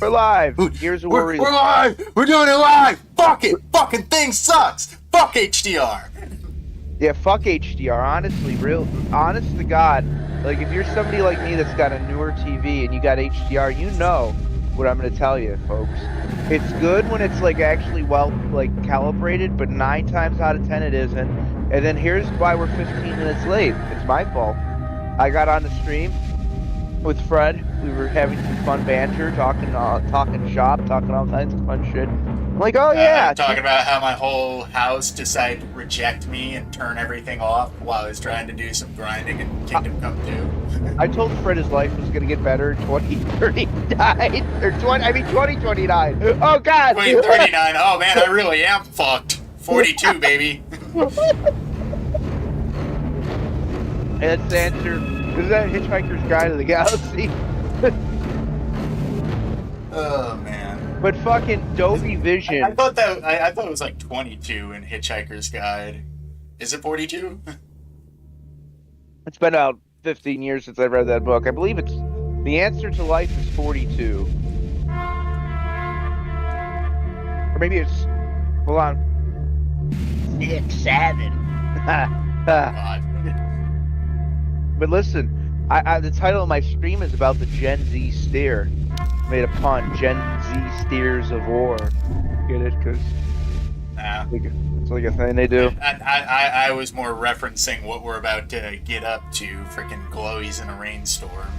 We're live. Dude, Here's what we're live. We're doing it live. Fuck it. Fucking thing sucks. Fuck HDR. Yeah, fuck HDR. Honestly, honest to God, like if you're somebody like me that's got a newer TV and you got HDR, you know what I'm gonna tell you, folks. It's good when it's like actually well like calibrated, but 9 times out of 10 it isn't. And then here's why we're 15 minutes late. It's my fault. I got on the stream with Fred. We were having some fun banter, talking shop, talking all kinds of fun shit. I'm like, oh yeah, Talking about how my whole house decided to reject me and turn everything off while I was trying to do some grinding in Kingdom Come 2. I told Fred his life was gonna get better in 2039 or 2029. Oh God, 2039. Oh man, I really am fucked. 42, baby. And that's the answer. Is that Hitchhiker's Guide to the Galaxy? Oh man. But fucking Dolby Vision. I thought it was like 22 in Hitchhiker's Guide. Is it 42? It's been about 15 years since I read that book. I believe it's the answer to life is 42. Or maybe it's hold on. 6, 7. God. But listen, the title of my stream is about the Gen Z steer. Made a pun. Gen Z steers of war. Get it? Because it's like a thing they do. I was more referencing what we're about to get up to, freaking Glowies in a rainstorm.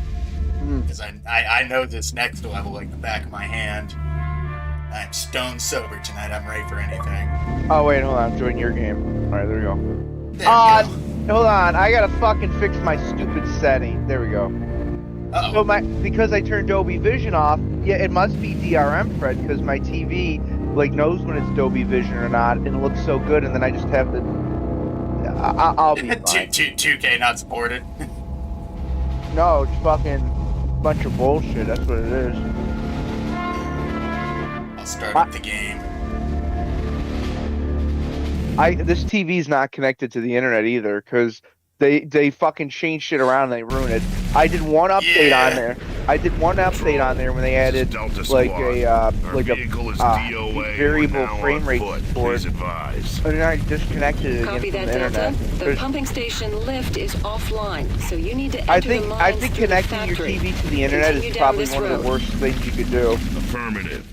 Because I know this next level like the back of my hand. I'm stone sober tonight. I'm ready for anything. Oh wait, hold on. I'm joining your game. All right, there we go. There we go. Hold on. I gotta fucking fix my stupid setting. There we go. Uh-oh. So because I turned Dolby Vision off, yeah, it must be DRM, Fred, because my TV like knows when it's Dolby Vision or not, and it looks so good, and then I just have to. I'll be fine. 2K not supported. No, it's fucking bunch of bullshit. That's what it is. I'll start up the game. This TV's not connected to the internet either, because they fucking change shit around and they ruin it. I did one update on there. I did one update on there when they added like a variable frame rate support. And then I disconnected it again from the internet. The pumping station lift is offline, so you need to I think connecting your TV to the internet is probably one of the worst things you could do. Affirmative.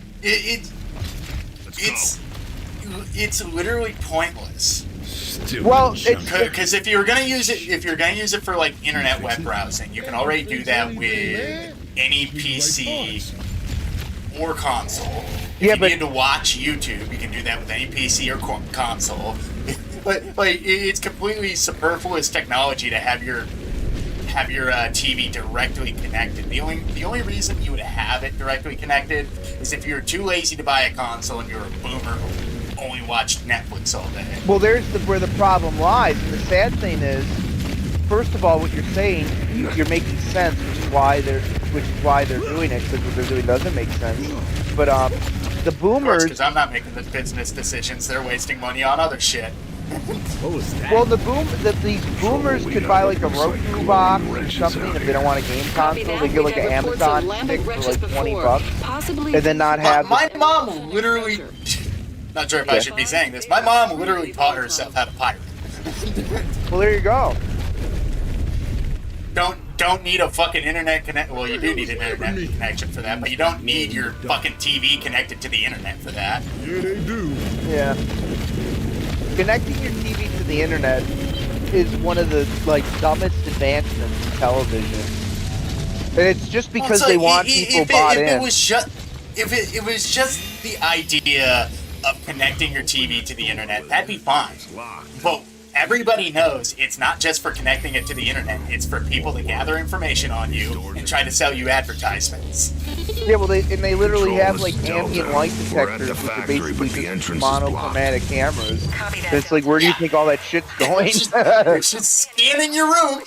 It's literally pointless. Well, it's because if you're gonna use it for like internet web browsing, you can already do that with any PC or console. If you need to watch YouTube, you can do that with any PC or console. But like, it's completely superfluous technology to have your TV directly connected. The only reason you would have it directly connected is if you're too lazy to buy a console and you're a boomer who only watched Netflix all day. Well, there's where the problem lies, and the sad thing is, first of all, what you're saying, you're making sense, which is why they're doing it, because what they're doing doesn't make sense. But the boomers, because I'm not making the business decisions, they're wasting money on other shit. What was that? well, these boomers could buy like a Roku box or something if they don't want a game console. They get like an Amazon stick for like $20, and then not have. My mom literally. Not sure if I should be saying this. My mom literally taught herself how to pirate. Well, there you go. Don't need a fucking internet connect. Well, you do need an internet connection for that, but you don't need your fucking TV connected to the internet for that. Yeah, they do. Yeah. Connecting your TV to the internet is one of the like dumbest advancements in television. And it's just because they want people bought in. If it was just the idea of connecting your TV to the internet, that'd be fine. But everybody knows it's not just for connecting it to the internet. It's for people to gather information on you and try to sell you advertisements. Yeah, well, they literally have like ambient light detectors, which are basically just monochromatic cameras. It's like, where do you think all that shit's going? It's just scanning your room.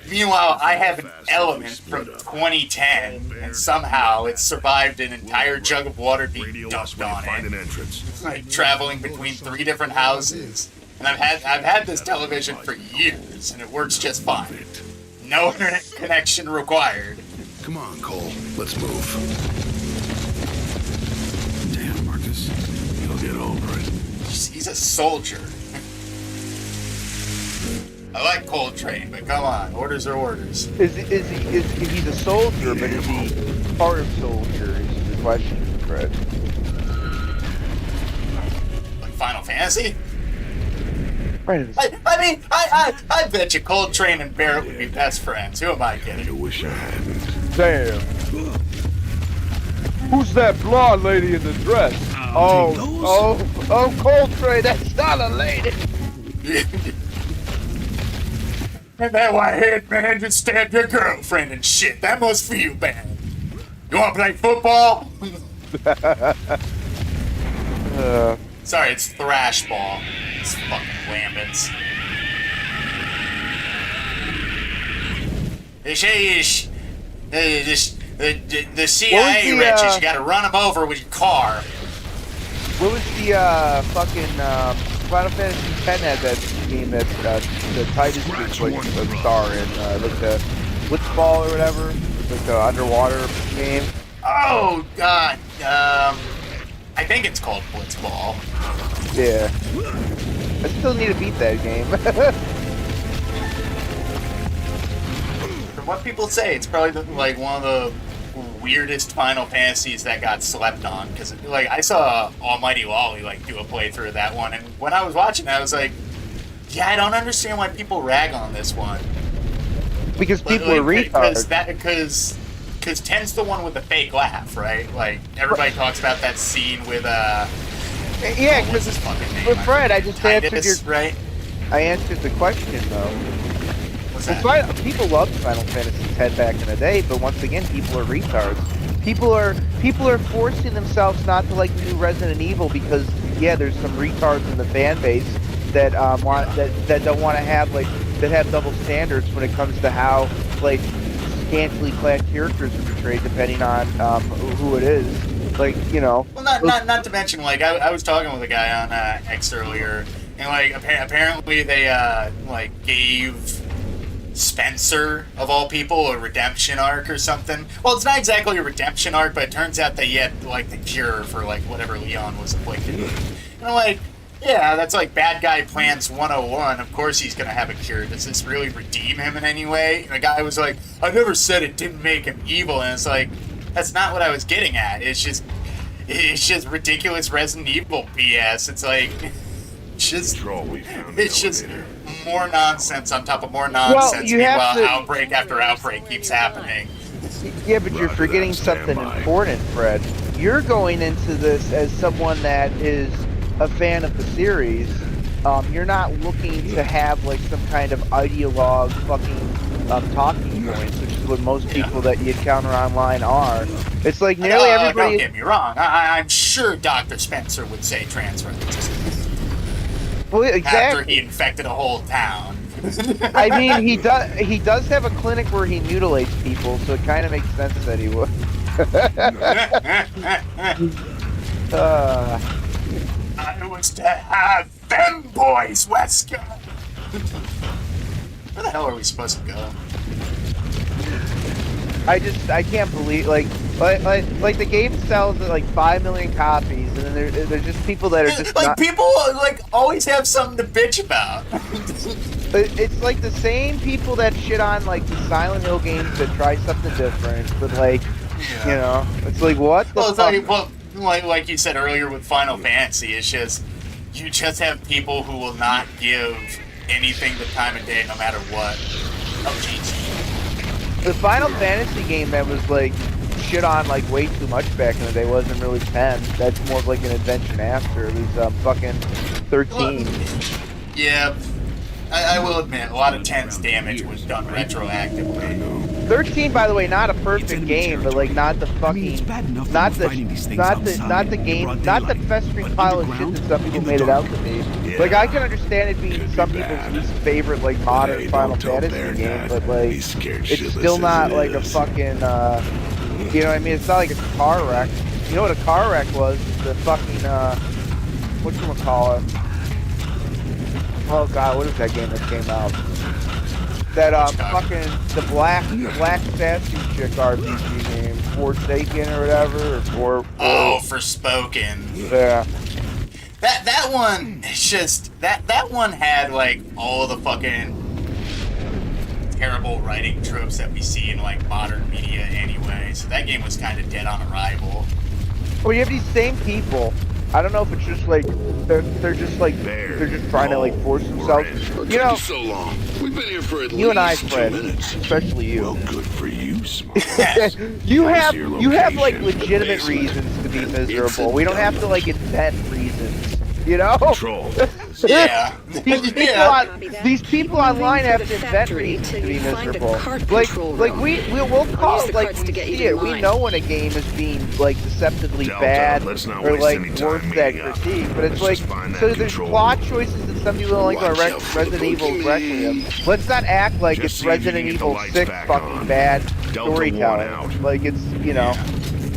Meanwhile, I have an Element from 2010, and somehow it survived an entire jug of water being dumped on it. Like traveling between 3 different houses, and I've had this television for years, and it works just fine. No internet connection required. Come on, Cole. Let's move. Damn, Marcus. You'll get over it. He's a soldier. I like Coltrane, but come on, orders are orders. He's a soldier, but is he part of soldier? Is the question, Fred? Like Final Fantasy? Right. I bet you Coltrane and Barrett would be best friends. Who am I I kidding? wish I hadn't. Damn. Who's that blonde lady in the dress? Oh, Coltrane, that's not a lady. And that white-haired man just stabbed your girlfriend and shit. That must feel bad. You want to play football? Sorry, it's thrash ball. It's fucking lambents. The CIA wretches, you gotta run them over with your car. What was the Final Fantasy X had that game that the Titus was like a star in, like the Blitzball or whatever, like the underwater game. Oh God, I think it's called Blitzball. Yeah, I still need to beat that game. From what people say, it's probably like one of the weirdest Final Fantasies that got slept on, because like I saw Almighty Lolly like do a playthrough of that one, and when I was watching it, I was like, yeah, I don't understand why people rag on this one. Because people are retards. Because 10's the one with the fake laugh, right? Like everybody talks about that scene with yeah, what was his fucking name? But Fred, I just answered Titus, your right? I answered the question though. What's that? People loved Final Fantasy X back in the day, but once again, people are retards. People are forcing themselves not to like the new Resident Evil because yeah, there's some retards in the fan base that that don't want to have like that have double standards when it comes to how like scantily clad characters are portrayed depending on who it is. Like you know. Well, not to mention like I was talking with a guy on X earlier, and like apparently they like gave Spencer, of all people, a redemption arc or something. Well, it's not exactly a redemption arc, but it turns out that he had, like, the cure for, like, whatever Leon was afflicted with. And I'm like, yeah, that's like Bad Guy Plans 101. Of course he's gonna have a cure. Does this really redeem him in any way? And the guy was like, I never said it didn't make him evil. And it's like, that's not what I was getting at. It's just ridiculous Resident Evil BS. It's like, it's just more nonsense on top of more nonsense. Meanwhile, outbreak after outbreak keeps happening. Yeah, but you're forgetting something important, Fred. You're going into this as someone that is a fan of the series. You're not looking to have like some kind of ideologue fucking talking points, which is what most people that you encounter online are. It's like nearly everybody. Don't get me wrong. I'm sure Dr. Spencer would say transference. Well, exactly. After he infected a whole town. I mean, he does have a clinic where he mutilates people, so it kind of makes sense that he would. I was to have them boys, Wesker. Where the hell are we supposed to go? I can't believe like the game sells at like 5 million copies, and then there's just people that are just like not... people like always have something to bitch about. It's like the same people that shit on like the Silent Hill games that try something different, but like you know, it's like what the fuck? Like you said earlier with Final Fantasy, it's just you just have people who will not give anything the time of day no matter what. Oh jeez. The Final Fantasy game that was like shit on like way too much back in the day wasn't really 10. That's more of like an invention after. It was fucking 13. Yeah, I will admit, a lot of 10's damage was done retroactively. 13, by the way, not a perfect game, but like not the fucking, not the game, not the festering pile of shit that some people made it out to be. Like I can understand it being some people's least favorite like modern Final Fantasy game, but like it's still not like a fucking, you know what I mean? It's not like a car wreck. You know what a car wreck was? The fucking, whatchamacallit? Oh god, what is that game that came out? that Chicago. fucking the black sassy chick RPG game, Forsaken or whatever, or Oh, Forspoken. yeah. That one, it's just that one had like all of the fucking terrible writing tropes that we see in like modern media anyway. So that game was kind of dead on arrival. Well, you have these same people. I don't know if it's just like they're just like they're just trying to like force themselves. You know, so long. We've been here for at you and I, least 2 Fred, minutes. especially Well, you. good for you, smart. you have like location, legitimate the basement. reasons to be It's a miserable. We don't have to like invent reasons. You know? Control. Yeah. These people online have to invent reasons to be miserable. Like we'll call it like we see it. We know when a game is being like deceptively Delta, bad let's not or waste like any time worth that meeting up. critique. But it's Let's like just find that so there's control plot room. choices that some people don't like Watch are out for the Resident Evil Pokemon. Requiem. Let's not act like Just it's see if you Resident can get the Evil lights 6 back fucking on. bad Delta storytelling. 1 out. Like it's you know.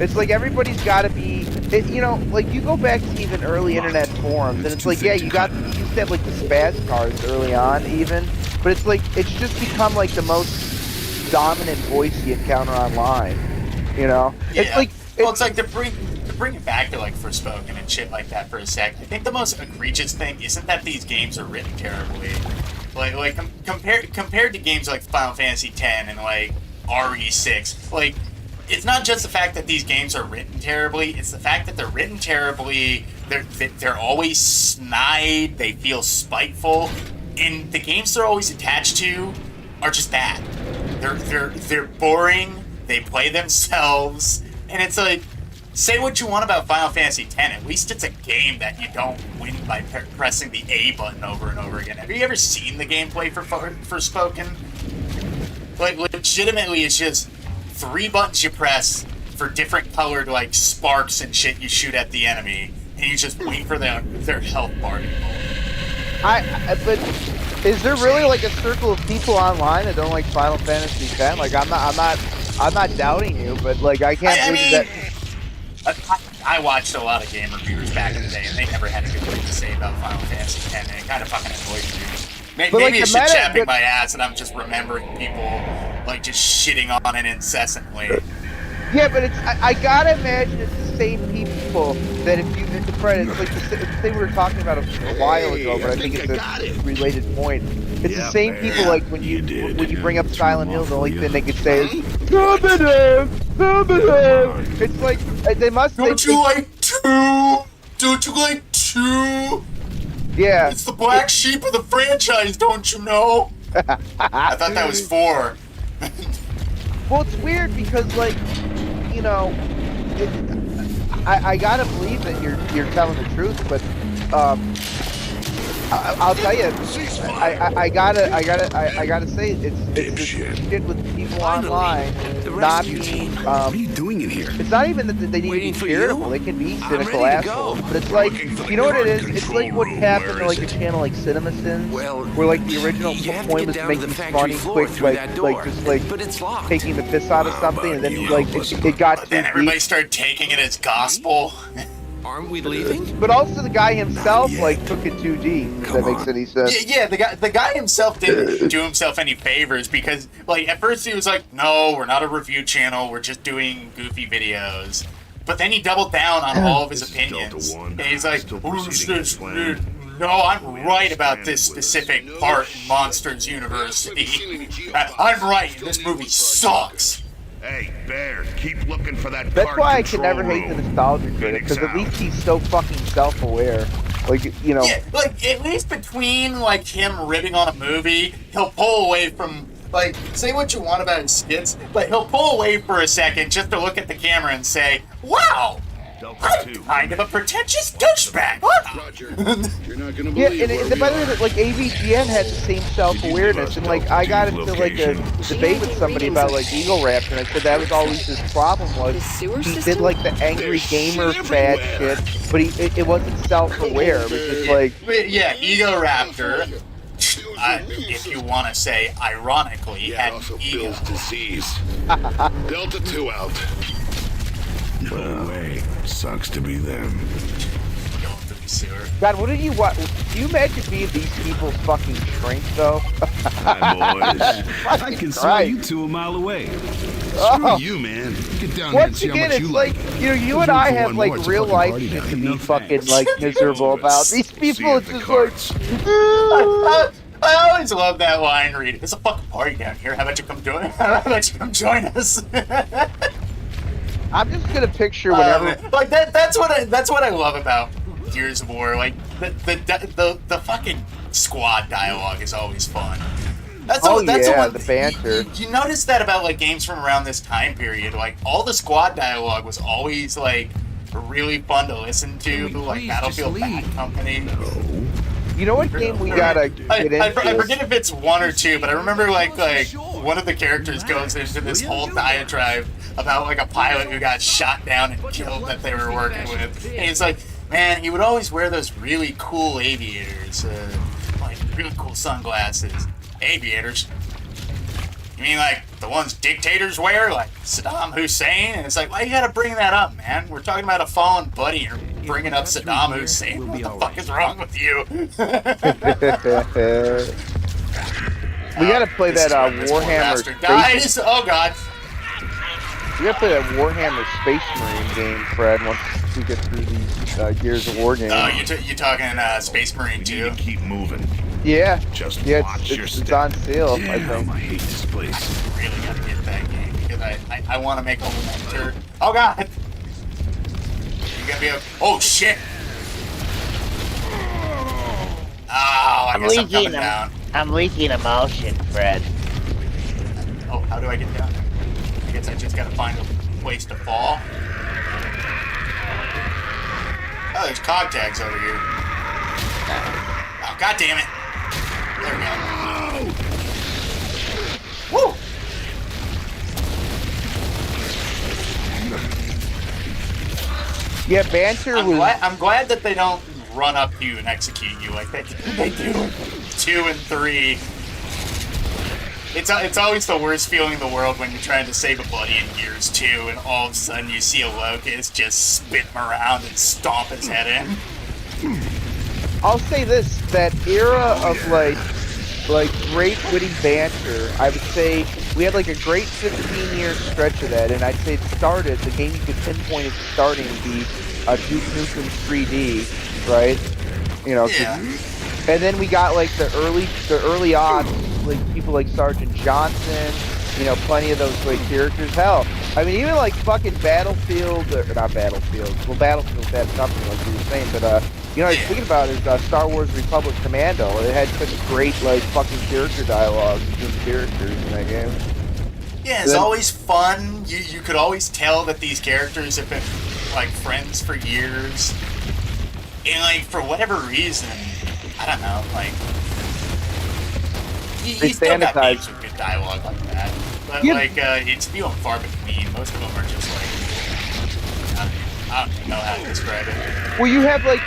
It's like everybody's got to be, you know, like you go back to even early internet forums, and it's like, yeah, you used to have like the spaz cards early on even, but it's like, it's just become like the most dominant voice you encounter online, you know? Yeah. It's like, Well, it's like to bring it back to like Forspoken and shit like that for a sec. I think the most egregious thing isn't that these games are written terribly. Like compared to games like Final Fantasy X and like RE6, like it's not just the fact that these games are written terribly. It's the fact that they're written terribly. They're always snide. They feel spiteful, and the games they're always attached to are just that. They're boring. They play themselves, and it's like, say what you want about Final Fantasy X. At least it's a game that you don't win by pressing the A button over and over again. Have you ever seen the gameplay for Forspoken? Like, legitimately, it's just 3 buttons you press for different colored, like, sparks and shit you shoot at the enemy, and you just wait for their health bar to go. but is there really like a circle of people online that don't like Final Fantasy X? Like, I'm not doubting you, but like, I can't believe that. I watched a lot of game reviewers back in the day, and they never had a good thing to say about Final Fantasy X, and it kind of fucking annoyed me. Maybe But, like, it's the just meta- chapping my ass, and I'm just remembering people like just shitting on it incessantly. Yeah, but it's I gotta imagine it's the same people that if you Fred, it's like the thing we were talking about a while ago, but I think it's a related point. It's the same people like when you bring up Silent Hill, the only thing they could say is It's like they must. Don't you like 2? Don't you like 2? Yeah. It's the black sheep of the franchise, don't you know? I thought that was 4. Well, it's weird because, like, you know, I gotta believe that you're telling the truth, but I'll tell you, I gotta say it's this shit with people online not being. What are you doing in here? It's not even that they need to be charitable; they can be cynical assholes. But it's like, you know what it is? It's like what happened to like a channel like CinemaSins, where like the original point was to make these funny, quick, like just like taking the piss out of something, and then like it got too Then everybody deep. started taking it as gospel. Aren't we leaving? But also the guy himself like took it too deep. If that makes any sense. Yeah, the guy himself didn't do himself any favors because, like, at first he was like, "No, we're not a review channel. We're just doing goofy videos." But then he doubled down on all of his opinions, and he's like, "No, I'm right about this specific part in Monsters University. I'm right. This movie sucks." Hey, Bear, keep looking for that That's card why I can control never hate the room. nostalgia critic, because at least he's so fucking self-aware. Like, you know. Yeah, like, at least between, like, him ribbing on a movie, he'll pull away from, like, say what you want about his skits, but he'll pull away for a second just to look at the camera and say, "Wow, I'm kind of a pretentious douchebag." Roger. You're not gonna Yeah, believe and by the way, like AVGN had the same self-awareness, and like I got into like a debate with somebody about like Eagle Raptor, and I said that was always his problem was he did like the angry gamer fad shit, but it wasn't self-aware. It was just like Yeah, Ego Raptor, if you want to say ironically, had also an ego. Bill's disease. Delta 2 out. No way. Sucks to be them. Going through sewer. God, what did you what? Can you imagine being these people's fucking shrink though? Hi, boys. I can smell Christ. you 2 a mile away. Oh. Screw you, man. Get down here and Once see how again, much it's you like, like. you know, you There's and room I for have one more. like It's a real fucking life party shit down to here. be No fucking thanks. like miserable about. These See people, you at it's the just like, carts. I always love that line read. It's a fucking party down here. How about you come join? How about you come join us? I'm just gonna picture whenever. Like that's what I love about Gears of War. Like the fucking squad dialogue is always fun. That's Oh, that's yeah, one the banter. You notice that about like games from around this time period. Like all the squad dialogue was always like really fun to listen to. Can we Like please Battlefield just leave? Bad Company. You know what game we gotta get I into? forget if it's one or two, but I remember like one of the characters goes into this whole diatribe about like a pilot who got shot down and killed that they were working with. And he's like, man, he would always wear those really cool aviators, like really cool sunglasses. Aviators? You mean like the ones dictators wear, like Saddam Hussein? And it's like, why you gotta bring that up, man? We're talking about a fallen buddy. You're bringing up Saddam Hussein. What the fuck is wrong with you? We gotta play This that is when this poor Warhammer bastard Space. dies. Oh god. We gotta play that Warhammer Space Marine game, Fred. Once we get through these Gears of War games. Oh, you talking Space Marine You 2? need to keep moving. Yeah. Just Yeah, watch your it's step. on sale. I Damn, think. I hate this place. Really gotta get that game because I want to make a mentor. Oh god. You gotta be oh shit. Oh, I guess I'm coming down. I'm leaking emotion, Fred. Oh, how do I get down there? I guess I just gotta find a place to fall. Oh, there's cog tags over here. Oh, god damn it. There we go. Woo! Yeah, banter was. I'm glad that they don't run up to you and execute you like they do in 2 and 3. It's always the worst feeling in the world when you're trying to save a buddy in Gears 2 and all of a sudden you see a locust just spin him around and stomp his head in. I'll say this: that era of like great witty banter. I would say we had like a great 15-year stretch of that, and I'd say it started. The game you could pinpoint it starting would be Duke Nukem 3D, right? You know. Yeah. And then we got like the early odds, like people like Sergeant Johnson, you know, plenty of those like characters. Hell, I mean, even like fucking Battlefield, or not Battlefield. Well, Battlefield had something like you were saying, but you know, what I was thinking about is Star Wars Republic Commando. It had such great like fucking character dialogue between characters in that game. Yeah, it's always fun. You could always tell that these characters have been like friends for years. And like for whatever reason, I don't know, like you still got games with good dialogue like that. But like it's few and far between. Most of them are just like I don't even know how to describe it. Well, you have like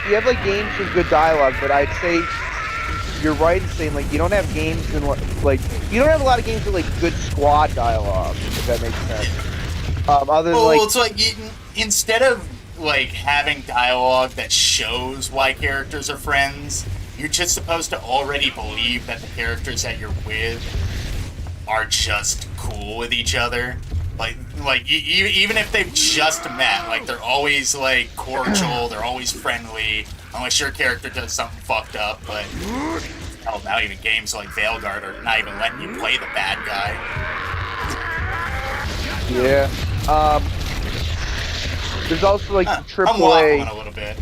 games with good dialogue, but I'd say you're right in saying like you don't have games in like you don't have a lot of games with like good squad dialogue, if that makes sense. Other than Well, it's like instead of like having dialogue that shows why characters are friends, you're just supposed to already believe that the characters that you're with are just cool with each other. Like even if they've just met, like they're always like cordial, they're always friendly, unless your character does something fucked up. But hell, now even games like Veilguard are not even letting you play the bad guy. Yeah. There's also like the I'm AAA. waffling a little bit.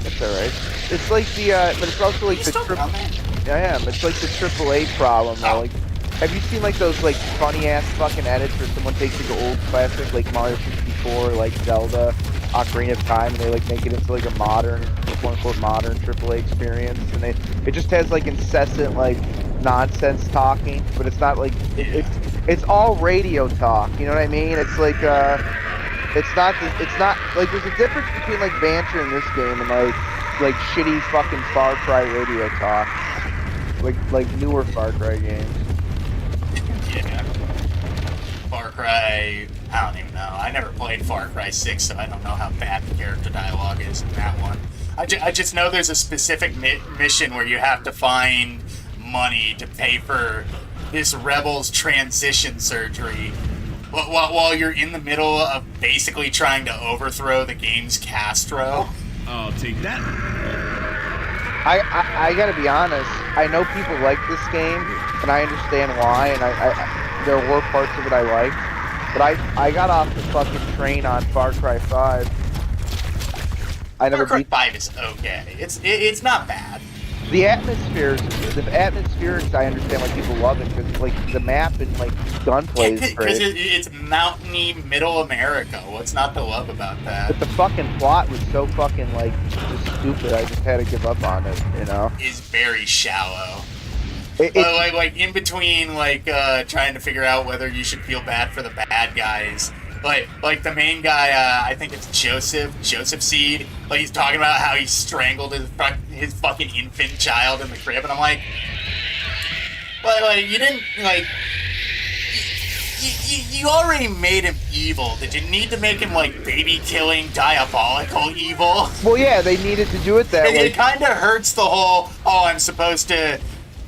That's alright. It's like the but it's also like You the still triple. down there? Yeah, I am. It's like the AAA problem though. Oh. Like, have you seen like those like funny ass fucking edits where someone takes like an old classic like Mario 64, like Zelda, Ocarina of Time, and they like make it into like a modern, quote unquote modern AAA experience, and it just has like incessant like nonsense talking, but it's not like it's all radio talk. You know what I mean? It's like it's not like there's a difference between like banter in this game and like shitty fucking Far Cry radio talk, like newer Far Cry games. Yeah. Far Cry, I don't even know. I never played Far Cry 6, so I don't know how bad the character dialogue is in that one. I just know there's a specific mission where you have to find money to pay for this rebel's transition surgery while you're in the middle of basically trying to overthrow the game's Castro. I'll take that. I gotta be honest. I know people like this game, and I understand why. And I there were parts of it I liked, but I got off the fucking train on Far Cry 5. I never Far Cry beat 5 is okay. It's not bad. the atmospherics. I understand why people love it because like the map and like gunplay is Because great. it's mountainy middle America. What's not to love about that? But the fucking plot was so fucking like just stupid. I just had to give up on it. You know. Is very shallow. It, Like in between, like trying to figure out whether you should feel bad for the bad guys. Like the main guy, I think it's Joseph Seed. Like he's talking about how he strangled his fucking infant child in the crib, and I'm like you didn't like. You already made him evil. Did you need to make him like baby killing, diabolical evil? well, yeah, they needed to do it that way. It kind of hurts the whole. Oh, I'm supposed to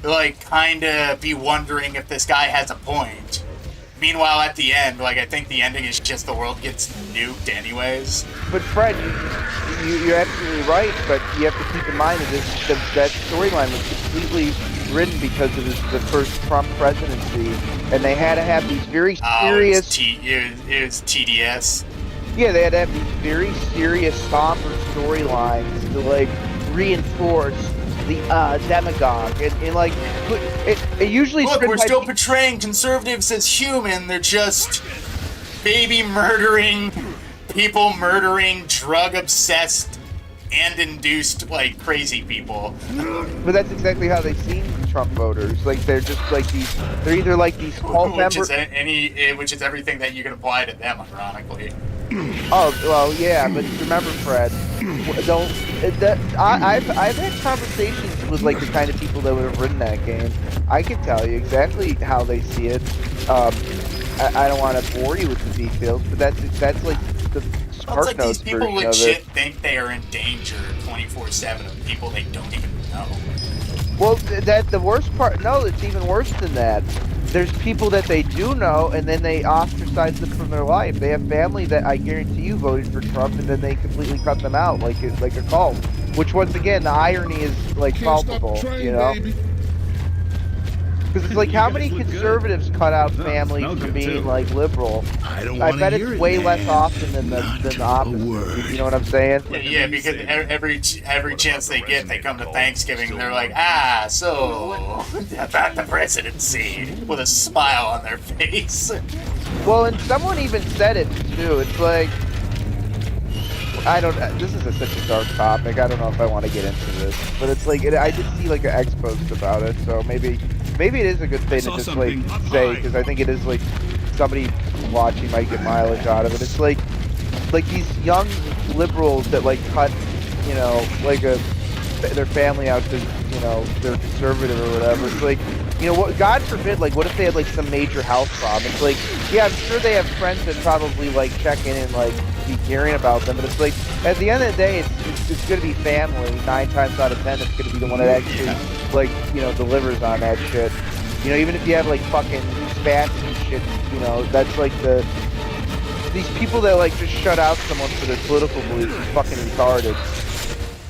like kind of be wondering if this guy has a point. Meanwhile, at the end, like I think the ending is just the world gets nuked anyways. But Fred, you're absolutely right. But you have to keep in mind that that storyline was completely written because of the first Trump presidency, and they had to have these very serious. It was TDS. Yeah, they had to have these very serious, somber storylines to like reinforce the demagogue, and like it usually. Look, we're still portraying conservatives as human. They're just baby murdering, people murdering, drug obsessed, and induced like crazy people. But that's exactly how they seem Trump voters. Like they're just like these. They're either like these cult members. Which is everything that you can apply to them, ironically. Oh well, yeah, but remember, Fred. Don't. I've had conversations with like the kind of people that would have written that game. I can tell you exactly how they see it. I don't want to bore you with the details, but that's like the Spark like Notes these people version of legit it. think they are in danger 24/7 of people they don't even know. Well, that the worst part. No, it's even worse than that. There's people that they do know, and then they ostracize them from their life. They have family that I guarantee you voted for Trump, and then they completely cut them out, like a cult. Which, once again, the irony is like palpable, you know. Because it's like, how many conservatives cut out families from being like liberal? I bet it's way less often than the opposite. You know what I'm saying? Yeah, because every chance they get, they come to Thanksgiving and they're like, so about the presidency, with a smile on their face. Well, and someone even said it too. It's like, I don't. This is such a dark topic. I don't know if I want to get into this, but it's like I did see like an X post about it, so maybe it is a good thing to just like say, because I think it is like somebody watching might get mileage out of it. It's like these young liberals that like cut, you know, like their family out to, you know, they're conservative or whatever. It's like, you know, what, God forbid, like, what if they had like some major health problem? It's like, yeah, I'm sure they have friends that probably like check in and like be caring about them, but it's like, at the end of the day, it's going to be family 9 times out of 10. It's going to be the one that actually like, you know, delivers on that shit. You know, even if you have like fucking spats and shit, you know, that's like these people that like just shut out someone for their political beliefs is fucking retarded.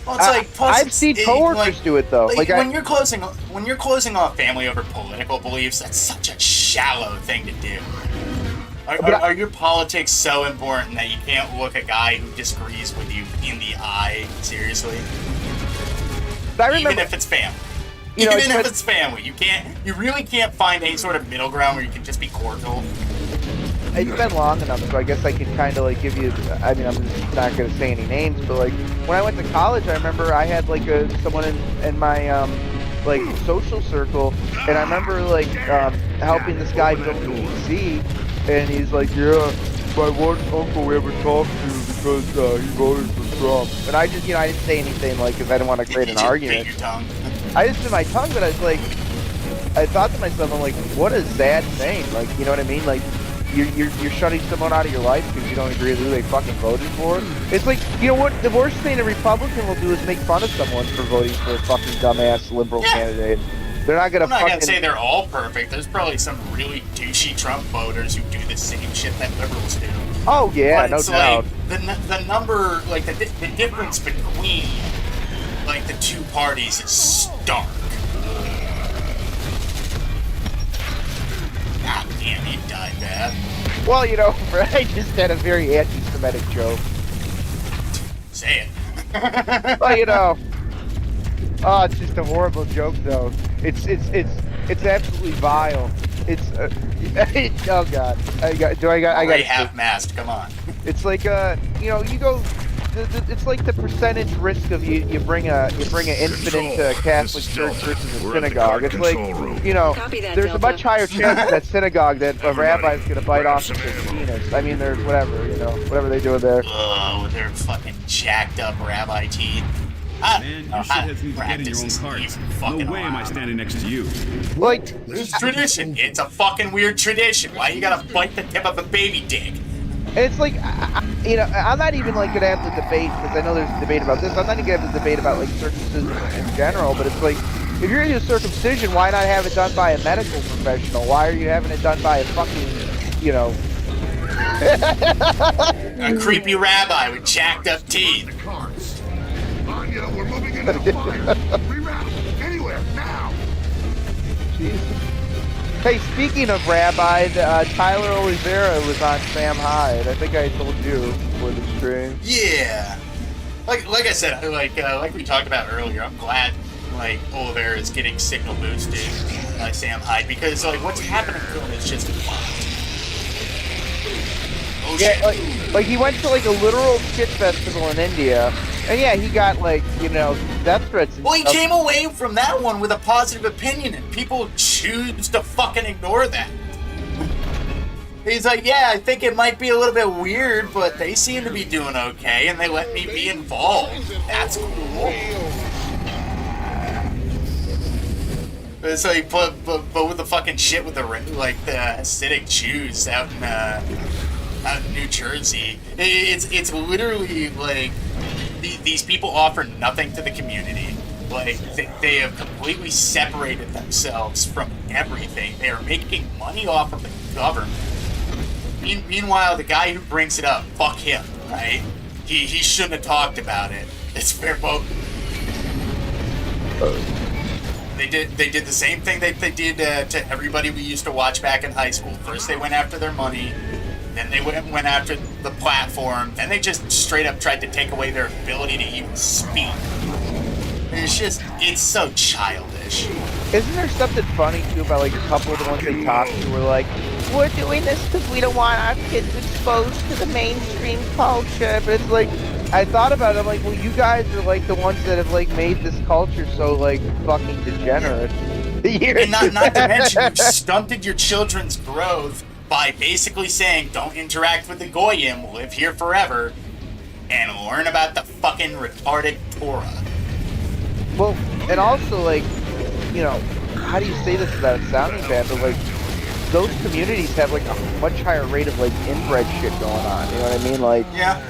Well, it's like, plus I've seen coworkers do it though. Like when you're closing off family over political beliefs, that's such a shallow thing to do. Are your politics so important that you can't look a guy who disagrees with you in the eye seriously? I remember, even if it's family. You know, even if it's family, you really can't find any sort of middle ground where you can just be cordial. It's been long enough, so I guess I can kind of like give you. I mean, I'm just not going to say any names, but like when I went to college, I remember I had like someone in my like social circle, and I remember like helping this guy go to DC, and he's like, yeah, my one uncle we ever talked to because he voted for Trump, and I just, you know, I didn't say anything like because I didn't want to create an argument. Your tongue. I just bit my tongue, but I was like, I thought to myself, I'm like, what a sad thing, like, you know what I mean, like. you're shutting someone out of your life because you don't agree with who they fucking voted for. It's like, you know what? The worst thing a Republican will do is make fun of someone for voting for a fucking dumbass liberal candidate. They're not gonna. I'm not gonna say they're all perfect. There's probably some really douchey Trump voters who do the same shit that liberals do. Oh yeah, no doubt. The number, like the difference between like the two parties is stark. God damn, he died bad. Well, you know, I just had a very anti-Semitic joke. Say it. Well, you know. Oh, it's just a horrible joke, though. It's absolutely vile. It's oh god. I got half-mast. Come on. It's like you know, you go. It's like the percentage risk of you bring an infant into a Catholic church versus a synagogue. It's like, you know, there's a much higher chance at that synagogue that a rabbi's gonna bite off his penis. I mean, there's whatever they do there. Oh, with their fucking jacked up rabbi teeth. Man, your shitheads need to get in your own carts. No way am I standing next to you. Like, it's tradition. It's a fucking weird tradition. Why you gotta bite the tip of a baby dick? It's like, you know, I'm not even like gonna have the debate because I know there's a debate about this. I'm not even gonna have the debate about like circumcision in general. But it's like, if you're gonna do circumcision, why not have it done by a medical professional? Why are you having it done by a fucking, you know, a creepy rabbi with jacked up teeth? Anya, we're moving into the fire. Reroute anywhere now. Jesus. Hey, speaking of rabbi, Tyler Oliveira was on Sam Hyde. I think I told you before the stream. Yeah, like I said, like we talked about earlier, I'm glad like Oliveira is getting signal boosted by Sam Hyde because like what's happening to him is just fucked. Oh Yeah, shit. like he went to like a literal shit festival in India, and yeah, he got like, you know, death threats. Well, he came away from that one with a positive opinion, and people choose to fucking ignore that. He's like, yeah, I think it might be a little bit weird, but they seem to be doing okay, and they let me be involved. That's cool. It's like, but with the fucking shit with the like the Hasidic Jews out in New Jersey, it's literally like these people offer nothing to the community. Like they have completely separated themselves from everything. They are making money off of the government. Meanwhile, the guy who brings it up, fuck him, right? He shouldn't have talked about it. It's fair vote. They did the same thing they did to everybody we used to watch back in high school. First they went after their money, then they went after the platform, then they just straight up tried to take away their ability to even speak. It's so childish. Isn't there something funny too about like a couple of the ones they talked to were like, we're doing this because we don't want our kids exposed to the mainstream culture, but it's like, I thought about it, I'm like, well, you guys are like the ones that have like made this culture so like fucking degenerate. And not to mention, you stunted your children's growth by basically saying, don't interact with the Goyim, live here forever, and learn about the fucking retarded Torah. Well, and also like, you know, how do you say this without sounding bad, but like, those communities have like a much higher rate of like inbred shit going on, you know what I mean? Like, yeah.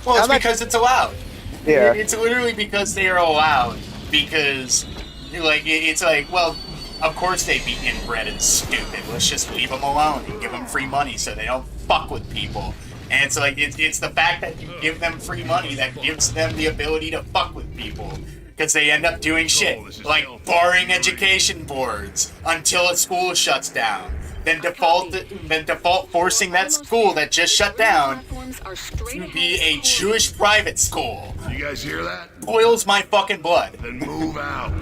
Well, it's because it's allowed. Yeah. It's literally because they are allowed. Because, like, it's like, well, of course they'd be inbred and stupid. Let's just leave them alone and give them free money so they don't fuck with people. And it's like, it's the fact that you give them free money that gives them the ability to fuck with people. Because they end up doing shit, like barring education boards until a school shuts down. Then default forcing that school that just shut down to be a Jewish private school. You guys hear that? Boils my fucking blood. Then move out.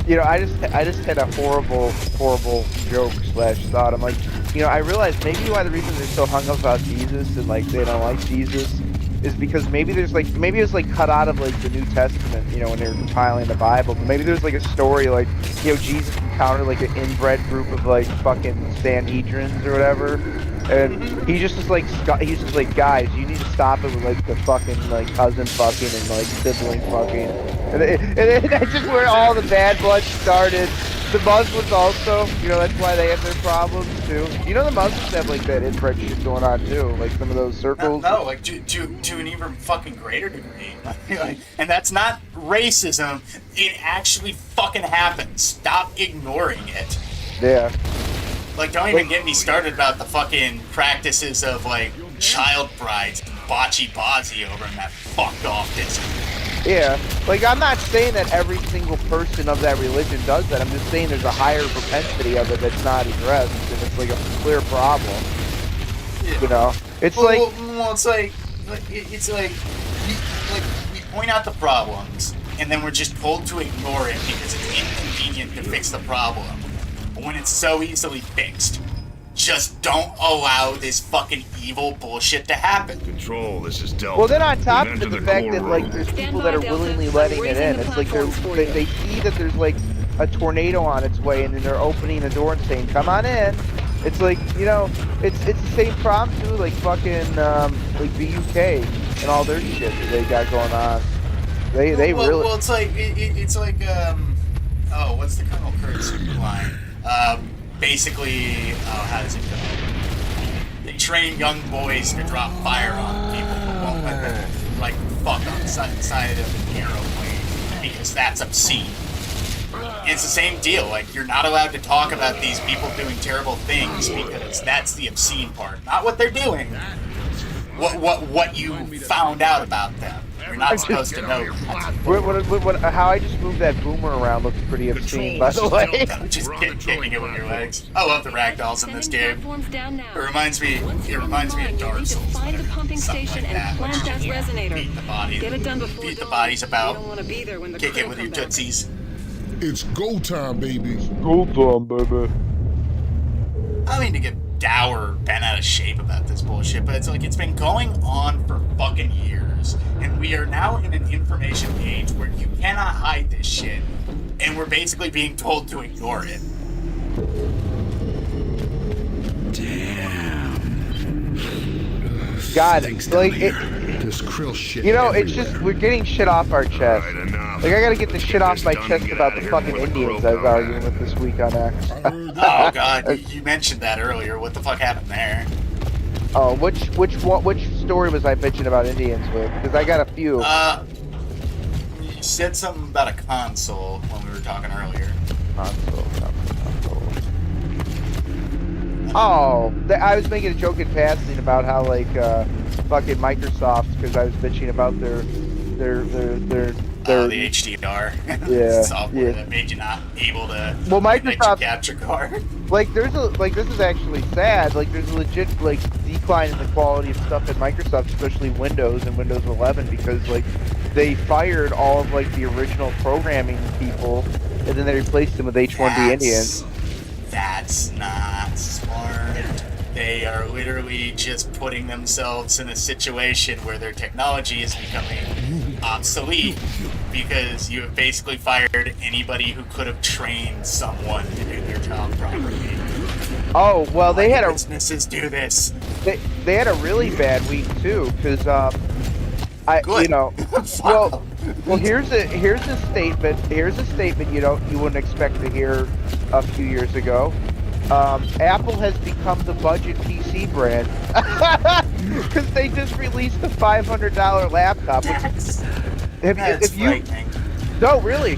you know, I just had a horrible joke / thought. I'm like, you know, I realized maybe why the reason they're so hung up about Jesus and like they don't like Jesus is because maybe it was like cut out of like the New Testament, you know, when they were compiling the Bible. But maybe there's like a story like, you know, Jesus encountered like an inbred group of like fucking Sanhedrins or whatever, and he's just like, guys, you need to stop it with like the fucking like cousin fucking and like sibling fucking, and that's just where all the bad blood started. The Muslims also, you know, that's why they have their problems too. You know, the Muslims have like that inbred shit going on too, like some of those circles. No, like to an even fucking greater degree. Like, and that's not racism. It actually fucking happens. Stop ignoring it. Yeah. Like, don't even get me started about the fucking practices of like child brides and bocce over in that fucked off Disney. Yeah, like I'm not saying that every single person of that religion does that. I'm just saying there's a higher propensity of it that's not addressed, and it's like a clear problem. Yeah. You know, it's well, it's like we point out the problems, and then we're just told to ignore it because it's inconvenient to fix the problem. But when it's so easily fixed, just don't allow this fucking evil bullshit to happen. Control, this is Delta. well, then on top of We've it, the entered fact core that like room. there's Stand people by, that are Delta. willingly I'm letting it raising in. the It's like platforms for they you. see that there's like a tornado on its way, and then they're opening the door and saying, "Come on in." It's like, you know, it's the same problem too, like fucking like BUK and all their shit that they got going on. They really. Well, it's like it's like oh, what's the Colonel Kurtz line? Basically, how does it go? They train young boys to drop fire on people, but won't let them like fuck on the side of an aeroplane because that's obscene. It's the same deal. Like, you're not allowed to talk about these people doing terrible things because that's the obscene part, not what they're doing. What you found out about them. You're not supposed to know that. How I just moved that boomer around looks pretty obscene, by the way. Just kicking it with your legs. I love the ragdolls in this game. It reminds me of Dark Souls. Find the pumping Something station like that, and where plant you that just resonator. beat the bodies, Get it done before beat the dawn. bodies about, You don't want to be there when the kick crew it with your come back. tootsies. It's go time, baby. Go on, baby. I don't mean to get dour, bent out of shape about this bullshit, but it's like it's been going on for fucking years, and we are now in an information age where you cannot hide this shit, and we're basically being told to ignore it. God, Thanks, like down it. here. This krill shit. You know, it's everywhere. just we're getting shit off our chest. Alright, enough. Like I gotta get the Let's shit get off this my done and chest get about out the of here fucking before the Indians crow I was comes arguing back. with this week on X. Oh god, you mentioned that earlier. What the fuck happened there? Oh, which story was I bitching about Indians with? Because I got a few. You said something about a console when we were talking earlier. Console. Oh, I was making a joke in passing about how like fucking Microsoft, because I was bitching about their The HDR Yeah, software yeah. that made you not able to Well, connect your Microsoft- capture card. like this is actually sad. Like there's a legit like decline in the quality of stuff at Microsoft, especially Windows and Windows 11, because like they fired all of like the original programming people and then they replaced them with H1B Indians. That's not smart. They are literally just putting themselves in a situation where their technology is becoming obsolete because you have basically fired anybody who could have trained someone to do their job properly. Oh well, they had a businesses do this. they had a really bad week too, because Good. you know, well here's a statement you wouldn't expect to hear a few years ago. Apple has become the budget PC brand because they just released a $500 laptop. That's If you frightening. no, really,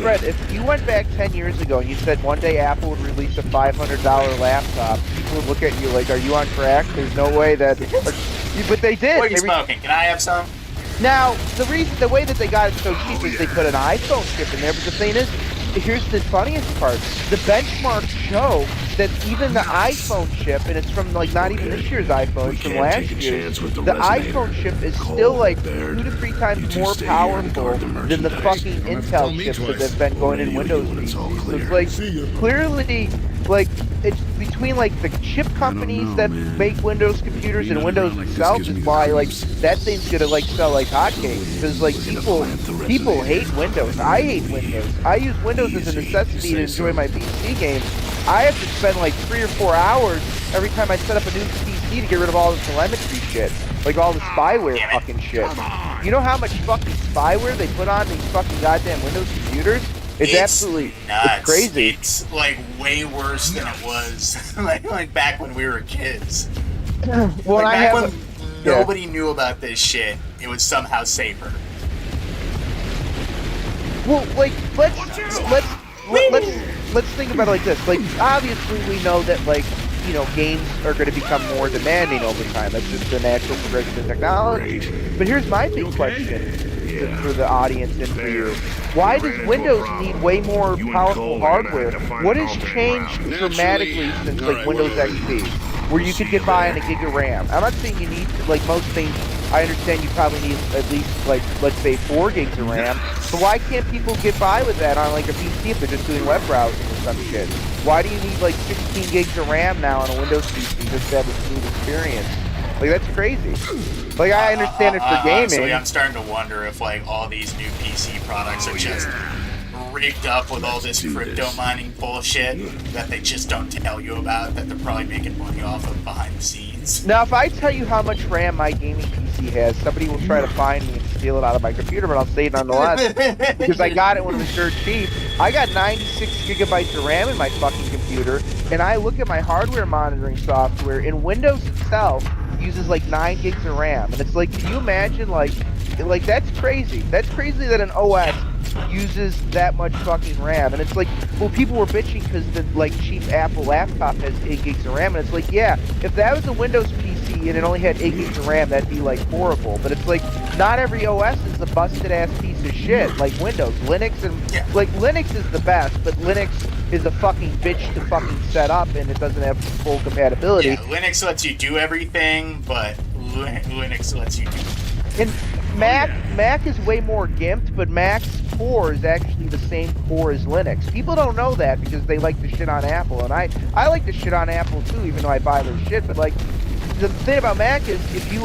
Fred, if you went back 10 years ago and you said one day Apple would release a $500 laptop, people would look at you like, "Are you on crack?" There's no way that. But they did. What are you They smoking? Can I have some? Now, the way that they got it so cheap is they put an iPhone chip in there, but the thing is, here's the funniest part. The benchmarks show that even the iPhone chip, and it's from like not even this year's iPhone, it's from last year, the iPhone chip is still like 2 to 3 times more powerful than the fucking Intel chips that have been going in Windows PCs. So it's like, clearly, like, it's between like the chip companies that make Windows computers and Windows itself is why like that thing's gonna like sell like hotcakes, because like people hate Windows. I hate Windows. I use Windows as a necessity to enjoy my PC games. I have to spend like 3 or 4 hours every time I set up a new PC to get rid of all the telemetry shit, like all the spyware fucking shit. You know how much fucking spyware they put on these fucking goddamn Windows computers? It's absolutely nuts. It's crazy. It's like way worse than it was like back when we were kids. Well, back when nobody knew about this shit, it was somehow safer. Well, like let's think about it like this. Like, obviously, we know that games are going to become more demanding over time. That's just the natural progression of technology. But here's my big question for the audience and for you. Why does Windows need way more powerful hardware? What has changed dramatically since Windows XP, where you could get by on a gig of RAM? I'm not saying you need most things. I understand you probably need at least let's say 4 gigs of RAM. But why can't people get by with that on a PC if they're just doing web browsing or some shit? Why do you need 16 gigs of RAM now on a Windows PC just to have a smooth experience? That's crazy. I understand it for gaming. So I'm starting to wonder if all these new PC products are just rigged up with all this crypto mining bullshit that they just don't tell you about, that they're probably making money off of behind the scenes. Now, if I tell you how much RAM my gaming PC has, somebody will try to find me and steal it out of my computer, but I'll say it nonetheless because I got it when it was dirt cheap. I got 96 gigabytes of RAM in my fucking computer, and I look at my hardware monitoring software, and Windows itself uses 9 gigs of RAM, and it's can you imagine that's crazy. That's crazy that an OS uses that much fucking RAM, and it's well, people were bitching because the cheap Apple laptop has 8 gigs of RAM, and it's yeah, if that was a Windows PC and it only had 8 gigs of RAM, that'd be horrible. But it's not every OS is a busted ass piece of shit like Windows. Linux and Linux is the best, but Linux is a fucking bitch to fucking set up, and it doesn't have full compatibility. Yeah, Linux lets you do everything, but Linux lets you do. And Mac is way more gimped, but Mac's core is actually the same core as Linux. People don't know that because they like to shit on Apple, and I like to shit on Apple too, even though I buy their shit. But the thing about Mac is if you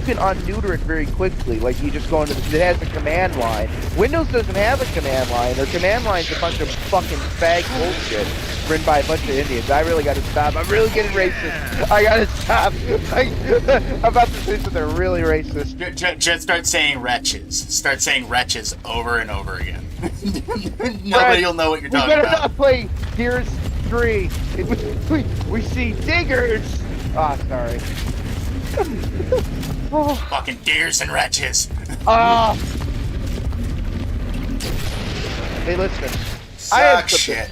can unneuter it very quickly. You just go into it has a command line. Windows doesn't have a command line. Their command line's a bunch of fucking fag bullshit written by a bunch of Indians. I really got to stop. I'm really getting racist. I got to stop. I'm about to say something really racist. Just start saying wretches. Start saying wretches over and over again. Nobody will know what you're talking about. We better not play Gears 3. We see diggers. Oh, sorry. Fucking deers and wretches. Hey, listen. Suck shit.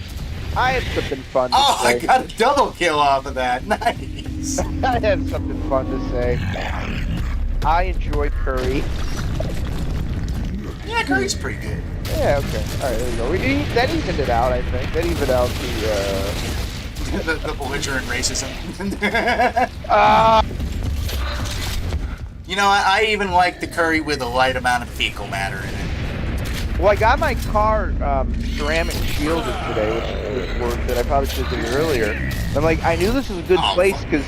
I had something fun to say. I got a double kill off of that. Nice. I had something fun to say. I enjoy curry. Yeah, curry's pretty good. Yeah, okay. Alright, there we go. That evened it out, I think. That evened out the belligerent racism. You know, I even like the curry with a light amount of fecal matter in it. Well, I got my car ceramic shielded today, which was worth it. I probably should have did it earlier. I'm I knew this was a good place because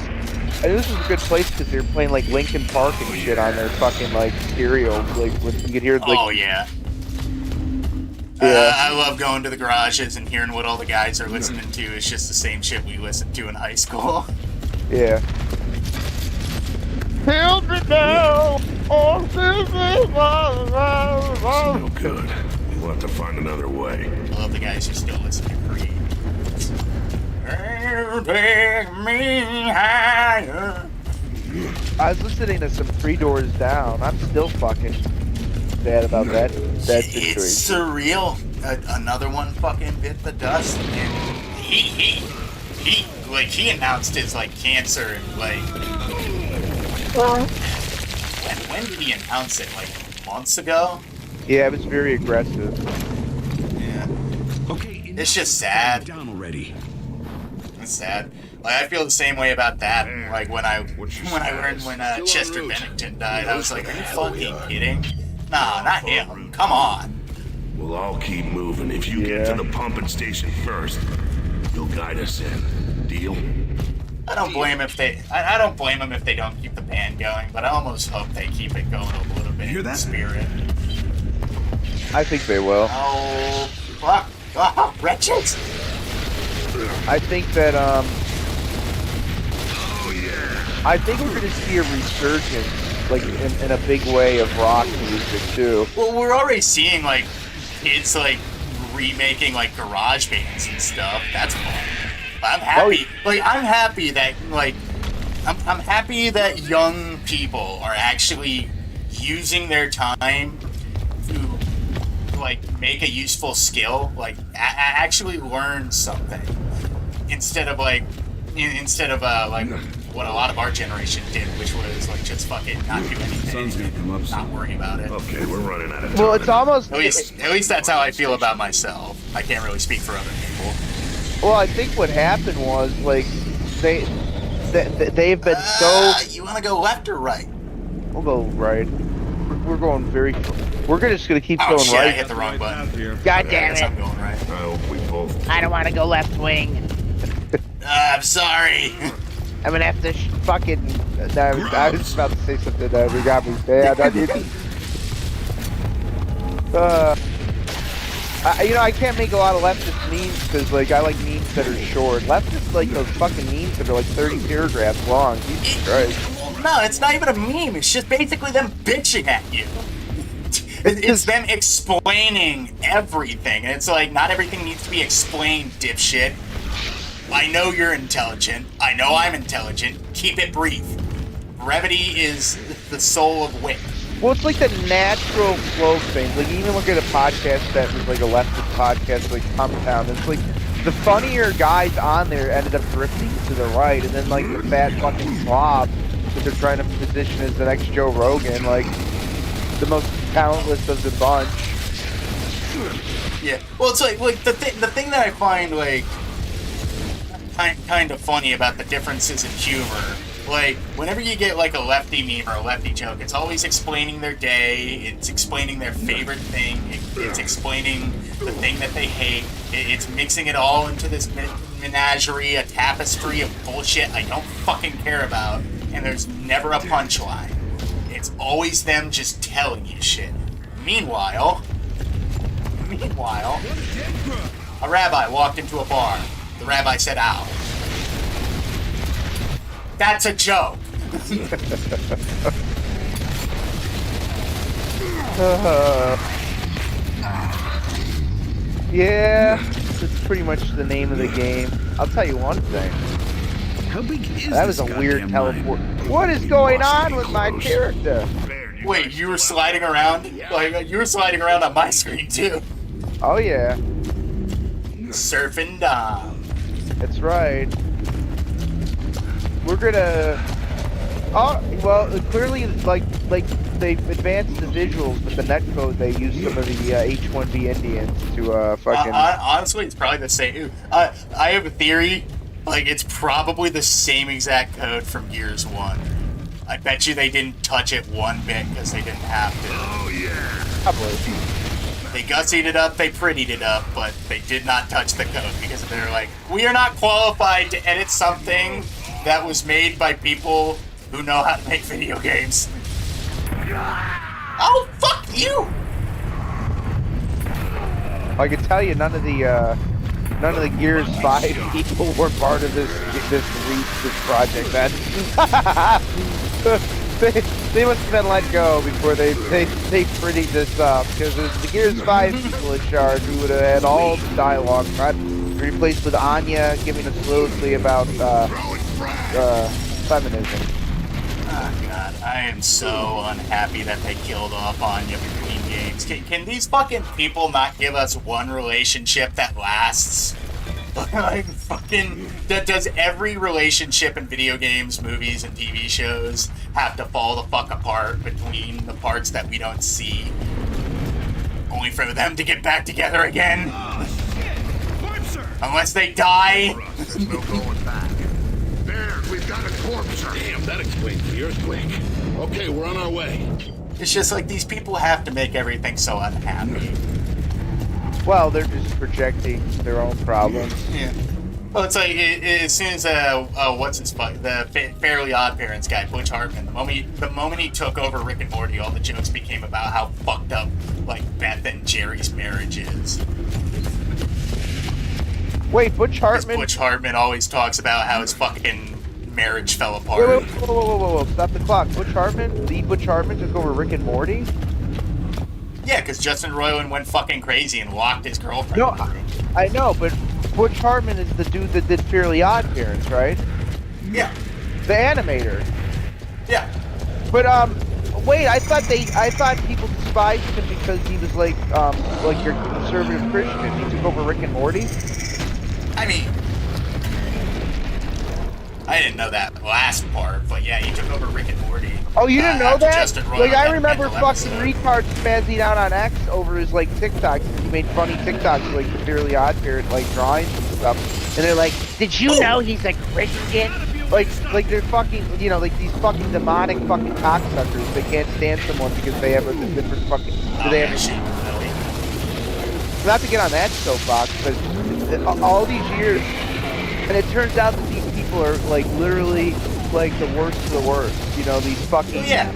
they were playing Linkin Park and shit on their fucking stereo, when you could hear oh yeah. I love going to the garages and hearing what all the guys are listening to. It's just the same shit we listened to in high school. Yeah. Children now, all no good. We'll have to find another way. I love the guys who still listen to Creed. Take me higher. I was listening to some 3 Doors Down. I'm still fucking sad about that situation. It's surreal. Another one fucking bit the dust, and he announced his cancer and when did he announce it? Months ago? Yeah, it was very aggressive. Yeah. Okay. It's just sad. Down already. It's sad. I feel the same way about that. When I learned when Chester Bennington died, I was like, are you fucking kidding? Nah, not him. Come on. We'll all keep moving. If you get to the pumping station first, you'll guide us in. Deal? I don't blame I don't blame them if they don't keep the band going, but I almost hope they keep it going a little bit in spirit. I think they will. Oh, fuck. Oh, wretches. I think that, Oh, yeah. I think we're going to see a resurgence, in a big way of rock music, too. Well, we're already seeing, kids, remaking like garage bands and stuff. That's fun. I'm happy. I'm happy that I'm happy that young people are actually using their time to like make a useful skill, like actually learn something instead of like what a lot of our generation did, which was like just fucking not do anything, Sun's gonna come up soon. not worry about it. Okay, we're running out of time. Well, it's almost. At least that's how I feel about myself. I can't really speak for other people. Well, I think what happened was like they've been so. You want to go left or right? We'll go right. We're going very. We're just gonna keep going Shit, right. I hit the wrong button. God I damn guess I'm it. going right. I hope we both. I don't want to go left wing. I'm sorry. I'm gonna have to fucking. I was about to say something that got me bad. I need. I can't make a lot of leftist memes because like I like memes that are short. Leftist like those fucking memes that are like 30 paragraphs long. Jesus Christ. Well, no, it's not even a meme. It's just basically them bitching at you. It's them explaining everything. And it's like, not everything needs to be explained, dipshit. I know you're intelligent. I know I'm intelligent. Keep it brief. Brevity is the soul of wit. Well, it's like the natural flow thing. Like, even look at a podcast that was like a leftist podcast, like Compound. It's like the funnier guys on there ended up drifting to the right, and then like the fat fucking slob that they're trying to position as the next Joe Rogan, like the most talentless of the bunch. Yeah. Well, it's like the thing that I find like kind of funny about the differences in humor. Like, whenever you get, like, a lefty meme or a lefty joke, it's always explaining their day, it's explaining their favorite thing, it's explaining the thing that they hate, it's mixing it all into this menagerie, a tapestry of bullshit I don't fucking care about, and there's never a punchline. It's always them just telling you shit. Meanwhile, a rabbi walked into a bar. The rabbi said, "Ow." That's a joke. Yeah, it's pretty much the name of the game. I'll tell you one thing. How big is That was a this weird goddamn teleport. mine? What is going on with my character? Wait, you were sliding around? Like, you were sliding around on my screen, too. Oh yeah, Surfing Dom. that's right. We're gonna. Oh well, clearly, like they've advanced the visuals with the netcode. They use some of the H-1B Indians to fucking. Honestly, it's probably the same. I have a theory. Like, it's probably the same exact code from Gears 1. I bet you they didn't touch it one bit because they didn't have to. Oh yeah. Probably. They gussied it up, they prettied it up, but they did not touch the code because they're like, we are not qualified to edit something that was made by people who know how to make video games. Oh, fuck you! I can tell you, none of the Gears 5 people were part of this project. Man, they must have been let go before they prettied this up, because it's the Gears 5 people in charge who would have had all the dialogue replaced with Anya giving us soliloquy about feminism. Oh god, I am so unhappy that they killed off Anya between games. Can these fucking people not give us one relationship that lasts? Like, fucking, does every relationship in video games, movies, and TV shows have to fall the fuck apart between the parts that we don't see? Only for them to get back together again? Unless they die? There's no going back. There, we've got a corpse. Damn, that explains the earthquake. Okay, we're on our way. It's just like, these people have to make everything so unhappy. Well, they're just projecting their own problems. Yeah. Well, it's like, as soon as, what's his fuck, the Fairly Odd Parents guy, Butch Hartman, the moment he took over Rick and Morty, all the jokes became about how fucked up, like, Beth and Jerry's marriage is. Wait, Butch Hartman? Butch Hartman always talks about how his fucking marriage fell apart. Wait, whoa, stop the clock. Butch Hartman? The Butch Hartman took over Rick and Morty? Yeah, because Justin Roiland went fucking crazy and locked his girlfriend. No, I know, but Butch Hartman is the dude that did Fairly Odd Parents, right? Yeah. The animator. Yeah. But wait, I thought people despised him because he was like your conservative Christian. He took over Rick and Morty. I mean, I didn't know that last part, but yeah, he took over Rick and Morty. Oh, you didn't know that? Like, I remember fucking retards spazzing out on X over his like TikToks. He made funny TikToks like the Fairly Odd Parent like drawings and stuff. And they're like, "Did you know he's a Christian?" Like they're fucking, you know, like these fucking demonic fucking cocksuckers. They can't stand someone because they have a different fucking. Not to get on that soapbox, but all these years, and it turns out that these people are like literally like the worst of the worst. You know, these fucking. Yeah.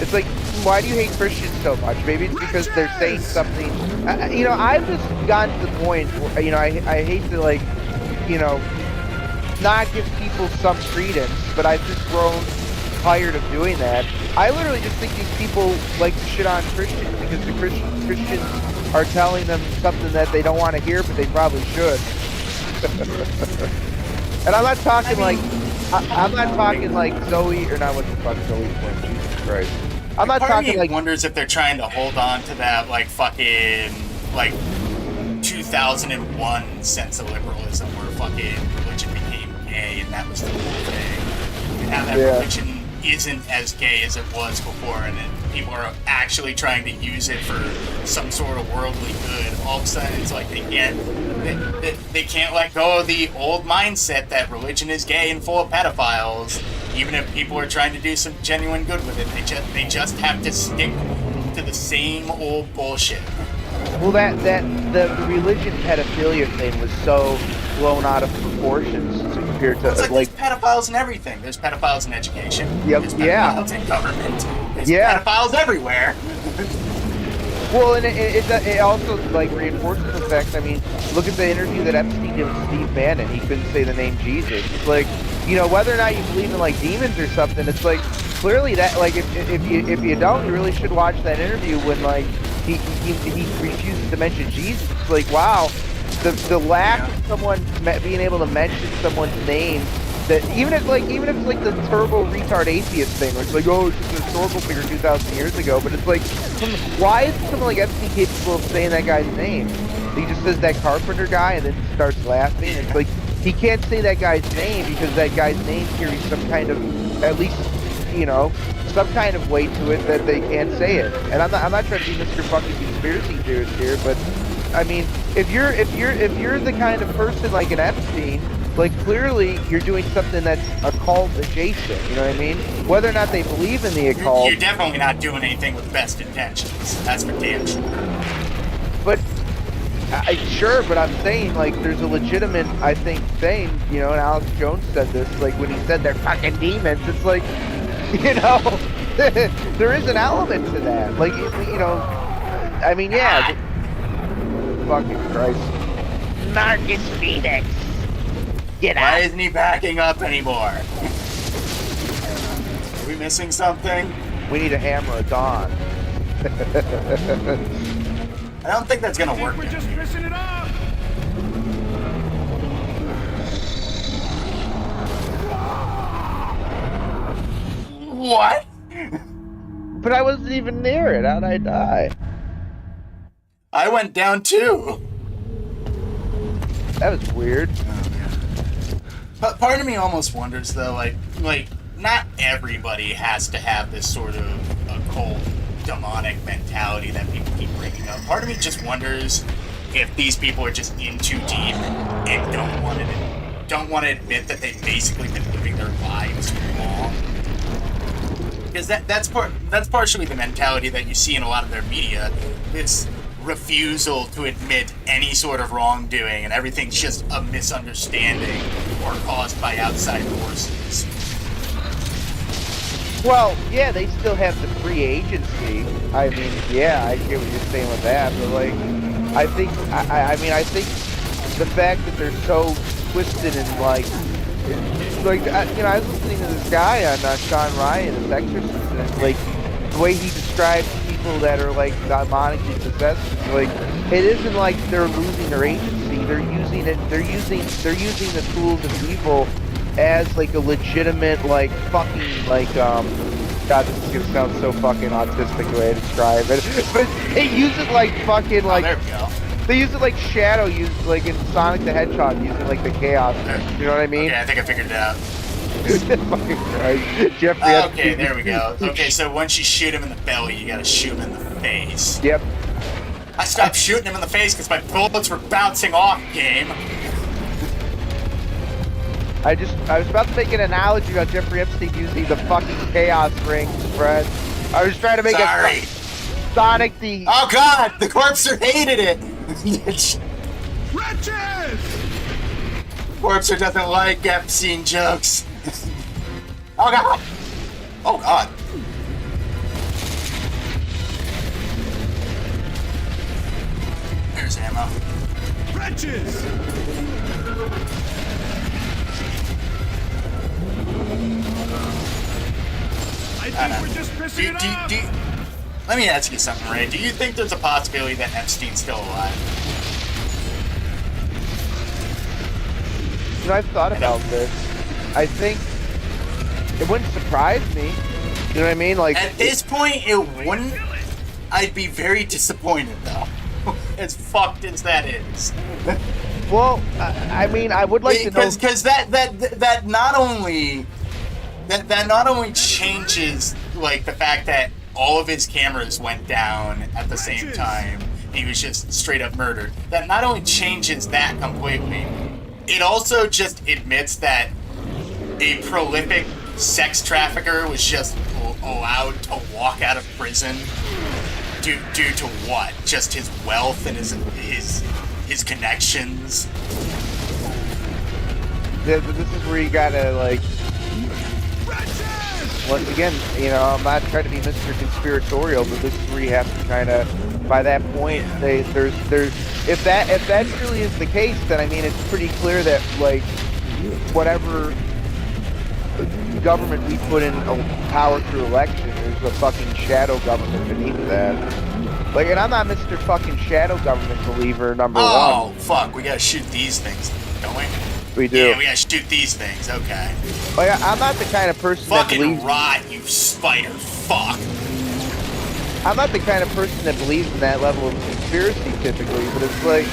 It's like, why do you hate Christians so much? Maybe it's because they're saying something. You know, I've just gotten to the point where, you know, I hate to like, you know, not give people some credence, but I've just grown tired of doing that. I literally just think these people like to shit on Christians because the Christians are telling them something that they don't want to hear, but they probably should. And I'm not talking I'm not talking like Zoe, or not what the fuck Zoe's name, Jesus Christ. I'm not talking like. Wonders if they're trying to hold on to that like fucking like 2001 sense of liberalism where fucking religion became gay and that was the whole thing. And how that religion isn't as gay as it was before, and then people are actually trying to use it for some sort of worldly good. All of a sudden, it's like they can't let go of the old mindset that religion is gay and full of pedophiles. Even if people are trying to do some genuine good with it, they just have to stick to the same old bullshit. Well, the religion pedophilia thing was so blown out of proportions compared to like there's pedophiles in everything. There's pedophiles in education. Yep. There's pedophiles in government. There's pedophiles everywhere. Well, and it also like reinforces the fact. I mean, look at the interview that Epstein did with Steve Bannon. He couldn't say the name Jesus. It's like, you know, whether or not you believe in like demons or something, it's like clearly that like if you don't, you really should watch that interview when like he refuses to mention Jesus. It's like, wow. The lack of someone being able to mention someone's name, that even if it's like the turbo retard atheist thing, where it's like, oh, it's just a historical figure 2,000 years ago, but it's like, why is someone like Epstein capable of saying that guy's name? He just says that Carpenter guy and then starts laughing. It's like he can't say that guy's name because that guy's name carries some kind of, at least, you know, some kind of weight to it that they can't say it. And I'm not trying to be Mr. fucking conspiracy theorist here, but I mean, if you're the kind of person like an Epstein, like clearly you're doing something that's occult adjacent. You know what I mean? Whether or not they believe in the occult, you're definitely not doing anything with best intentions. That's for damn sure. But sure, but I'm saying like there's a legitimate, I think, thing. You know, and Alex Jones said this, like when he said they're fucking demons. It's like, you know, there is an element to that. Like, you know, I mean, yeah. Fucking Christ. Marcus Phoenix. Get out. Why isn't he backing up anymore? Are we missing something? We need a hammer of dawn. I don't think that's gonna work. We're just missing it up. What? But I wasn't even near it. How'd I die? I went down too. That was weird. But part of me almost wonders though, like not everybody has to have this sort of occult, demonic mentality that people keep bringing up. Part of me just wonders if these people are just in too deep and don't want to admit that they've basically been living their lives wrong. Because that's partially the mentality that you see in a lot of their media. This refusal to admit any sort of wrongdoing, and everything's just a misunderstanding or caused by outside forces. Well, yeah, they still have the free agency. I mean, yeah, I get what you're saying with that, but like, I think the fact that they're so twisted and like, you know, I was listening to this guy on Sean Ryan, this exorcist, and it's like, the way he describes people that are like demonically possessed, like it isn't like they're losing their agency. They're using it. They're using the tools of evil as like a legitimate like fucking like God, this is gonna sound so fucking autistic the way I describe it, but they use it like fucking like. There we go. They use it like Shadow used, like in Sonic the Hedgehog, using like the chaos. You know what I mean? Okay, I think I figured it out. Fucking Christ. Jeffrey. Okay, there we go. Okay, so once you shoot him in the belly, you gotta shoot him in the face. Yep. I stopped shooting him in the face because my bullets were bouncing off, game. I was about to make an analogy about Jeffrey Epstein using the fucking chaos rings, Fred. I was trying to make Sorry. Sonic the... Oh god, the Corpser hated it! Wretches! Corpser doesn't like Epstein jokes. Oh god! Oh god. There's ammo. Wretches! I think we're just pissing it off! Let me ask you something, Ray. Do you think there's a possibility that Epstein's still alive? You know, I've thought about this. I think it wouldn't surprise me. You know what I mean? Like at this point, it wouldn't. I'd be very disappointed, though. As fucked as that is. Well, I mean, I would like to know because that not only changes like the fact that all of his cameras went down at the same time. He was just straight up murdered. That not only changes that completely, it also just admits that a prolific sex trafficker was just allowed to walk out of prison due to what? Just his wealth and his connections. this is where you gotta like. Once again, you know, I'm not trying to be Mr. Conspiratorial, but this is where you have to kind of, by that point, there's, if that truly is the case, then I mean, it's pretty clear that like, whatever government we put in power through election, there's a fucking shadow government beneath that. Like, and I'm not Mr. fucking shadow government believer, number one. Oh, fuck, we gotta shoot these things, don't we? We do. Yeah, we gotta shoot these things, okay. Like, I'm not the kind of person Fucking that believes... rot, you spider fuck. I'm not the kind of person that believes in that level of conspiracy typically, but it's like,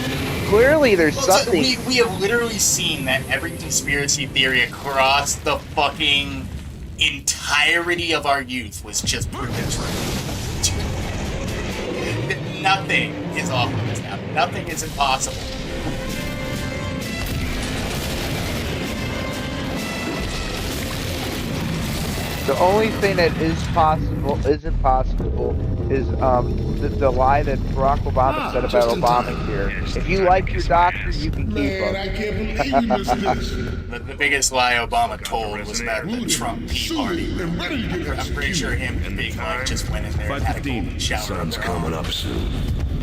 clearly there's something... We have literally seen that every conspiracy theory across the fucking entirety of our youth was just proven true. Nothing is off limits now. Nothing is impossible. The only thing that isn't possible is the lie that Barack Obama said about Obamacare. If you like your doctor, you can keep him. I can't believe you missed this. The biggest lie Obama told was about the Trump Tea Party. I'm pretty sure him and Big Mike just went in there and had a golden shower. Sun's coming up soon.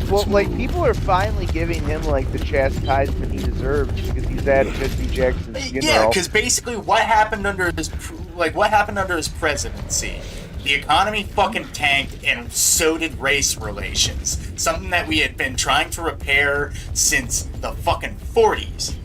Well, like, people are finally giving him, like, the chastisement he deserves because he's at Jesse Jackson's funeral. Yeah, because basically what happened under his presidency? The economy fucking tanked, and so did race relations. Something that we had been trying to repair since the fucking 40s.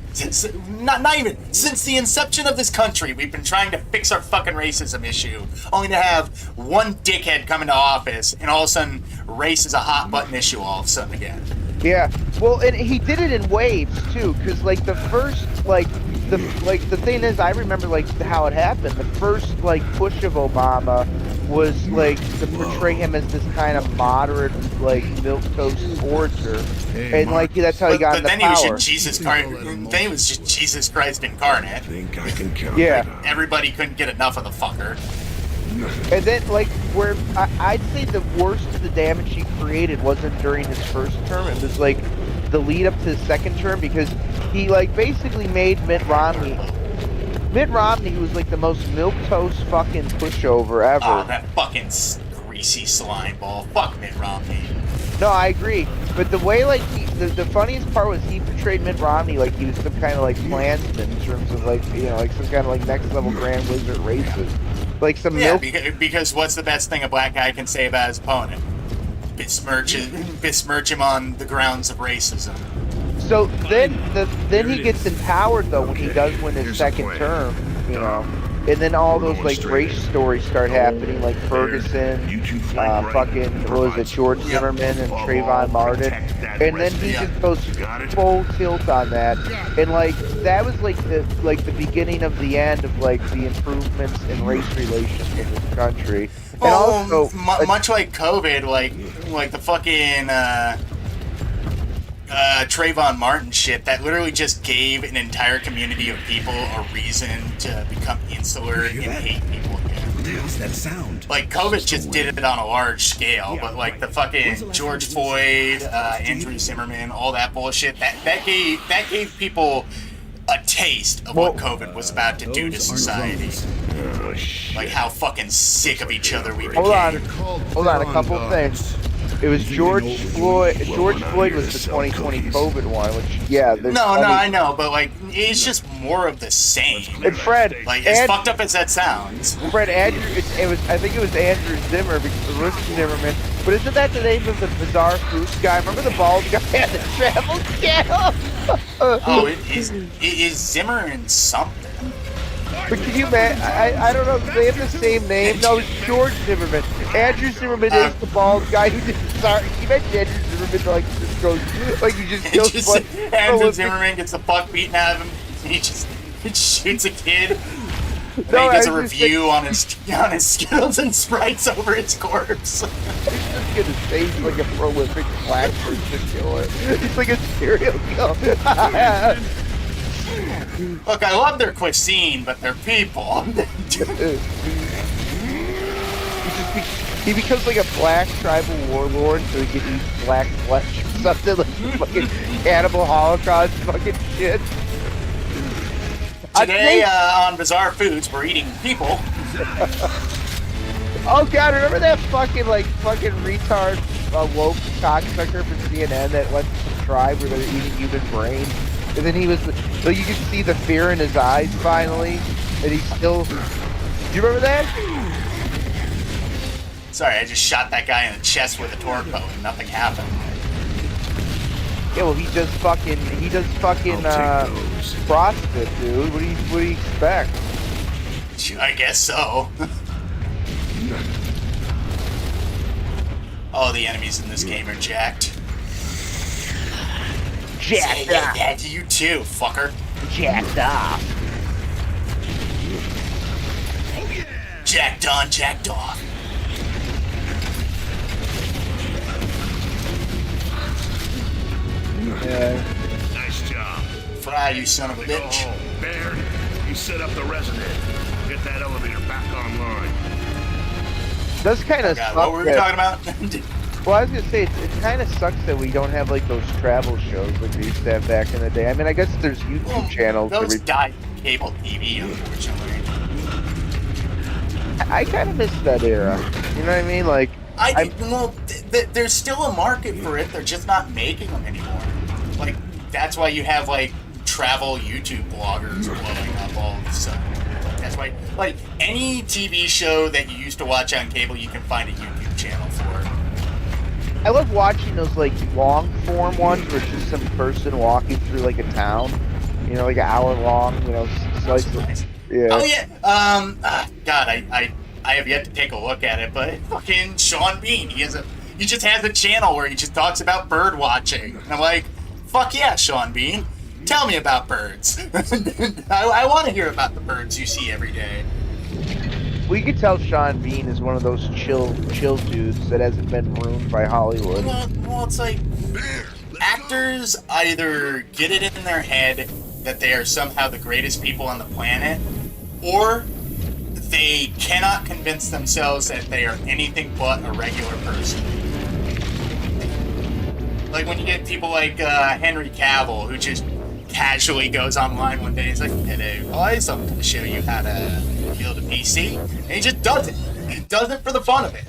Not even since the inception of this country, we've been trying to fix our fucking racism issue, only to have one dickhead come into office, and all of a sudden, race is a hot button issue all of a sudden again. Yeah, well, and he did it in waves too, because like the first, the thing is, I remember like how it happened. The first like push of Obama was like to portray him as this kind of moderate, like milquetoast orator, and like that's how he got into then power. He was then he was just Jesus Christ incarnate. I think I can count. Yeah. Everybody couldn't get enough of the fucker. And then, like, where I'd say the worst of the damage he created wasn't during his first term. It was, like, the lead up to his second term, because he, like, basically made Mitt Romney, who was, like, the most milquetoast fucking pushover ever. Oh, that fucking greasy slime ball. Fuck Mitt Romney. No, I agree. But the way, like, the funniest part was he portrayed Mitt Romney like he was some kind of, like, Klansman in terms of, like, you know, like, some kind of, like, next-level Grand Wizard racist. Like some Yeah, milk. because what's the best thing a black guy can say about his opponent? Besmirch him on the grounds of racism. So then he gets empowered though when he does win his second term, you know, and then all those like race stories start happening, like Ferguson, fucking what was it, George Zimmerman and Trayvon Martin, and then he just goes full tilt on that, and like that was like the beginning of the end of like the improvements in race relations in this country, and also much like COVID, like the fucking. Trayvon Martin shit that literally just gave an entire community of people a reason to become insular and hate people again. What's that sound? Like COVID just did it on a large scale, but like the fucking George Floyd, Andrew Zimmerman, all that bullshit, that gave people a taste of what COVID was about to do to society. Like how fucking sick of each other we became. Hold on, a couple things. It was George Floyd. George Floyd was the 2020 COVID one, which I know, but like it's just more of the same. And Fred, like as fucked up as that sounds. Fred, Andrew, I think it was Andrew Zimmer because it was Zimmerman. But isn't that the name of the bizarre fruits guy? Remember the bald guy at the Travel Channel? Oh, it is Zimmer and something. But can you imagine? I don't know. They have the same name. No, it's George Zimmerman. Andrew Zimmerman is the bald guy who did. Sorry, you mentioned Andrew Zimmerman like just goes like you just kills. Andrew Zimmerman gets the fuck beaten out of him. He just shoots a kid. No, he gets a review on his Skittles and Sprites over his corpse. He's just gonna say he's like a prolific black person killer. He's like a serial killer. Look, I love their cuisine, but they're people. He becomes like a black tribal warlord, so he can eat black flesh or something like fucking cannibal Holocaust fucking shit. Today on Bizarre Foods, we're eating people. Oh god, remember that fucking retard woke cocksucker from CNN that went to some tribe where they're eating human brains? And then he was, so you could see the fear in his eyes finally, and he's still. Do you remember that? Sorry, I just shot that guy in the chest with a torque bow and nothing happened. Yeah, well, he does fucking CrossFit, dude. What do you expect? I guess so. All the enemies in this game are jacked. Jacked up. Yeah, you too, fucker. Jacked off. Jacked on, jacked off. Yeah. Nice job. Fry, you son of a bitch. Oh, Bear, you set up the resident. Get that elevator back online. Does kind of suck. What were we talking about? Well, I was gonna say it kind of sucks that we don't have like those travel shows like we used to have back in the day. I mean, I guess there's YouTube channels. Those died cable TV, unfortunately. I kind of miss that era. You know what I mean? Like, there's still a market for it. They're just not making them anymore. Like, that's why you have like travel YouTube bloggers blowing up all of a sudden. That's why, like, any TV show that you used to watch on cable, you can find a YouTube channel for. I love watching those like long form ones where it's just some person walking through like a town, you know, like an hour long, you know, slice of, yeah. Oh yeah. God, I have yet to take a look at it, but fucking Sean Bean, he just has a channel where he just talks about bird watching, and I'm like, fuck yeah, Sean Bean, tell me about birds. I want to hear about the birds you see every day. Well, you can tell Sean Bean is one of those chill dudes that hasn't been ruined by Hollywood. Well, it's like actors either get it in their head that they are somehow the greatest people on the planet, or they cannot convince themselves that they are anything but a regular person. Like when you get people like Henry Cavill, who just casually goes online one day and is like, "Hey guys, I'm going to show you how to build a PC," and he just does it. He does it for the fun of it.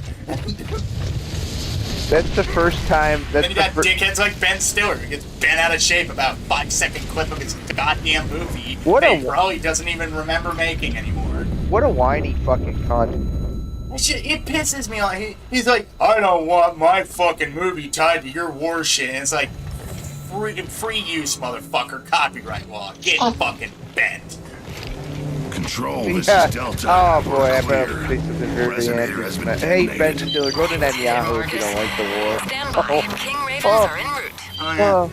That's the first time. Then you got dickheads like Ben Stiller, who gets bent out of shape about 5-second clip of his goddamn movie. He probably doesn't even remember making anymore. What a whiny fucking cunt. It pisses me off. He's like, I don't want my fucking movie tied to your war shit. And it's like, free use, motherfucker. Copyright law. Get fucking bent. Control, this Yeah. is Delta. Oh boy, I We're better clear. say something very Resonator has been Hey, detonated. Ben Stiller, go to Netanyahu if you don't like the war. Stand by. King Ravens Oh. are en route. Oh, yeah.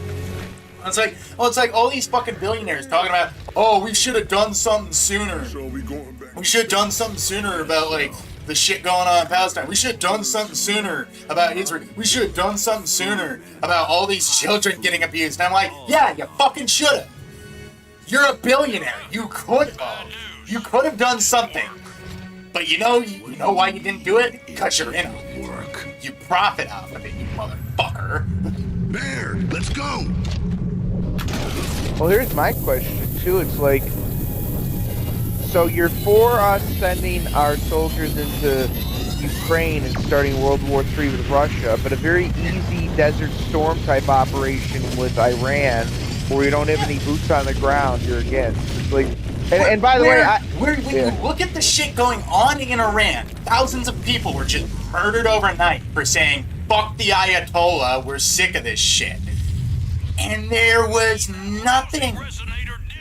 Oh, It's like all these fucking billionaires talking about, oh, we should have done something sooner. So we going back. We should have done something sooner about, like, the shit going on in Palestine. We should have done something sooner about Israel. We should have done something sooner about all these children getting abused. And I'm like, yeah, you fucking should have. You're a billionaire. You could have done something. But you know why you didn't do it? Because you're in it. Work. You profit off of it, you motherfucker. There, let's go. well, here's my question too. It's like, so you're for us sending our soldiers into Ukraine and starting World War III with Russia, but a very easy Desert Storm type operation with Iran, where you don't have any boots on the ground, you're against. It's like, and by the way, when you look at the shit going on in Iran, thousands of people were just murdered overnight for saying, fuck the Ayatollah, we're sick of this shit. And there was nothing.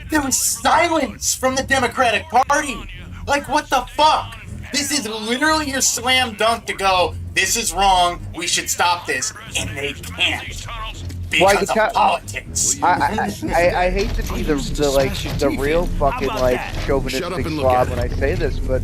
There was silence from the Democratic Party. Like, what the fuck? This is literally your slam dunk to go, this is wrong, we should stop this. And they can't. Because of politics. I hate to be the real fucking like chauvinistic slob when I say this, but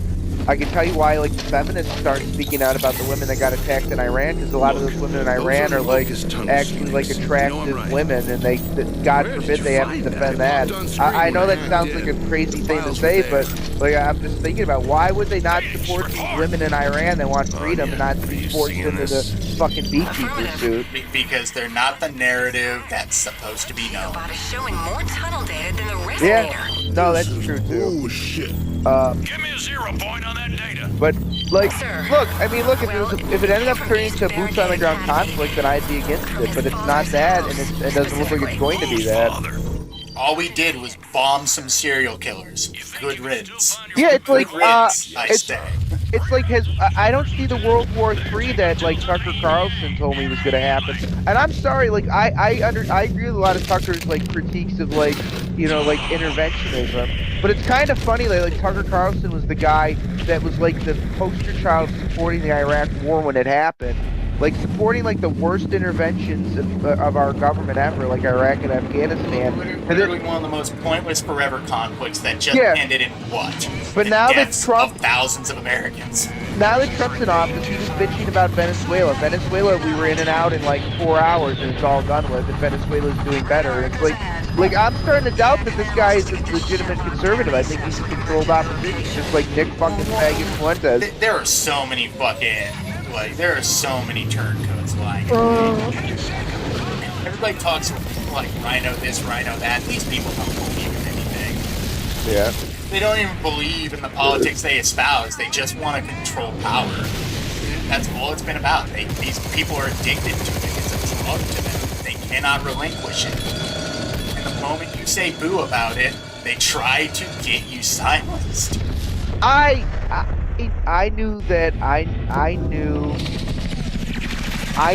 I can tell you why like the feminists start speaking out about the women that got attacked in Iran, because a lot of those women in Iran are like actually like attractive women, and they God forbid they have to defend that. I know that sounds like a crazy thing to say, but like I'm just thinking about why would they not support these women in Iran that want freedom and not be forced into the fucking beekeeper suit? Because they're not the narrative that's supposed to be known. Robot is showing more tunnel data than the Yeah, resonator. no, that's true too. Oh shit. Give me a 0 point on that data. But like, Sir. look, I mean, look, if it ended up turning into a boots on the ground conflict, then I'd be against it. But it's not that, and it doesn't look like it's going to be that. All we did was bomb some serial killers. Good riddance. Yeah, it's like, Good riddance, I it's say. it's like I don't see the World War III that like Tucker Carlson told me was going to happen. And I'm sorry, like I agree with a lot of Tucker's like critiques of like, you know, like interventionism. But it's kind of funny that like Tucker Carlson was the guy that was like the poster child supporting the Iraq War when it happened. Like supporting like the worst interventions of our government ever, like Iraq and Afghanistan. Literally one of the most pointless forever conflicts that just Yeah. ended in what? But The now that deaths Trump- of thousands of Americans. Now that Trump's in office, he was bitching about Venezuela. Venezuela, we were in and out in like 4 hours, and it's all done with. And Venezuela's doing better. It's like I'm starting to doubt that this guy is a legitimate conservative. I think he's a controlled opposition, just like Nick fucking Faggot Fuentes. There are so many fucking, like, there are so many turncoats lying. Everybody talks like rhino this, rhino that. These people don't believe in anything. Yeah. They don't even believe in the politics they espouse. They just want to control power. That's all it's been about. These people are addicted to it. It's a drug to them. They cannot relinquish it. And the moment you say boo about it, they try to get you silenced. I knew that I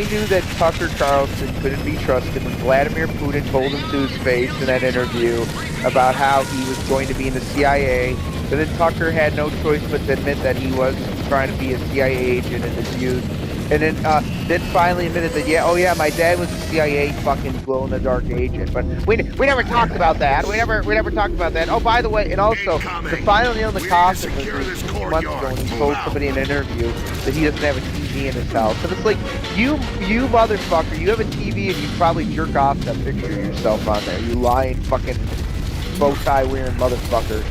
knew that Tucker Carlson couldn't be trusted when Vladimir Putin told him to his face in that interview about how he was going to be in the CIA. But then Tucker had no choice but to admit that he was trying to be a CIA agent in his youth. And then finally admitted that, yeah, my dad was a CIA fucking glow-in-the-dark agent. But we never talked about that. We never talked about that. Oh, by the way, and also, the final nail in the coffin was 2 months ago when he told somebody in an interview that he doesn't have a TV in his house. And it's like, you motherfucker, you have a TV and you probably jerk off that picture of yourself on there. You lying fucking bow tie wearing motherfucker.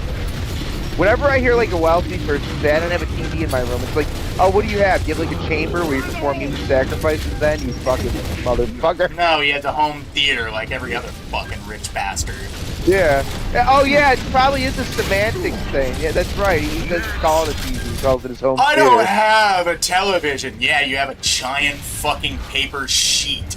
Whenever I hear like a wealthy person say, I don't have a TV in my room, it's like, oh, what do you have? Do you have like a chamber where you perform human sacrifices then? You fucking motherfucker. No, he has a home theater like every other fucking rich bastard. Yeah. Oh yeah, it probably is a semantics thing. Yeah, that's right. He doesn't call it a TV, he calls it his home I theater. don't have a television. Yeah, you have a giant fucking paper sheet.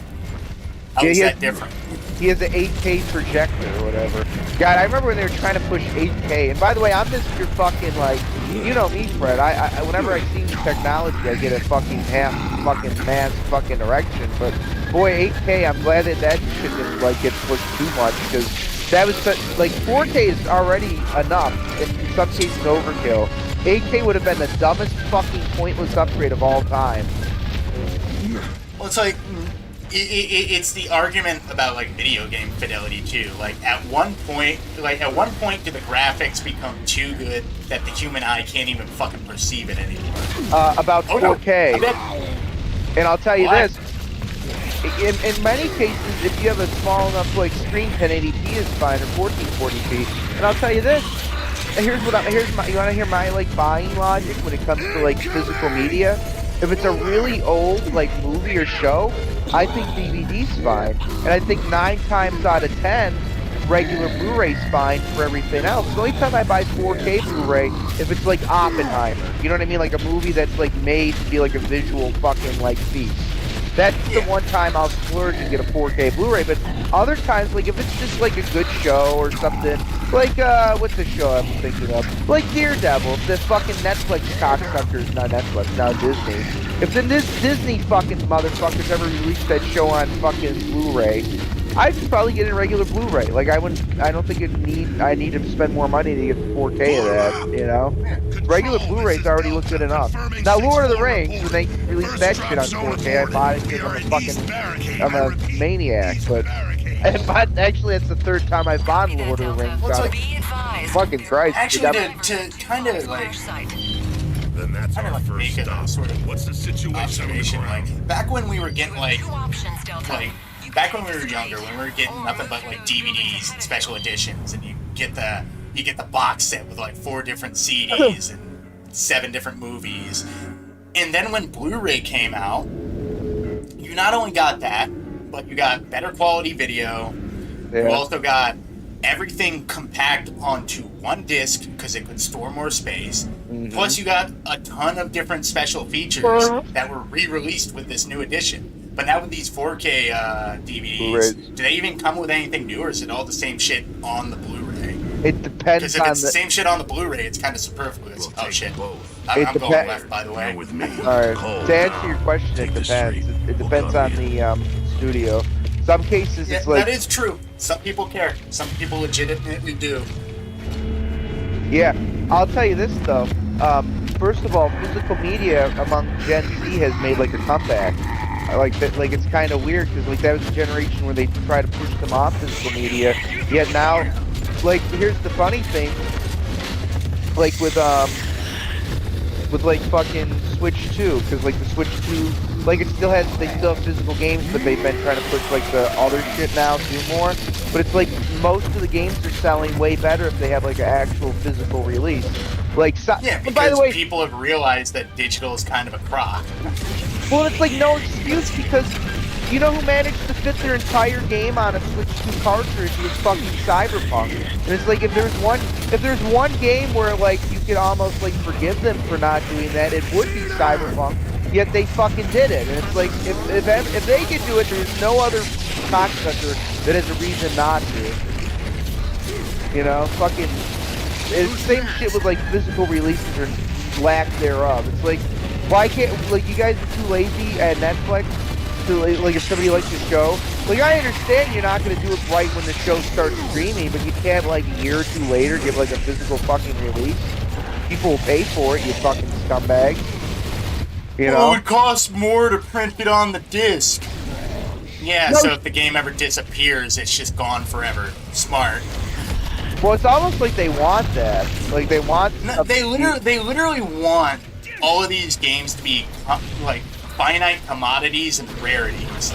How is that different? He has an 8K projector or whatever. God, I remember when they were trying to push 8K. And by the way, I'm Mr. fucking, like, you know me, Fred. I whenever I see new technology, I get a fucking mass fucking erection. But boy, 8K, I'm glad that shit didn't, like, get pushed too much, because that was, like, 4K is already enough. In some cases, overkill. 8K would have been the dumbest fucking pointless upgrade of all time. Well, it's like, it's the argument about, like, video game fidelity, too. Like, at one point do the graphics become too good that the human eye can't even fucking perceive it anymore? About 4K. No. And I'll tell you this. In many cases, if you have a small enough, like, screen, 1080p is fine, or 1440p. And I'll tell you this. You want to hear my, like, buying logic when it comes to, like, physical media? If it's a really old, like, movie or show, I think DVD's fine. And I think 9 times out of 10, regular Blu-ray's fine for everything else. The only time I buy 4K Blu-ray, if it's like Oppenheimer. You know what I mean? Like a movie that's, like, made to be like a visual fucking, like, feast. That's the one time I'll splurge and get a 4K Blu-ray. But other times, like, if it's just, like, a good show or something, like, what's the show I'm thinking of? Like Daredevil, the fucking Netflix cocksuckers, not Netflix, now Disney. If the Disney fucking motherfuckers ever released that show on fucking Blu-ray, I'd just probably get a regular Blu-ray. Like, I don't think I need to spend more money to get 4K of that, you know? Regular Blu-rays already look good enough. Now, Lord of the Rings, when they released that shit on 4K, I bought it because I'm a maniac, but actually, that's the third time I've bought Lord of the Rings. Fucking Christ. Actually, to kind of, like, Then that's our first make it stop. a sort of What's the situation on the observation, ground? like, back when we were getting, back when we were younger, when we were getting nothing but, like, DVDs and special editions, and you get the box set with, like, 4 different CDs and 7 different movies. And then when Blu-ray came out, you not only got that, but you got better quality video. Yeah. You also got everything compact onto one disc because it could store more space. Mm-hmm. Plus, you got a ton of different special features that were re-released with this new edition. But now with these 4K DVDs, Blu-rays. do they even come with anything new, or is it all the same shit on the Blu-ray? It depends Because if on it's the same shit on the Bluray, it's kind of superfluous. We'll Oh take shit. both. I'm going left, by the way. Now with me. Alright, Cole, to answer your question, it take the depends. street. It We'll depends on cover you. the studio. Some cases Yeah, it's like, that is true. Some people care. Some people legitimately do. yeah. I'll tell you this though. First of all, physical media among Gen Z has made like a comeback. Like that, like it's kind of weird because like that was a generation where they try to push them off physical media. Yet now, like here's the funny thing. Like with like fucking Switch 2, because like the Switch 2, like they still have physical games, but they've been trying to push like the other shit now, do more. But it's like most of the games are selling way better if they have like an actual physical release. Like, Yeah, because by the way, people have realized that digital is kind of a crock. well, it's like no excuse because you know who managed to fit their entire game on a Switch 2 cartridge was fucking Cyberpunk. And it's like if there's one game where like you could almost like forgive them for not doing that, it would be Cyberpunk. Yet they fucking did it, and it's like if they could do it, there's no other cocksucker that has a reason not to. You know, fucking. It's the same shit with like physical releases or lack thereof. It's like, why can't like you guys are too lazy at Netflix to like if somebody likes your show? Like I understand you're not gonna do it right when the show starts streaming, but you can't like a year or two later give like a physical fucking release. People will pay for it, you fucking scumbag. You know? Well, it would cost more to print it on the disc. Yeah, No. so if the game ever disappears, it's just gone forever. Smart. Well, it's almost like they want that. Like they want. No, they literally want all of these games to be like finite commodities and rarities,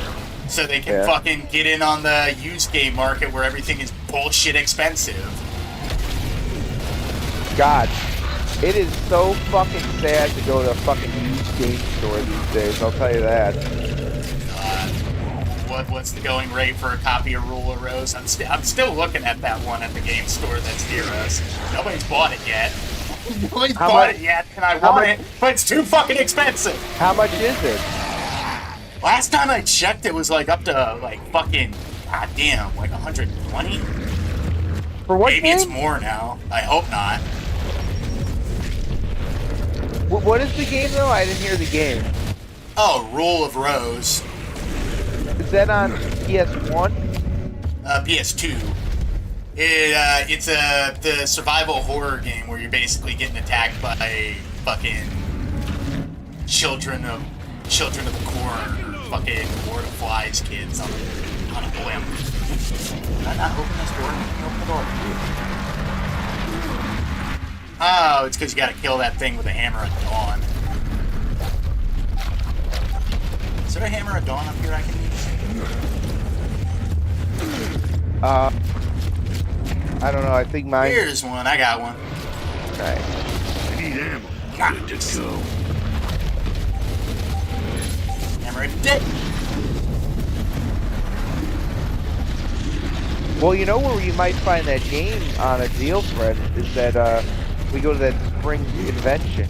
so they can fucking get in on the used game market where everything is bullshit expensive. God, it is so fucking sad to go to a fucking used game store these days. I'll tell you that. What's the going rate for a copy of Rule of Rose? I'm still looking at that one at the game store that's near us. Nobody's bought it yet. Nobody's bought it yet, and I want it, but it's too fucking expensive. How much is it? Last time I checked, it was like up to like fucking goddamn, like 120. For what Maybe game? it's more now. I hope not. What is the game though? I didn't hear the game. Oh, Rule of Rose. Is that on PS1? PS2. It's the survival horror game where you're basically getting attacked by fucking children of the corn or fucking Lord of Flies kids on a blimp. Did I not open this door? Open the door. Oh, it's because you gotta kill that thing with a hammer at dawn. Is there a hammer at dawn up here I can use? I don't know. I think mine. Here's one. I got one. Okay. I need ammo. Good to go. Hammer at dick. Well, you know where you might find that game on a deal, Fred, is that we go to that spring convention.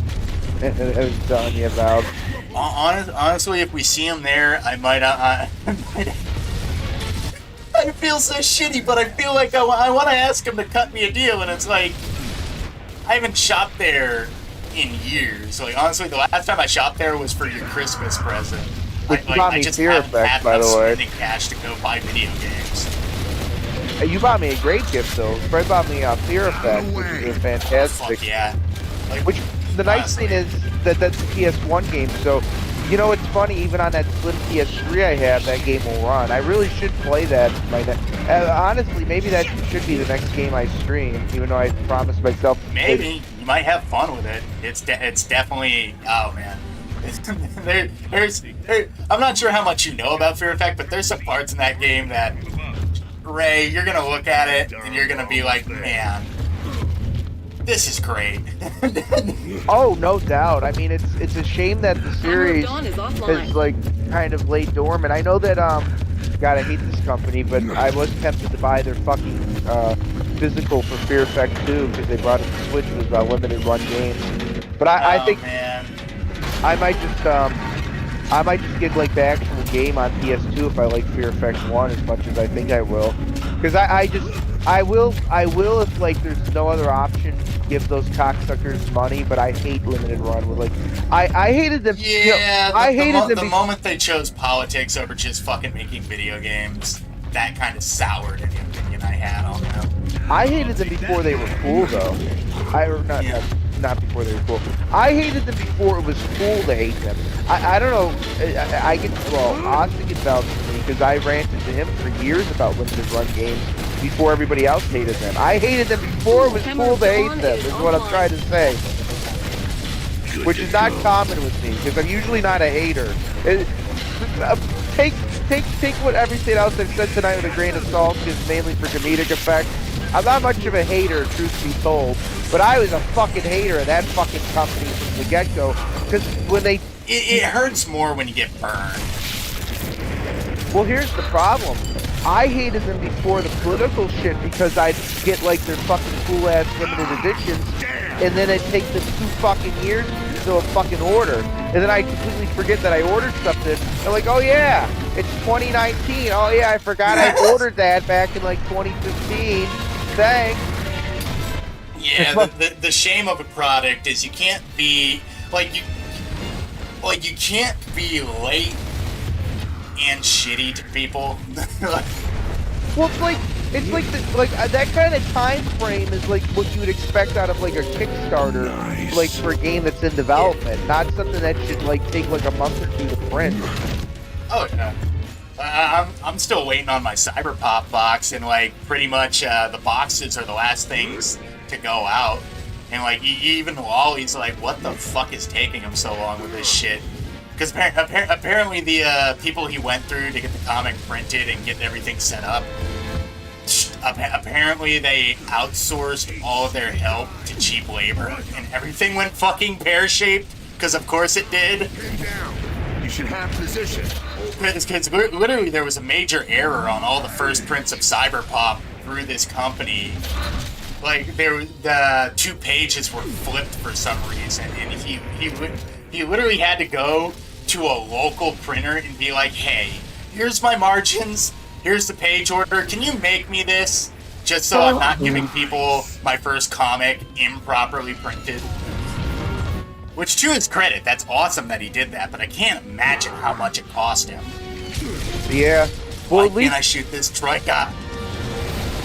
I was telling you about. Honestly, if we see him there, I might. I feel so shitty, but I feel like I want to ask him to cut me a deal, and it's like I haven't shopped there in years. Like honestly, the last time I shopped there was for your Christmas present. Which bought me Fear Effect, by the way. Spending cash to go buy video games. You bought me a great gift, though. Fred bought me a Fear Effect, which is a fantastic. Fuck yeah. Like, Which the nice thing is that that's a PS1 game, so you know it's funny. Even on that slim PS3 I have, that game will run. I really should play that. Honestly, maybe that should be the next game I stream, even though I promised myself. Maybe you might have fun with it. It's definitely. Oh man. I'm not sure how much you know about Fear Effect, but there's some parts in that game that, Ray, you're gonna look at it and you're gonna be like, man, this is great. Oh, no doubt. I mean, it's a shame that the series is like kind of laid dormant. I know that God, I hate this company, but I was tempted to buy their fucking physical for Fear Effect 2 because they brought it to Switch with limited run games. But I think. Man. I might just get like the actual game on PS2 if I like Fear Effect 1 as much as I think I will. Because I will if like there's no other option, give those cocksuckers money, but I hate limited run with like I hated them. Yeah, you know, I hated them the moment they chose politics over just fucking making video games, that kind of soured any opinion I had on them. I hated them before they were cool though. Not before they were cool. I hated them before it was cool to hate them. I don't know. Austin can vouch for me because I ranted to him for years about limited run games before everybody else hated them. I hated them before it was cool to hate them, is what I'm trying to say. Which is not common with me because I'm usually not a hater. Take what everything else I've said tonight with a grain of salt, because mainly for comedic effect. I'm not much of a hater, truth be told, but I was a fucking hater of that fucking company from the get-go, because when they... It hurts more when you get burned. Well, here's the problem. I hated them before the political shit because I'd get, like, their fucking cool-ass limited editions, and then it'd take them 2 fucking years to fill a fucking order, and then I completely forget that I ordered something, and like, oh yeah, it's 2019, oh yeah, I forgot I ordered that back in, like, 2015. Thanks. Yeah, the shame of a product is you can't be you can't be late and shitty to people. Well, it's like that kind of time frame is like what you would expect out of like a Kickstarter, like for a game that's in development, not something that should like take like a month or 2 to print. Oh yeah. I'm still waiting on my Cyberpop box, and like pretty much the boxes are the last things to go out. And like even Wally's like, what the fuck is taking him so long with this shit? Because apparently the people he went through to get the comic printed and get everything set up, apparently they outsourced all of their help to cheap labor, and everything went fucking pear-shaped. Because of course it did. You should have position. Because literally there was a major error on all the first prints of Cyberpop through this company. Like the 2 pages were flipped for some reason, and he literally had to go to a local printer and be like, hey, here's my margins, here's the page order, can you make me this? Just so I'm not giving people my first comic improperly printed. Which, to his credit, that's awesome that he did that, but I can't imagine how much it cost him. Yeah. Well, Why can't I shoot this Troika?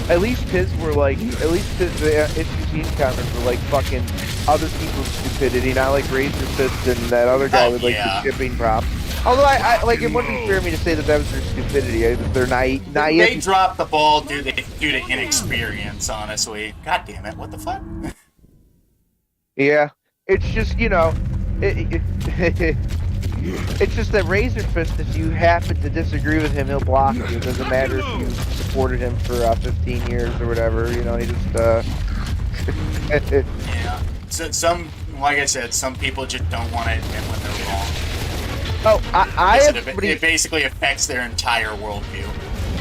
At least his were like, the issues encounters were like fucking other people's stupidity, not like Razor Fist and that other guy with like the shipping problem. Although I like, it wouldn't be fair of me to say that that was their stupidity. They're naive. They dropped the ball due to inexperience, honestly. God damn it, what the fuck? Yeah. It's just, you know, it's just that Razor Fist, if you happen to disagree with him, he'll block you. It doesn't matter if you supported him for 15 years or whatever, you know, he just, Yeah. So like I said, some people just don't want to admit when they're wrong. It basically affects their entire worldview.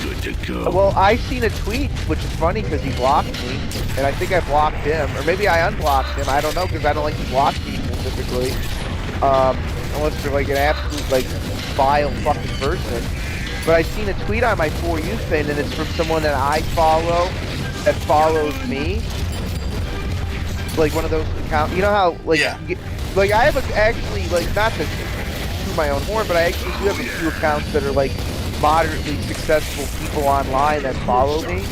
Good to go. Well, I seen a tweet, which is funny because he blocked me, and I think I blocked him, or maybe I unblocked him. I don't know because I don't like to block people typically, unless they're like an absolute like vile fucking person. But I seen a tweet on my For You thing, and it's from someone that I follow that follows me, like one of those accounts. You know how like like I have actually like not to toot my own horn, but I actually do have a few accounts that are like moderately successful people online that follow me.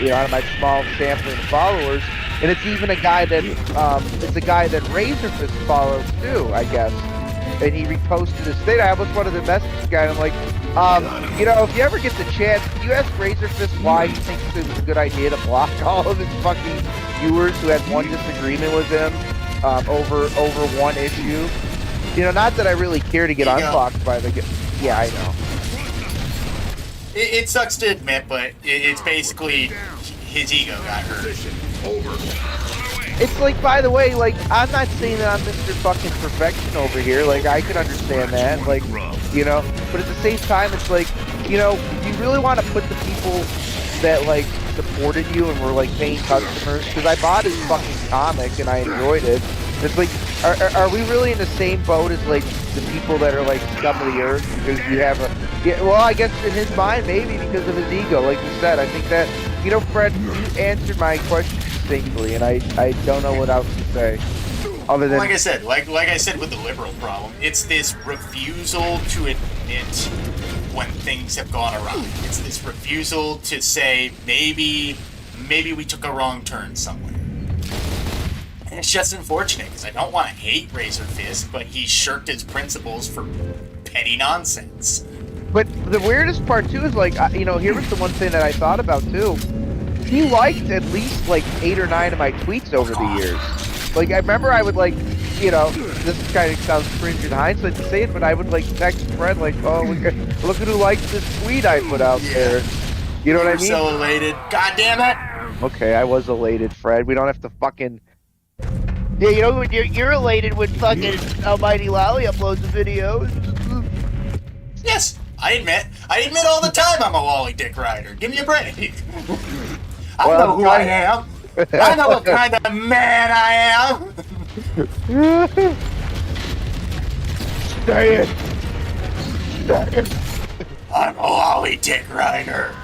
You know, out of my small sampling of followers, and it's even a guy that it's a guy that Razor Fist follows too, I guess. And he reposted his thing. I almost wanted to message this guy. And I'm like, you know, if you ever get the chance, can you ask Razor Fist why he thinks it was a good idea to block all of his fucking viewers who had one disagreement with him over one issue? You know, not that I really care to get unblocked by the... Yeah, I know. It sucks to admit, but it's basically his ego got hurt. It's like, by the way, like, I'm not saying that I'm Mr. fucking perfection over here. Like, I can understand that. Like, you know, but at the same time, it's like, you know, you really want to put the people that, like, supported you and were, like, paying customers, because I bought his fucking comic and I enjoyed it. It's like, are we really in the same boat as, like, the people that are, like, scum of the earth because you have a... Yeah, well, I guess in his mind, maybe because of his ego, like you said. I think that, you know, Fred, you answered my question distinctly, and I don't know what else to say. Other than... Like I said with the liberal problem, it's this refusal to admit when things have gone awry. It's this refusal to say, maybe we took a wrong turn somewhere. And it's just unfortunate, because I don't want to hate Razor Fist, but he shirked his principles for petty nonsense. But the weirdest part, too, is, like, you know, here was the one thing that I thought about, too. He liked at least, like, 8 or 9 of my tweets over the years. Like, I remember I would, like, you know, this kind of sounds cringe in hindsight to say it, but I would, like, text Fred, like, oh, look at who likes this tweet I put out there. You know what I mean? So elated. God damn it! Okay, I was elated, Fred. We don't have to fucking... Yeah, you know, you're elated when fucking Almighty Lolly uploads the videos. Yes, I admit all the time I'm a lolly dick rider. Give me a break. I know who I am. I know what kind of man I am. Stay it. I'm a lolly dick rider.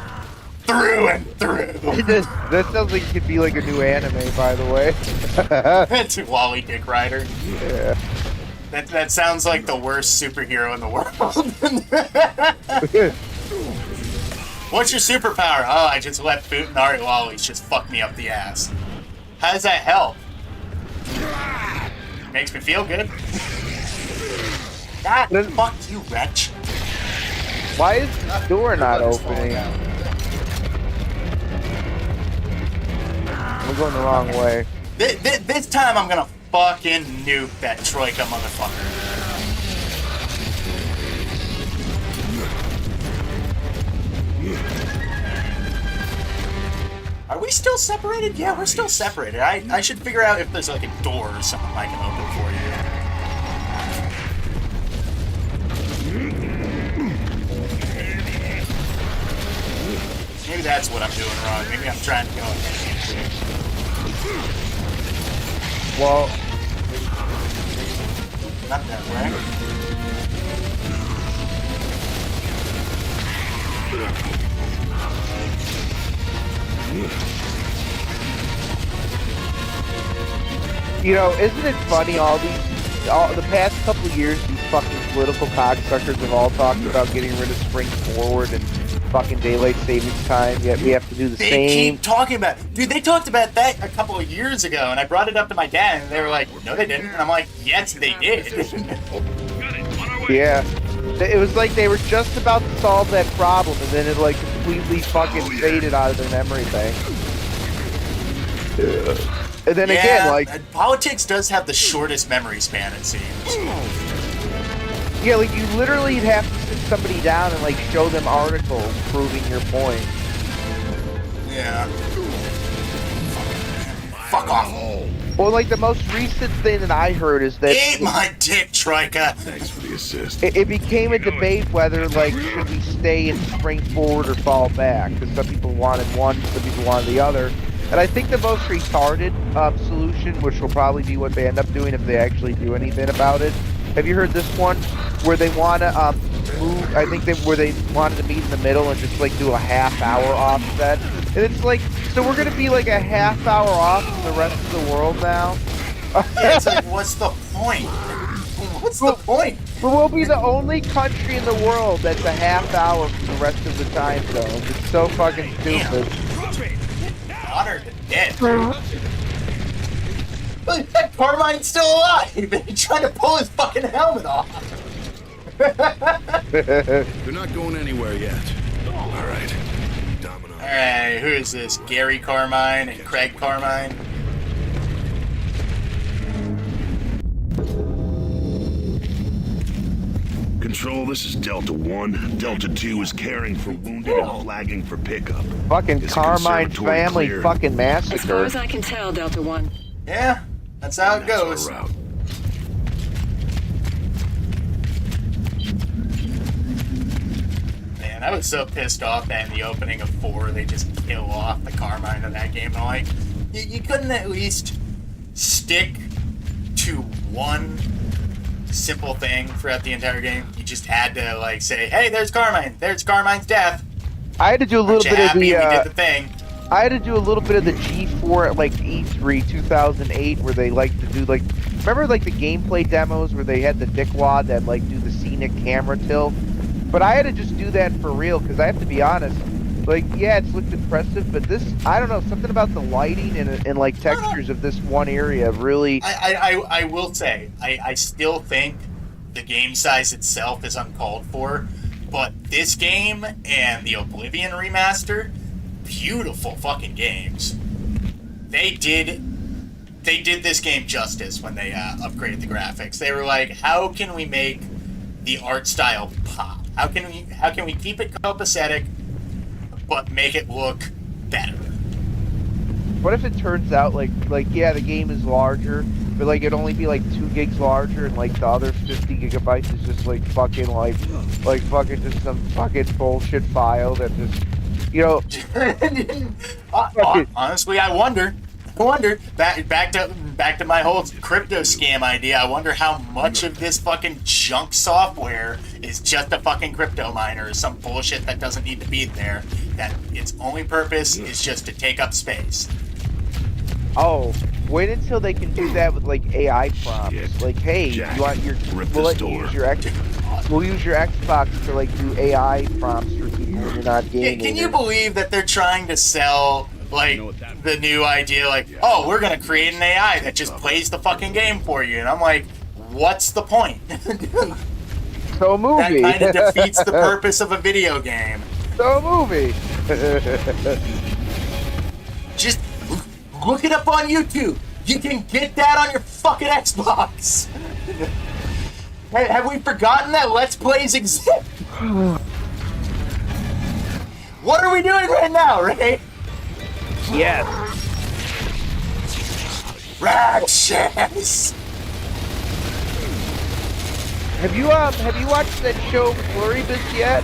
Through and through. That sounds like it could be like a new anime, by the way. It's a lolly dick rider. Yeah. That sounds like the worst superhero in the world. What's your superpower? Oh, I just let Boot and Ari Lollies just fuck me up the ass. How does that help? Makes me feel good. God, fuck you, wretch. Why is the door not opening? We're going the wrong way. This time I'm gonna fucking nuke that Troika motherfucker. Are we still separated? Yeah, we're still separated. I should figure out if there's like a door or something I can open for you. Maybe that's what I'm doing wrong. Maybe I'm trying to go ahead. Well, Not that way. You know, isn't it funny, the past couple of years, these fucking political cocksuckers have all talked about getting rid of spring forward and fucking daylight savings time, yet we have to do the They same. keep talking about it. Dude, they talked about that a couple of years ago, and I brought it up to my dad, and they were like, no, they didn't. And I'm like, yes, they did. Yeah. It was like they were just about to solve that problem, and then it like completely fucking faded out of their memory bank. And then again, like... Politics does have the shortest memory span, it seems. Yeah, like you literally have to sit somebody down and like show them articles proving your point. Yeah. Fuck off. Well, like the most recent thing that I heard is that Eat my dick, Trika. Thanks for the assist. it became a debate whether like should we stay in spring forward or fall back, because some people wanted one, some people wanted the other. And I think the most retarded solution, which will probably be what they end up doing if they actually do anything about it. Have you heard this one? Where they want to move, I think where they wanted to meet in the middle and just like do a half-hour offset. And it's like, so we're going to be like a half-hour off from the rest of the world now? Yeah, it's like, what's the point? What's the point? But we'll be the only country in the world that's a half-hour from the rest of the time zone. It's so fucking stupid. Honored to death. That Carmine's still alive. He's trying to pull his fucking helmet off. They're not going anywhere yet. All right. Domino. Alright, who is this? Gary Carmine and Craig Carmine? Control, this is Delta 1. Delta 2 is caring for wounded and flagging for pickup. Fucking Is the Carmine conservatory family clear? fucking As far massacre. as I can tell, Delta One. Yeah, that's how it That's goes. our route. Man, I was so pissed off that in the opening of 4, they just kill off the Carmine in that game. I'm like, you couldn't at least stick to one simple thing throughout the entire game. You just had to, like, say, hey, there's Carmine. There's Carmine's death. I had to do a little Aren't you bit of happy the, we did the thing? I had to do a little bit of the G4 at like E3 2008 where they like to do like, remember like the gameplay demos where they had the dickwad that like do the scenic camera tilt? But I had to just do that for real because I have to be honest, like yeah, it's looked impressive, but this, I don't know, something about the lighting and like textures of this one area really... I will say, I still think the game size itself is uncalled for, but this game and the Oblivion remaster, beautiful fucking games. They did this game justice when they upgraded the graphics. They were like, how can we make the art style pop? How can we keep it copacetic but make it look better? What if it turns out like yeah, the game is larger, but like it'd only be like 2 gigs larger, and like the other 50 gigabytes is just like fucking like fucking just some fucking bullshit file that just, you know. Honestly, I wonder. Back to my whole crypto scam idea. I wonder how much of this fucking junk software is just a fucking crypto miner or some bullshit that doesn't need to be there. That its only purpose is just to take up space. Oh, wait until they can do that with like AI prompts. Shit. Like, hey, Jack, you want your rip we'll this let you door. use your we'll use your Xbox to like do AI prompts for people when you're not gaming. Can you believe that they're trying to sell like the new idea, like, oh, we're gonna create an AI that just plays the fucking game for you, and I'm like, what's the point? So a movie. That kind of defeats the purpose of a video game. So a movie. Just look it up on YouTube. You can get that on your fucking Xbox. Hey, have we forgotten that Let's Plays exist? What are we doing right now, Ray? Yes. Ratchets! Have you watched that show Glowies yet?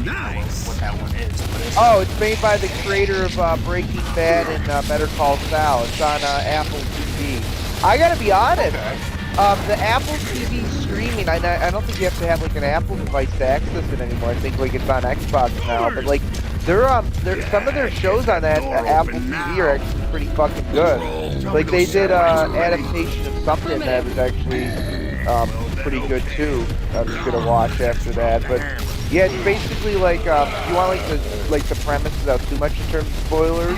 don't even know what that one is. What is Oh, it's made by the creator of Breaking Bad and Better Call Saul. It's on Apple TV. I gotta be honest. Okay. The Apple TV streaming, I don't think you have to have like an Apple device to access it anymore. I think like it's on Xbox now, but like they're some of their shows on that Apple TV are actually pretty fucking good. Like they did adaptation of something that was actually pretty good too. I'm just gonna watch after that, but yeah, it's basically like you want like the premise without too much in terms of spoilers.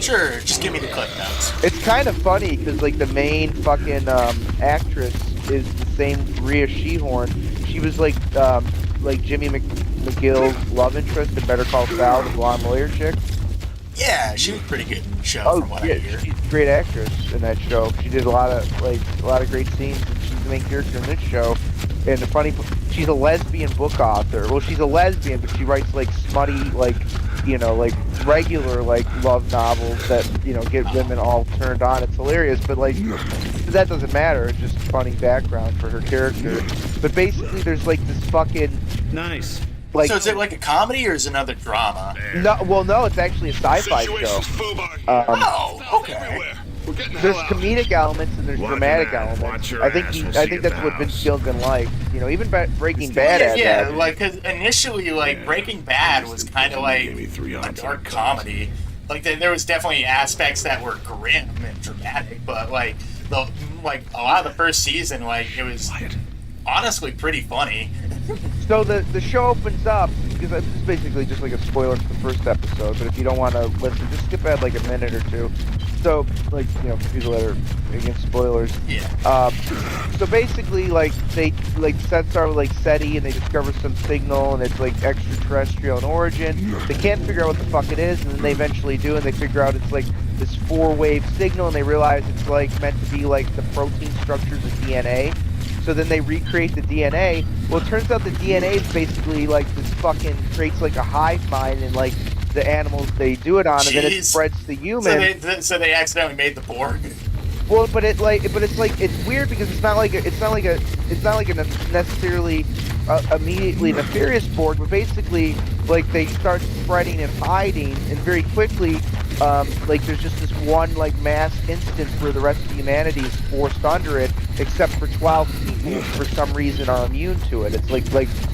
Sure, just give me the clip notes. It's kind of funny because like the main fucking actress is the same Rhea Seehorn. She was like Jimmy McGill's love interest in Better Call Saul, the blonde lawyer chick. Yeah, she was pretty good in the show from what I hear. She's a great actress in that show. She did a lot of great scenes, and she's the main character in this show. And the funny, she's a lesbian book author. Well, she's a lesbian, but she writes like smutty, like regular like love novels that get women all turned on. It's hilarious, but like that doesn't matter. It's just a funny background for her character. But basically, there's like this fucking Nice. like. So is it like a comedy or is it another drama? No, it's actually a sci-fi show. Situation's fubar. Oh, okay. Everywhere. We're getting the There's hell out. comedic elements and there's Look dramatic at that. elements. Watch your I think ass, we'll I see think you that's what now. Vince Gilligan liked. Even Breaking Bad had Yeah, that. like cause initially, like Breaking Bad was kind of like Gave me 3 a ounces dark of comedy. Like there was definitely aspects that were grim and dramatic, but like a lot of the first season, like it was honestly pretty funny. So the show opens up, because this is basically just like a spoiler for the first episode, but if you don't want to listen, just skip ahead like a minute or two. So, like, for people that are against spoilers. Yeah. So basically, like, they, like, start with, like, SETI, and they discover some signal, and it's, like, extraterrestrial in origin. They can't figure out what the fuck it is, and then they eventually do, and they figure out it's, like, this 4-wave signal, and they realize it's, like, meant to be, like, the protein structures of DNA. So then they recreate the DNA. Well, it turns out the DNA is basically, like, this fucking, creates, like, a hive mind, and, like, the animals they do it on, and then it Jeez. spreads to humans. So they accidentally made the Borg. Well, but it's weird because it's not like a necessarily immediately nefarious Borg, but basically, like, they start spreading and hiding, and very quickly, like, there's just this one, like, mass instance where the rest of humanity is forced under it, except for 12 people who for some reason are immune to it. It's like,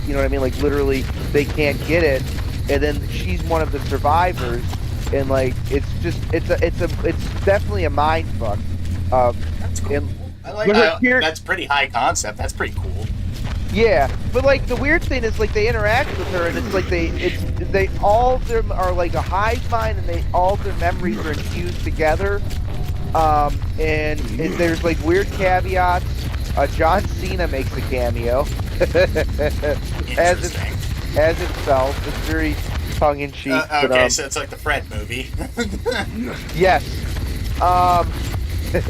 you know what I mean? Like, literally, they can't get it, and then she's one of the survivors, and, like, it's definitely a mind fuck. That's cool. I like that's pretty high concept. That's pretty cool. Yeah, but like the weird thing is like they interact with her, and it's like they all of them are like a hive mind, and all of their memories are infused together. And there's like weird caveats. John Cena makes a cameo as himself. It's very tongue in cheek. Okay, so it's like the Fred movie. Yes. That's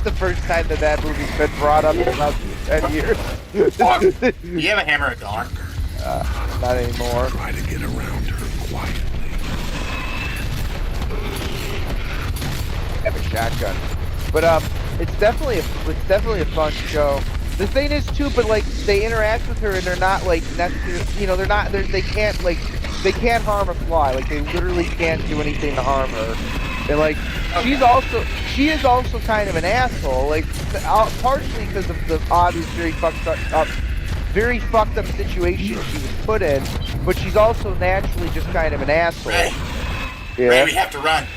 the first time that movie's been brought up in about 10 years. Do you have a hammer at dawn? Not anymore. Try to get around her quietly. I have a shotgun. But it's definitely a fun show. The thing is too, but like they interact with her and they're not like necessarily, they can't harm a fly. Like they literally can't do anything to harm her. And like she is also kind of an asshole. Like partially because of the obvious very fucked up situation she was put in, but she's also naturally just kind of an asshole. Ray, Yeah. Ray, we have to run.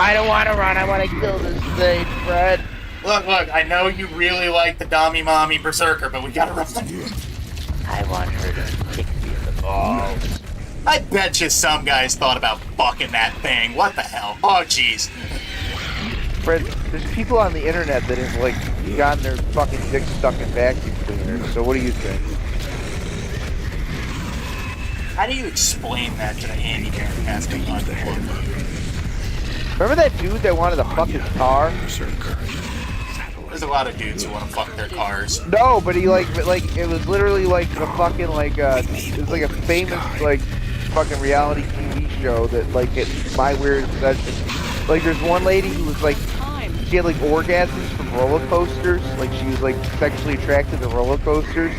I don't want to run. I want to kill this thing, Fred. Look, I know you really like the Dommy Mommy Berserker, but we gotta run. I want her to kick me in the balls. I bet you some guys thought about fucking that thing. What the hell? Oh, jeez. Fred, there's people on the internet that have, like, gotten their fucking dick stuck in vacuum cleaners, so what do you think? How do you explain that to the handyman asking on the head? Remember that dude that wanted to fuck his car? There's a lot of dudes who want to fuck their cars. No, but he, like, it was literally, like, a fucking, like, it was, like, a famous, like, fucking reality TV show that, like, My Weird Obsession. Like, there's one lady who was, like, she had, like, orgasms from roller coasters. Like, she was, like, sexually attracted to roller coasters.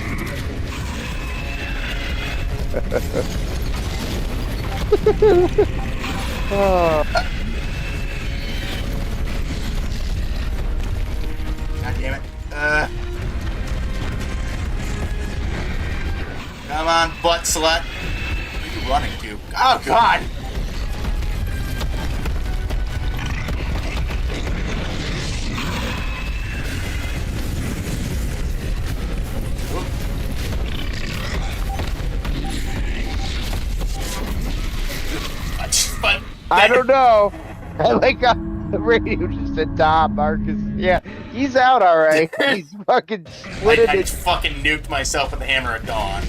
Oh. God damn it. Come on, butt slut. Where are you running to? Oh, God! But I don't know. I like the radio just said Tom Marcus. Yeah, he's out all right. He's fucking splitting I it. fucking nuked myself with the hammer at dawn.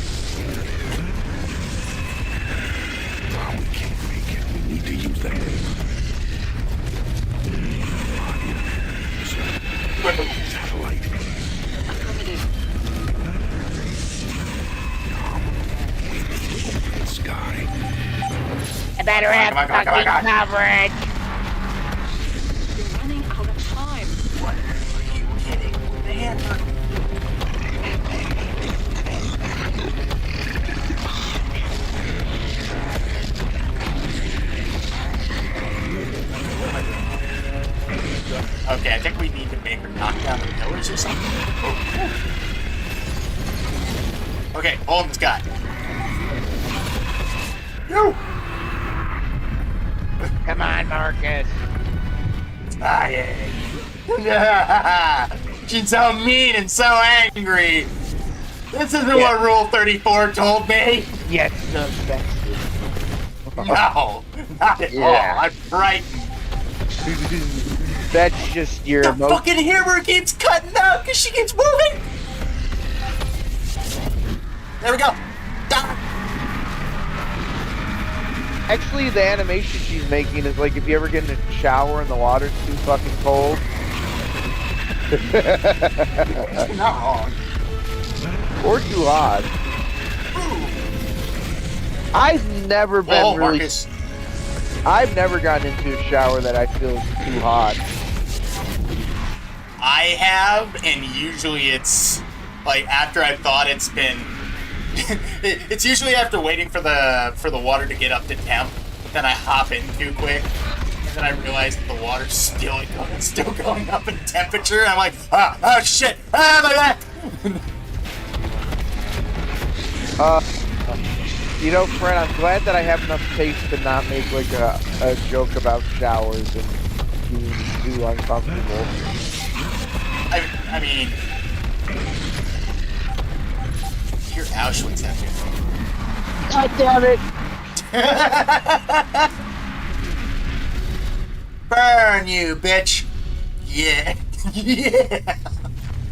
Oh, we can't make it. We need to use that. Satellite. Affirmative. We need to open the sky. I better have Come on. fucking coverage. You're running out of time. What are you kidding? The hammer. Okay, I think we need to make her knock down the pillars or something. Oh. Okay, hold in the sky. No! Come on, Marcus. Ah, yeah. She's so mean and so angry. This isn't what Rule 34 told me. Yes, no, that's No, not at all. I'm frightened. That's just your The emotion. fucking hammer keeps cutting out because she keeps moving. There we go. Ah. Actually, the animation she's making is like if you ever get in a shower and the water's too fucking cold. Not wrong. Or too hot. I've never been Oh, really. Marcus. I've never gotten into a shower that I feel is too hot. I have, and usually it's like after I've thought it's been. It's usually after waiting for the water to get up to temp. Then I hop in too quick, and then I realize that the water's still going up in temperature. I'm like, oh shit, my back. You know, friend, I'm glad that I have enough taste to not make like a joke about showers and being too uncomfortable. I mean, you're Auschwitz after. God damn it! Burn you, bitch! Yeah, yeah.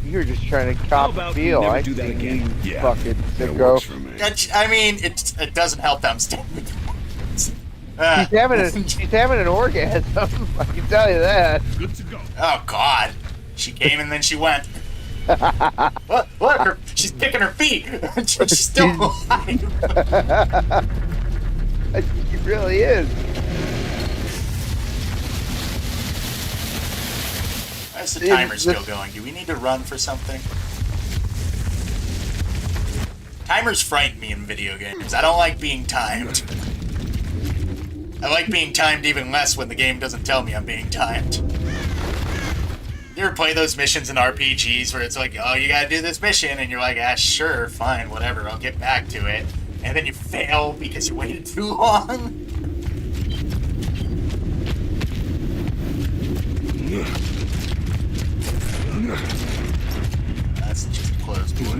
You're just trying to How cop about a we feel. never I do that think again? you Yeah, fucking that sicko. works for me. I mean, it doesn't help that I'm standing. She's having an orgasm. I can tell you that. Good to go. Oh God, she came and then she went. Look, she's kicking her feet. She's still alive. She really is. Why's the timer still going? Do we need to run for something? Timers frighten me in video games. I don't like being timed. I like being timed even less when the game doesn't tell me I'm being timed. You ever play those missions in RPGs where it's like, oh, you gotta do this mission, and you're like, ah, sure, fine, whatever, I'll get back to it. And then you fail because you waited too long? That's just a closed door.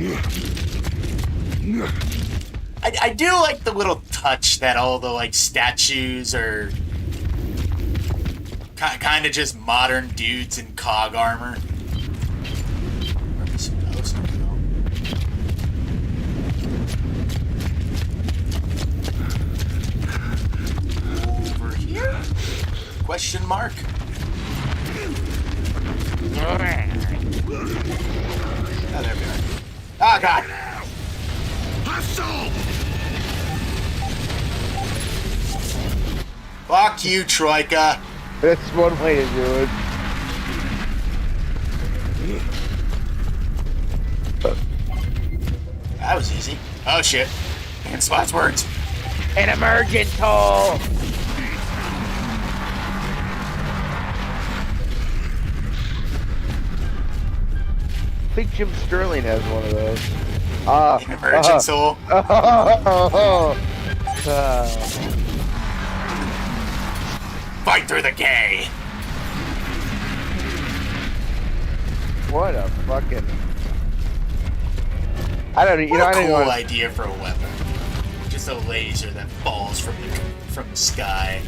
I do like the little touch that all the like statues are kind of just modern dudes in cog armor. Where are we supposed to go? Over here? Question mark? Oh, there we are. Oh God! Hostile! Fuck you, Troika. That's one way to do it. That was easy. Oh shit. Damn spots words. An emergent toll. I think Jim Sterling has one of those. An emergent soul. Fight through the gay. What a fucking... I don't. You know, I don't cool know. Idea for a weapon. Just a laser that falls from the sky.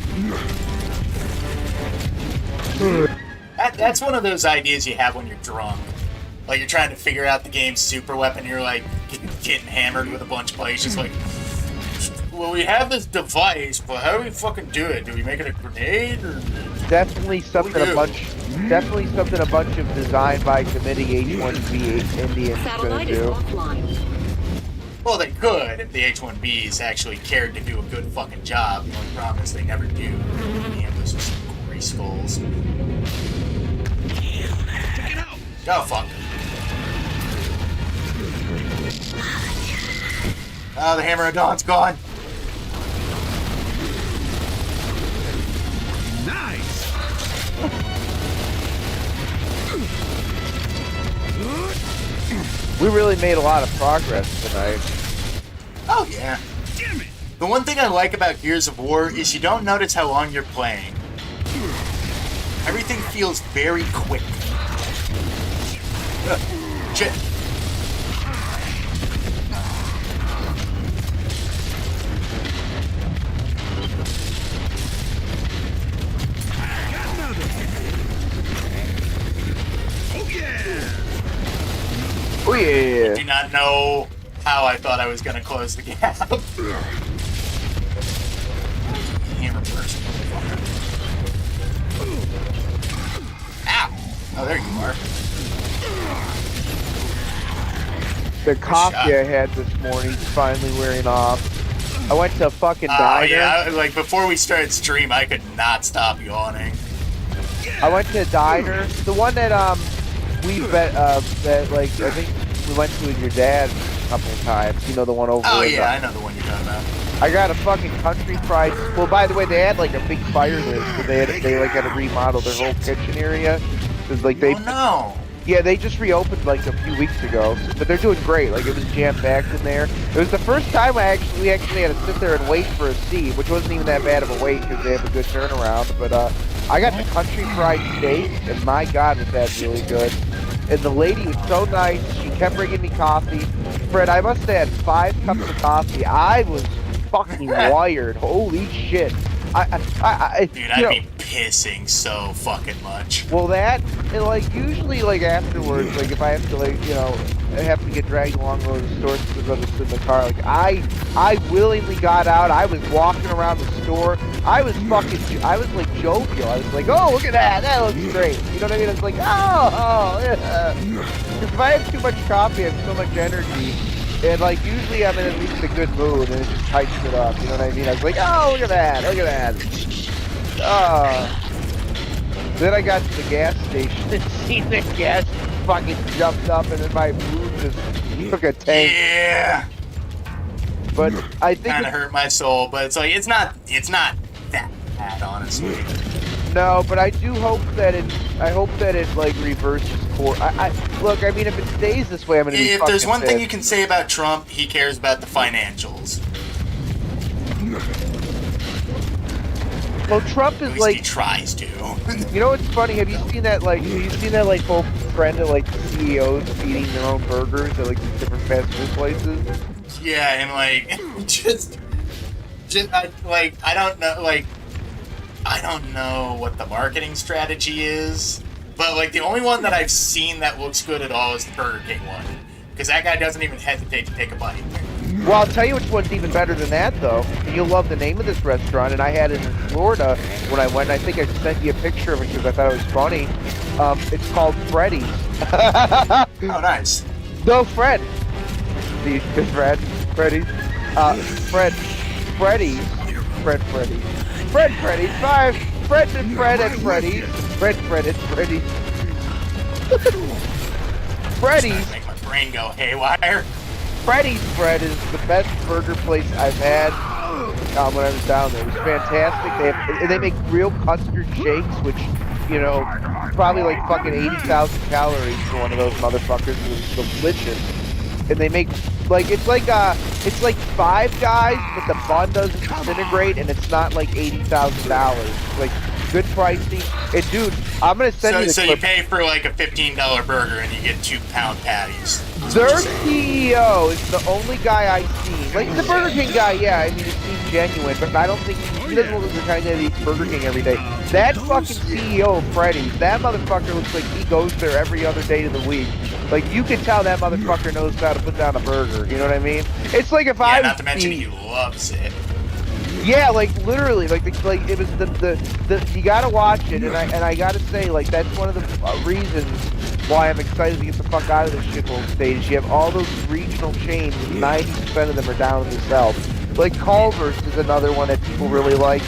That's one of those ideas you have when you're drunk. Like you're trying to figure out the game's super weapon. You're like getting hammered with a bunch of plays. Just like, well, we have this device, but how do we fucking do it? Do we make it a grenade? Or Definitely something a bunch of design by committee H1B Indians Satellite gonna is do. offline. Well, they could if the H-1Bs actually cared to do a good fucking job. The only problem is they never do. And those are some gory skulls. Check it out. Oh, fuck. Oh, the Hammer of Dawn's gone. Nice. We really made a lot of progress tonight. Oh, yeah. Damn it. The one thing I like about Gears of War is you don't notice how long you're playing. Everything feels very quick. Shit. Got another. Oh yeah. Oh yeah. Do not know how I thought I was going to close the gap. Hammer first, motherfucker. Ow! Oh, there you are. The coffee I had this morning is finally wearing off. I went to a fucking diner. Yeah, like before we started stream, I could not stop yawning. I went to a diner, the one that that like I think we went to with your dad a couple of times. You know, the one over. Oh yeah, I know the one you're talking about. I got a fucking country fried. Well, by the way, they had like a big fire list, so they like had to remodel their whole kitchen area. Cause like they. Oh no. Yeah, they just reopened like a few weeks ago, but they're doing great. Like it was jam-packed in there. It was the first time we actually had to sit there and wait for a seat, which wasn't even that bad of a wait because they have a good turnaround. But I got the country fried steak, and my God, was that really good. And the lady was so nice. She kept bringing me coffee. Fred, I must have had 5 cups of coffee. I was fucking wired. Holy shit. Dude, I'd be pissing so fucking much. Well, that, and like, usually, like, afterwards, like, if I have to, like, you know, I have to get dragged along those stores to go to sit in the car, like, I willingly got out. I was walking around the store. I was like, jovial. I was like, oh, look at that. That looks great. You know what I mean? I was like, oh, yeah. Because if I have too much coffee, I have so much energy. And, like, usually I'm in at least a good mood, and it just tightens it up, you know what I mean? I was like, oh, look at that, look at that. Then I got to the gas station and seen the gas fucking jumped up, and then my mood just took a tank. Yeah. But I think kind of hurt my soul, but it's like, it's not that bad, honestly. No, but I do hope that it like reverses course. Look, I mean, if it stays this way, I'm gonna be If there's one thing pissed. you can say about Trump, he cares about the financials. Well, Trump is At least like he tries to. You know what's funny? Have you seen that whole trend of like CEOs feeding their own burgers at like these different fast food places? Yeah, and like I don't know what the marketing strategy is, but like the only one that I've seen that looks good at all is the Burger King one, because that guy doesn't even hesitate to take a bite. Well, I'll tell you which one's even better than that, though. And you'll love the name of this restaurant, and I had it in Florida when I went. I think I sent you a picture of it because I thought it was funny. It's called Freddy's. Oh, nice. No, Fred. Freddy's. Freddy's. Freddy's. Fred Freddy's. 5. Fred and Freddy's. Fred and Freddy's. Freddy's. Make my brain go haywire. Freddy's Bread is the best burger place I've had when I was down there. It was fantastic. They make real custard shakes, which, you know, probably like fucking 80,000 calories for one of those motherfuckers. It was delicious. And they make it's like Five Guys, but the bun doesn't disintegrate, and it's not like $80,000. Like good pricing. And dude, I'm gonna send you. So you pay for like a $15 burger and you get 2-pound patties. Their CEO is the only guy I see. Like the Burger King guy, yeah. I mean, it seems genuine, but I don't think he doesn't look like the kind of guy that eats Burger King every day. That fucking CEO of Freddy's, that motherfucker looks like he goes there every other day of the week. Like you can tell that motherfucker knows how to put down a burger. You know what I mean? It's like if I was not to mention he loves it. Yeah, like literally, like it was the you gotta watch it, and I gotta say, like that's one of the reasons why I'm excited to get the fuck out of this shithole stage. You have all those regional chains, and 90% of them are down in the south. Like Culver's is another one that people really like.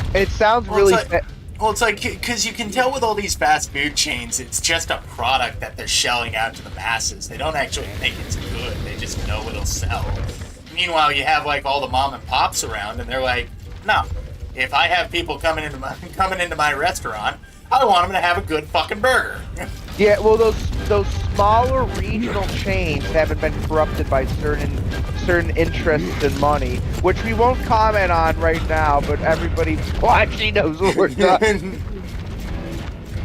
And it sounds really. It's like because you can tell with all these fast food chains, it's just a product that they're shelling out to the masses. They don't actually think it's good. They just know it'll sell. Meanwhile, you have like all the mom and pops around, and they're like, "No, if I have people coming into my restaurant, I want them to have a good fucking burger." Yeah, well, those smaller regional chains haven't been corrupted by certain interests and money, which we won't comment on right now. But everybody watching knows what we're talking.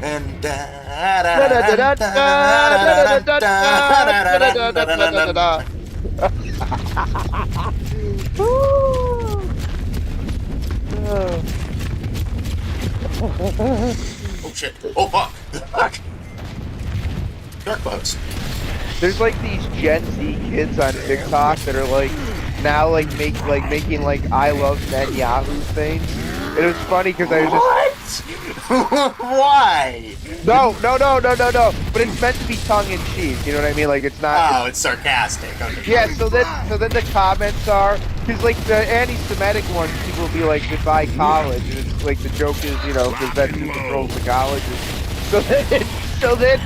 And oh shit! Oh fuck! Dark bugs. There's like these Gen Z kids on TikTok that are like now making like I love Netanyahu things. It was funny because I was just Why? No. But it's meant to be tongue in cheek. You know what I mean? Like it's not. Oh, it's sarcastic. Okay. Yeah. So then the comments are because like the anti-Semitic ones, people will be like goodbye college, and it's like the joke is because that's who controls the colleges. So then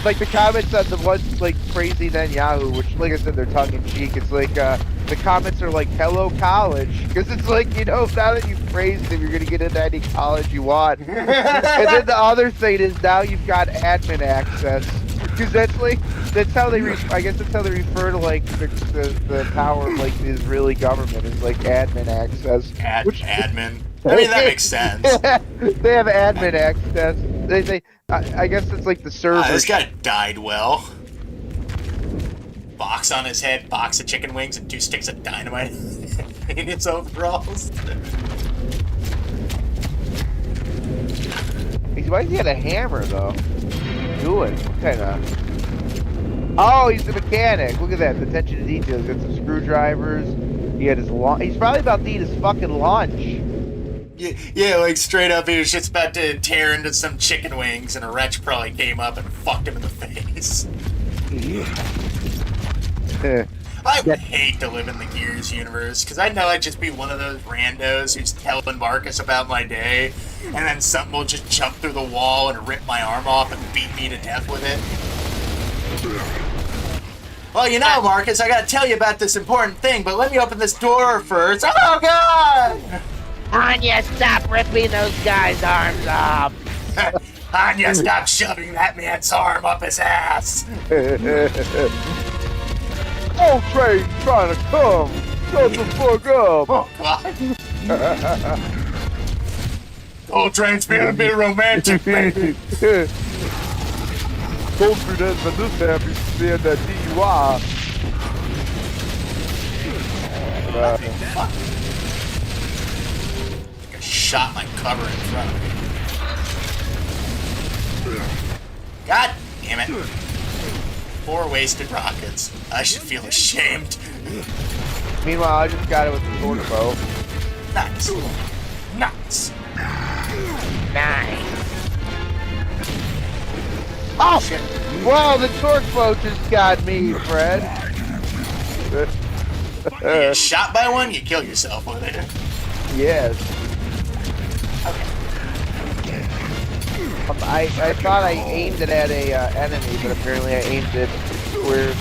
like the comments on the ones like praising Netanyahu, which like I said they're tongue in cheek. It's like the comments are like hello college because it's like now that you've praised him, you're gonna get into any college you want. And then the other thing is now you've got admin access because that's how they I guess that's how they refer to like the power of like the Israeli government is like admin access. Admin. I mean that makes sense. They have admin access. I guess it's like the server. This guy died well. Box on his head, box of chicken wings, and 2 sticks of dynamite in his overalls. Why does he have a hammer though? Doing what kind of? Oh, he's a mechanic. Look at that. The attention to detail. He's got some screwdrivers. He had his lunch. He's probably about to eat his fucking lunch. Yeah, like straight up, he was just about to tear into some chicken wings, and a wretch probably came up and fucked him in the face. I would hate to live in the Gears universe, because I know I'd just be one of those randos who's telling Marcus about my day, and then something will just jump through the wall and rip my arm off and beat me to death with it. Well, Marcus, I gotta tell you about this important thing, but let me open this door first. Oh, God! Anya, stop ripping those guys' arms off! Anya, stop shoving that man's arm up his ass! Oh, Trey's trying to come! Shut the fuck up! Oh, God! Oh, Train's being a bit romantic, baby! Poultry has been this happy seeing that DUI. I shot my cover in front of me. God damn it. 4 wasted rockets. I should feel ashamed. Meanwhile, I just got it with the torque bow. Nice. Nice. Nice. Oh shit! Wow, the torque bow just got me, Fred. You get shot by one, you kill yourself with it. Yes. I thought I aimed it at a enemy, but apparently I aimed it where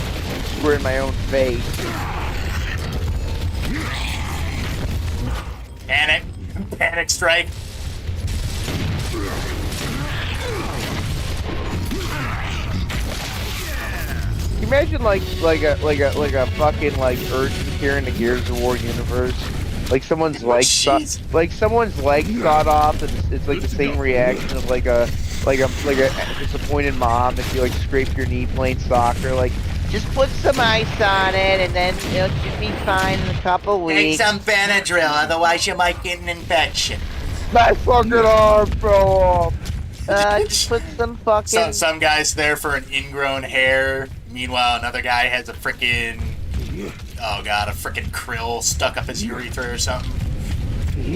were in my own face. Panic strike. Imagine like a fucking like urgent here in the Gears of War universe. Like someone's leg someone's leg got off, and it's like the same reaction of like a disappointed mom if you like scrape your knee playing soccer. Like, just put some ice on it, and then it should be fine in a couple weeks. Take some Benadryl, otherwise you might get an infection. My fucking arm fell off. Just put some fucking. Some guy's there for an ingrown hair. Meanwhile, another guy has a frickin' a frickin' krill stuck up his urethra or something.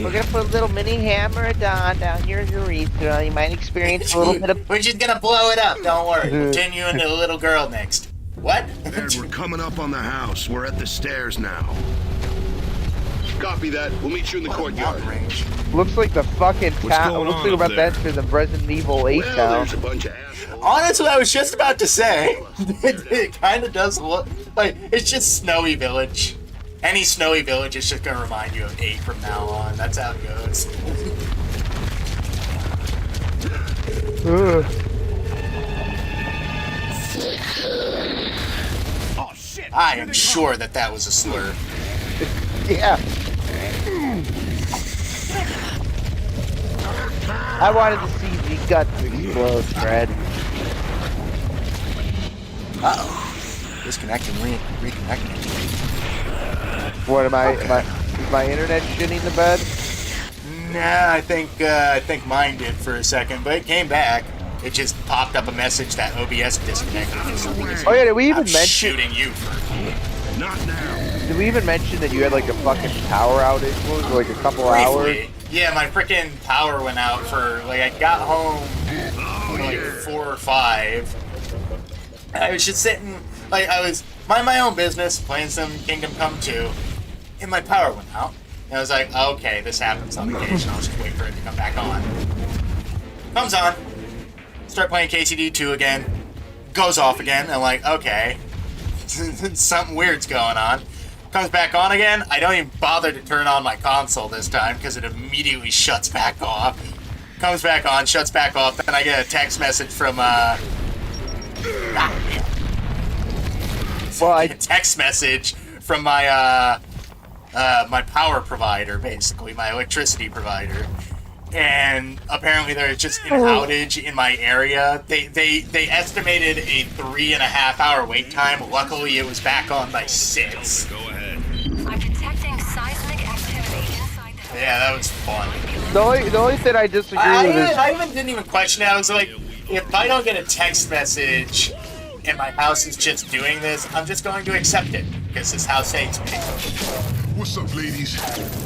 We're gonna put a little mini hammer down your urethra. You might experience a little bit of. We're just gonna blow it up. Don't worry. We'll turn you into a little girl next. What? Ed, we're coming up on the house. We're at the stairs now. Copy that. We'll meet you in the courtyard. Looks like the fucking town. Looks like we're about to enter the Resident Evil 8 Well, town. there's a bunch of assholes. Honestly, I was just about to say, it kind of does look like it's just Snowy Village. Any Snowy Village is just gonna remind you of 8 from now on. That's how it goes. Oh shit! I am sure that was a slur. Yeah. I wanted to see the guts explode, Fred. Uh-oh. Disconnecting, reconnecting. What am I? Is my internet shitting the bed? Nah, I think mine did for a second, but it came back. It just popped up a message that OBS disconnected for some reason. Oh yeah, did we even I'm mention? shooting you for Not now. Did we even mention that you had like a fucking power outage for like a couple hours? briefly. Yeah, my freaking power went out for like I got home for like 4 or 5. I was just sitting like I was minding my own business, playing some Kingdom Come 2, and my power went out. And I was like, okay, this happens on occasion. I'll just wait for it to come back on. Comes on. Start playing KCD 2 again. Goes off again. I'm like, okay. Something weird's going on. Comes back on again. I don't even bother to turn on my console this time because it immediately shuts back off. Comes back on, shuts back off. Then I get a text message from a text message from my my power provider, basically my electricity provider. And apparently there's just an outage in my area. They estimated a 3.5 hour wait time. Luckily, it was back on by 6. Go ahead. I'm detecting seismic activity inside the... Yeah, that was fun. The only thing I disagree with is I didn't even question it. I was like, if I don't get a text message and my house is just doing this, I'm just going to accept it because this house hates me. What's up, ladies?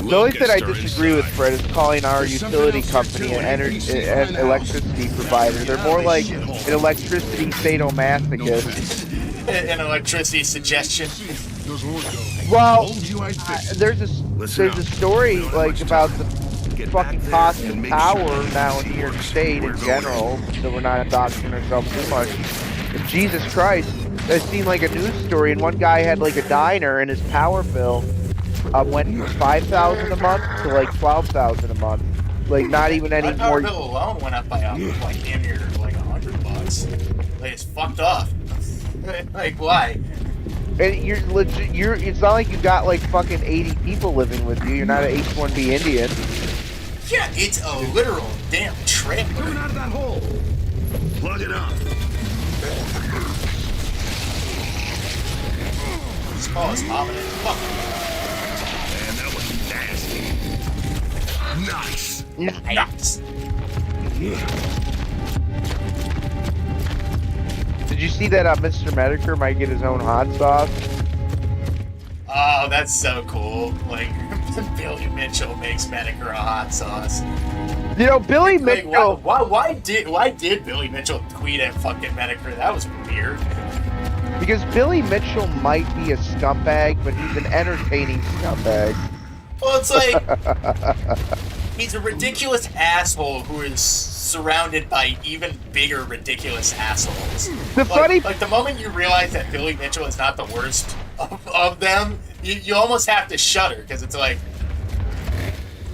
the only thing I disagree with, Fred, is calling our utility company an electricity provider. They're more like an electricity sadomasochist. An electricity suggestion. Well, there's a story like about the fucking cost of power now in New York State in general, so we're not doxing ourselves too much. But Jesus Christ, I've seen like a news story, and one guy had like a diner, and his power bill went from $5,000 a month to like $12,000 a month. Like not even any My power more. bill alone went up by like damn near like $100. Like it's fucked off. Like why? And you're legit. It's not like you got like fucking 80 people living with you. You're not an H-1B Indian. Yeah, it's a literal damn trailer. Coming out of that hole. Plug it up. This call is ominous. Fuck. Man, that was nasty. Nice. Nice. Did you see that Mr. Medicare might get his own hot sauce? Oh, that's so cool. Like, Billy Mitchell makes Medicare a hot sauce. You know, Billy Like, Mitchell. why did Billy Mitchell tweet at fucking Medicare? That was weird. Because Billy Mitchell might be a scumbag, but he's an entertaining scumbag. Well, it's like he's a ridiculous asshole who is surrounded by even bigger ridiculous assholes. Like the moment you realize that Billy Mitchell is not the worst of them, you almost have to shudder because it's like,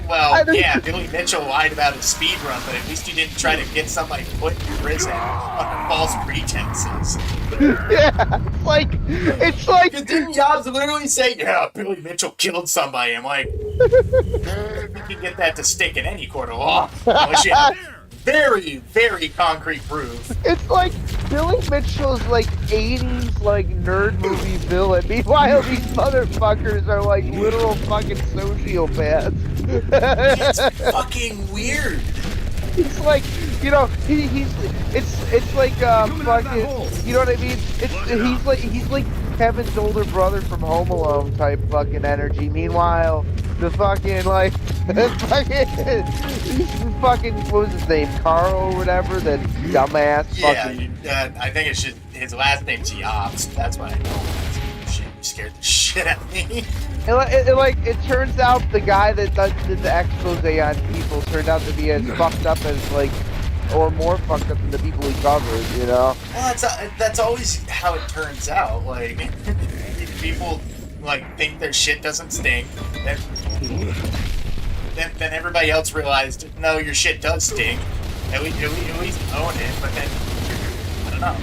well, yeah, Billy Mitchell lied about his speed run, but at least he didn't try to get somebody put in prison under false pretenses. Yeah, it's like. Didn't Jobs literally say, "Yeah, Billy Mitchell killed somebody"? I'm like, you can get that to stick in any court of law unless you have very, very concrete proof. It's like Billy Mitchell's like 80s like nerd movie villain. Meanwhile, these motherfuckers are like literal fucking sociopaths. It's fucking weird. It's like, you know, it's like fucking, you know what I mean? He's like Kevin's older brother from Home Alone type fucking energy. Meanwhile, the fucking like fucking what was his name, Carl or whatever, that dumbass. Yeah, I think it's just his last name's Jobs. That's what I know. Shit, you scared the shit out of me. It turns out the guy that did the expose on people turned out to be as fucked up as like, or more fucked up than the people he covered, you know? Well, that's always how it turns out. Like, people like think their shit doesn't stink. Then everybody else realized, no, your shit does stink. At least own it. But then, I don't know.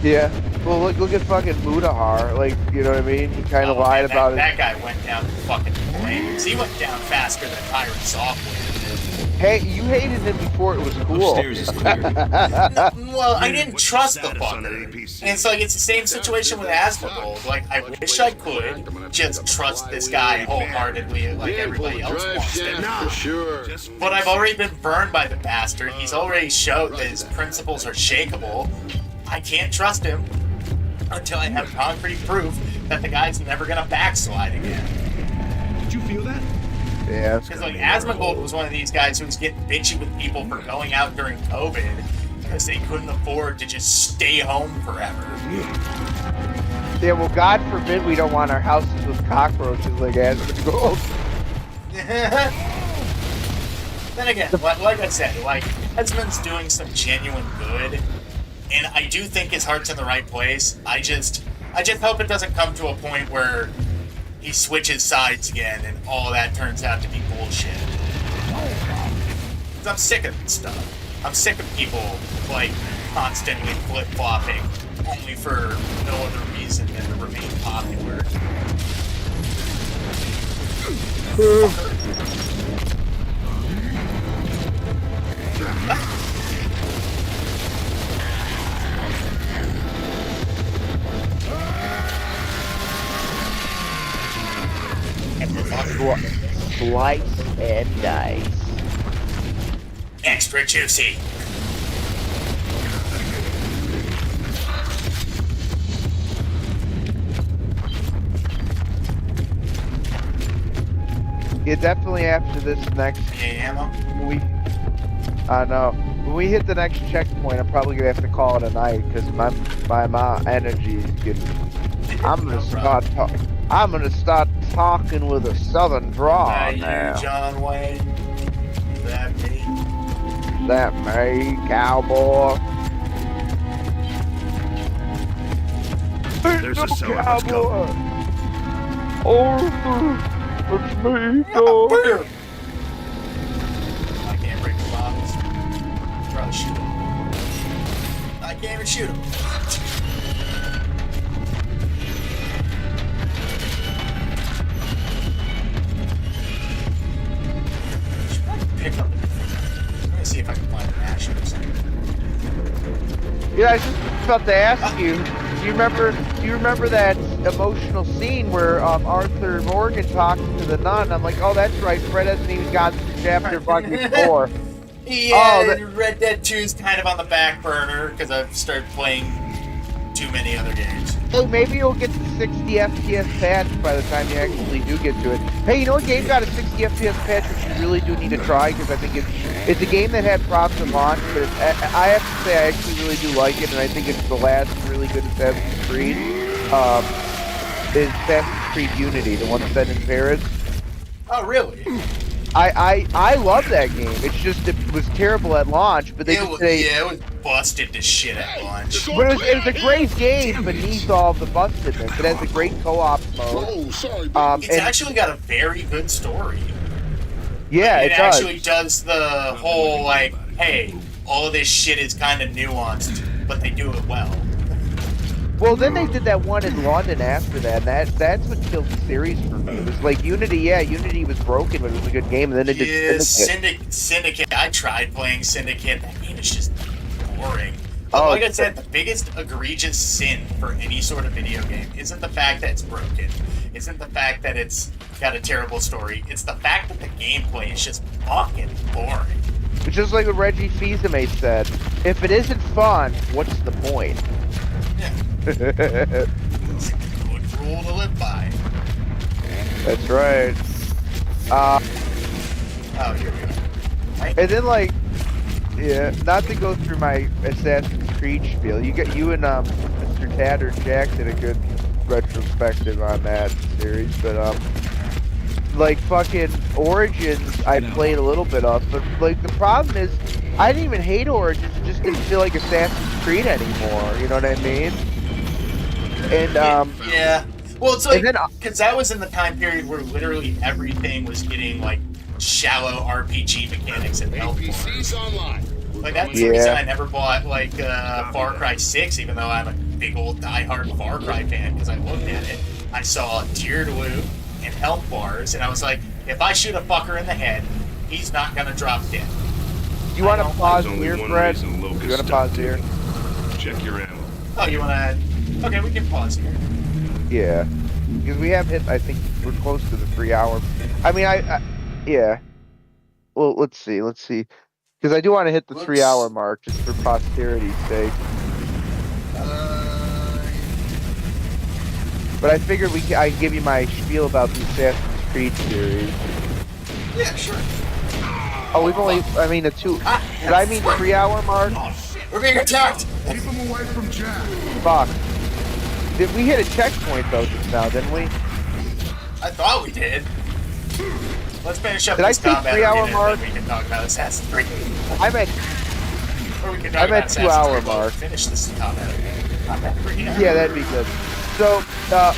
Yeah. Well, look at fucking Mudahar. Like, you know what I mean? He kind of lied about it. That guy went down fucking flames. He went down faster than Pirate Software did. Hey, you hated him before it was cool. Upstairs is clear. Well, I didn't trust the fucker. And it's like, it's the same situation with Asmongold. Like, I wish I could just trust this guy wholeheartedly like everybody else wants to. For sure. But I've already been burned by the bastard. He's already showed that his principles are shakeable. I can't trust him until I have concrete proof that the guy's never gonna backslide again. Did you feel that? Yeah. Because like Asmongold was one of these guys who was getting bitchy with people for going out during COVID because they couldn't afford to just stay home forever. Yeah, well, God forbid we don't want our houses with cockroaches like Asmongold. Then again, like I said, like, Esmond's doing some genuine good, and I do think his heart's in the right place. I just hope it doesn't come to a point where he switches sides again and all that turns out to be bullshit. Because I'm sick of this stuff. I'm sick of people, like, constantly flip-flopping only for no other reason than to remain popular. Slice and dice. Extra juicy. Yeah, definitely after this next ammo. I know. When we hit the next checkpoint, I'm probably gonna have to call it a night because my energy is getting. I'm gonna start talking with a southern drawl now. John Wayne. That me. That me, cowboy. There's a cellar. Let's go. Arthur, it's me, dog. I can't break the bottles. Try to shoot him. I can't even shoot him. Pick up. I'm gonna see if I can find an ash or something. Yeah, I was just about to ask you. Do you remember that emotional scene where Arthur Morgan talks to the nun? I'm like, oh, that's right. Fred hasn't even gotten to chapter fucking 4. Yeah, Red Dead 2 is kind of on the back burner because I've started playing too many other games. Hey, maybe you'll get the 60 FPS patch by the time you actually do get to it. Hey, you know what game got a 60 FPS patch which you really do need to try because I think it's a game that had problems at launch, but I have to say I actually really do like it, and I think it's the last really good Assassin's Creed. Is Assassin's Creed Unity, the one set in Paris. Oh, really? I love that game. It's just it was terrible at launch, but It was busted to shit at launch. But it was a great game beneath all the bustedness. It has a great co-op mode. Oh, sorry. It's actually got a very good story. Yeah, it does. actually does the whole like, hey, all this shit is kind of nuanced, but they do it well. Well, then they did that one in London after that, and that's what killed the series for me. It was like Unity, Unity was broken, but it was a good game, and then they did Syndicate. Syndicate. I tried playing Syndicate. That game is just boring. But like I said, the biggest egregious sin for any sort of video game isn't the fact that it's broken. Isn't the fact that it's got a terrible story. It's the fact that the gameplay is just fucking boring. It's just like what Reggie Fils-Aimé said. If it isn't fun, what's the point? Yeah. It's a good rule to live by. That's right. Oh, here we go. Right. And then like, yeah, not to go through my Assassin's Creed spiel. You and Mr. Tatter Jack did a good retrospective on that series, but like fucking Origins, I played a little bit of, but like the problem is, I didn't even hate Origins. It just didn't feel like Assassin's Creed anymore. You know what I mean? And yeah. Well, it's like because that was in the time period where literally everything was getting like shallow RPG mechanics and APC's online. Like that's the reason I never bought like Far Cry 6, even though I'm a big old diehard Far Cry fan. Because I looked at it, I saw tiered loot and health bars, and I was like, if I shoot a fucker in the head, he's not gonna drop dead. You want to pause here, Fred? You want to pause here? Check your ammo. Oh, you wanna? Okay, we can pause here. Yeah, because we have hit. I think we're close to the 3 hour. I mean, yeah. Well, let's see, because I do want to hit the 3 hour mark just for posterity's sake. But I figured I can give you my spiel about the Assassin's Creed series. Yeah, sure. Oh, we've only. I mean, did I mean 3 hour mark? We're being attacked. Keep him away from Jack. Fuck. We hit a checkpoint though just now, didn't we? I thought we did. Let's finish up Did this I say combat 3 hour and mark? then we can talk about Assassin's Creed. I'm at. Or we can talk I'm about at 2 Assassin's hour Creed while we mark. finish this combat. Yeah, that'd be good. So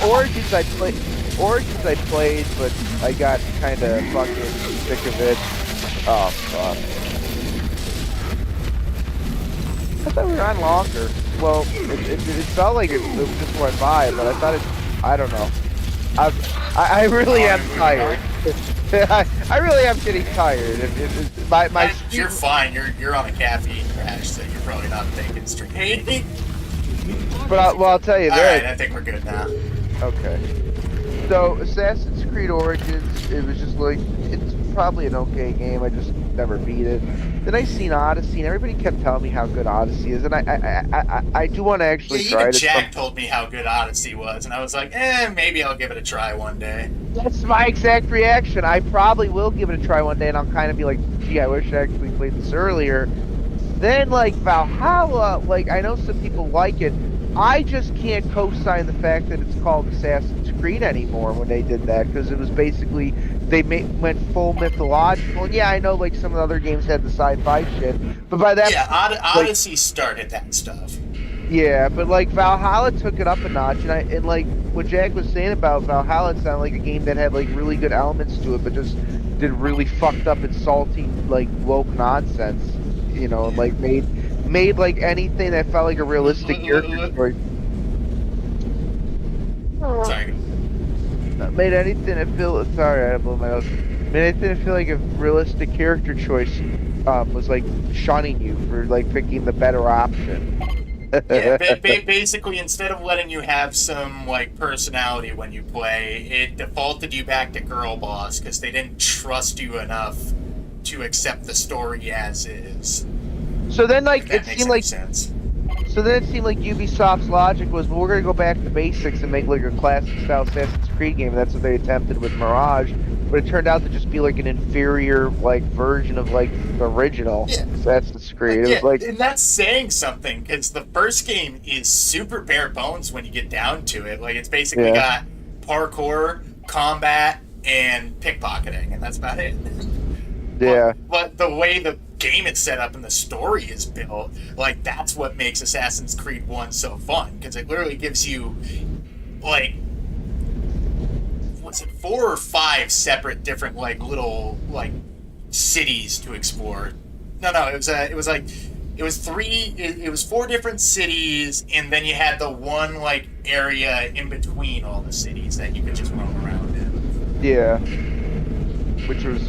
Origins I played, but I got kind of fucking sick of it. Oh fuck. I thought we were on longer. Well, it felt like it just went by, but I thought I don't know. I really am tired. I really am getting tired. You're fine. You're on a caffeine crash, so you're probably not thinking straight. But I'll tell you this. this. Alright, I think we're good now. Okay. So Assassin's Creed Origins, it was just like, it's probably an okay game. I just never beat it. Then I seen Odyssey, and everybody kept telling me how good Odyssey is, and I do want to actually try it. Even Jack told me how good Odyssey was, and I was like, maybe I'll give it a try one day. That's my exact reaction. I probably will give it a try one day, and I'll kind of be like, gee, I wish I actually played this earlier. Then, like, Valhalla, like, I know some people like it. I just can't co-sign the fact that it's called Assassin's Creed anymore when they did that, because it was basically, they went full mythological. And yeah, I know, like, some of the other games had the sci-fi shit, but by that... Yeah, Odyssey started that stuff. Yeah, but, like, Valhalla took it up a notch, and like, what Jack was saying about Valhalla, it sounded like a game that had, like, really good elements to it, but just did really fucked up, insulting, like, woke nonsense, you know, and, like, made like anything that felt like a realistic character story. Sorry. Made anything that feel sorry, I blew my nose. Made anything that feel like a realistic character choice was like shunning you for like picking the better option. Yeah, basically instead of letting you have some like personality when you play, it defaulted you back to girl boss because they didn't trust you enough to accept the story as is. So then, like, it seemed like sense. So then it seemed like Ubisoft's logic was, well, we're gonna go back to basics and make like a classic style Assassin's Creed game. And that's what they attempted with Mirage, but it turned out to just be like an inferior like version of like the original Assassin's Creed. It was like, and that's saying something because the first game is super bare bones when you get down to it. Like it's basically got parkour, combat, and pickpocketing, and that's about it. Yeah. But the way the game is set up and the story is built, like, that's what makes Assassin's Creed 1 so fun, because it literally gives you, like, what's it, 4 or 5 separate different, like, little, like, cities to explore. No, it was 4 different cities, and then you had the one, like, area in between all the cities that you could just roam around in. Yeah. Which was,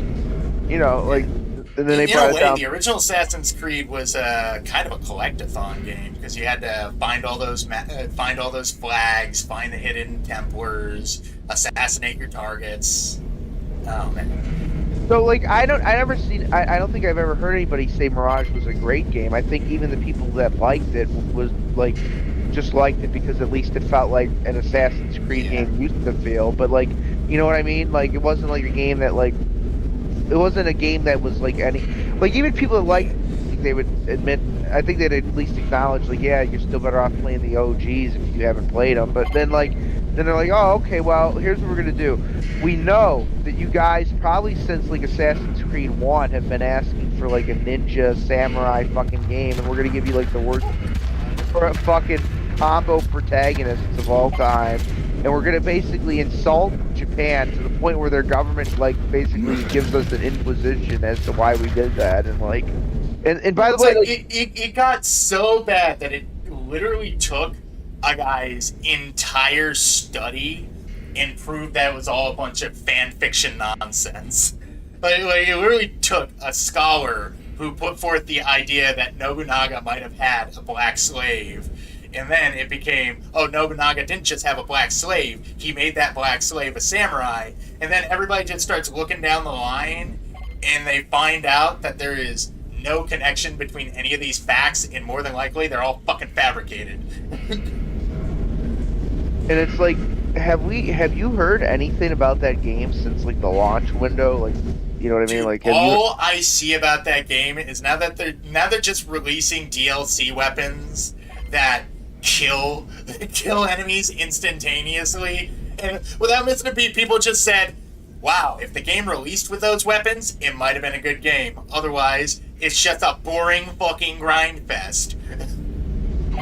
you know, like, and then they in brought a way, it down. the original Assassin's Creed was kind of a collectathon game, because you had to find all those flags, find the hidden Templars, assassinate your targets. Oh man. So, like, I don't think I've ever heard anybody say Mirage was a great game. I think even the people that liked it was, like, just liked it because at least it felt like an Assassin's Creed game used to feel. But, like, you know what I mean? Like, it wasn't like a game that, like, it wasn't a game that was like any, like, even people that liked, they would admit, I think they'd at least acknowledge, like, yeah, you're still better off playing the OGs if you haven't played them. But then, like, then they're like, oh, okay, well, here's what we're gonna do. We know that you guys probably since, like, Assassin's Creed 1 have been asking for, like, a ninja samurai fucking game, and we're gonna give you, like, the worst fucking combo protagonists of all time, and we're gonna basically insult Japan to the point where their government, like, basically gives us an inquisition as to why we did that, and, like, and by the way, like, it got so bad that it literally took a guy's entire study and proved that it was all a bunch of fan fiction nonsense. Like, it literally took a scholar who put forth the idea that Nobunaga might have had a black slave, and then it became, oh, Nobunaga didn't just have a black slave, he made that black slave a samurai, and then everybody just starts looking down the line, and they find out that there is no connection between any of these facts, and more than likely, they're all fucking fabricated. and it's like, have you heard anything about that game since, like, the launch window? Like, you know what I mean? Like, all I see about that game is now they're just releasing DLC weapons that kill enemies instantaneously, and without missing a beat, people just said, wow, if the game released with those weapons, it might have been a good game. Otherwise, it's just a boring fucking grind fest.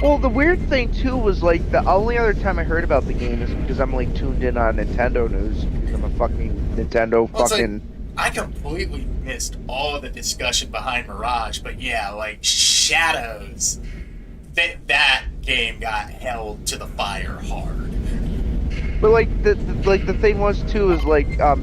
Well, the weird thing too was, like, the only other time I heard about the game is because I'm, like, tuned in on Nintendo news because I'm a fucking Nintendo fucking. I completely missed all of the discussion behind Mirage, but yeah, like, Shadows, that game got held to the fire hard. But, like, the thing was too is, like, I'll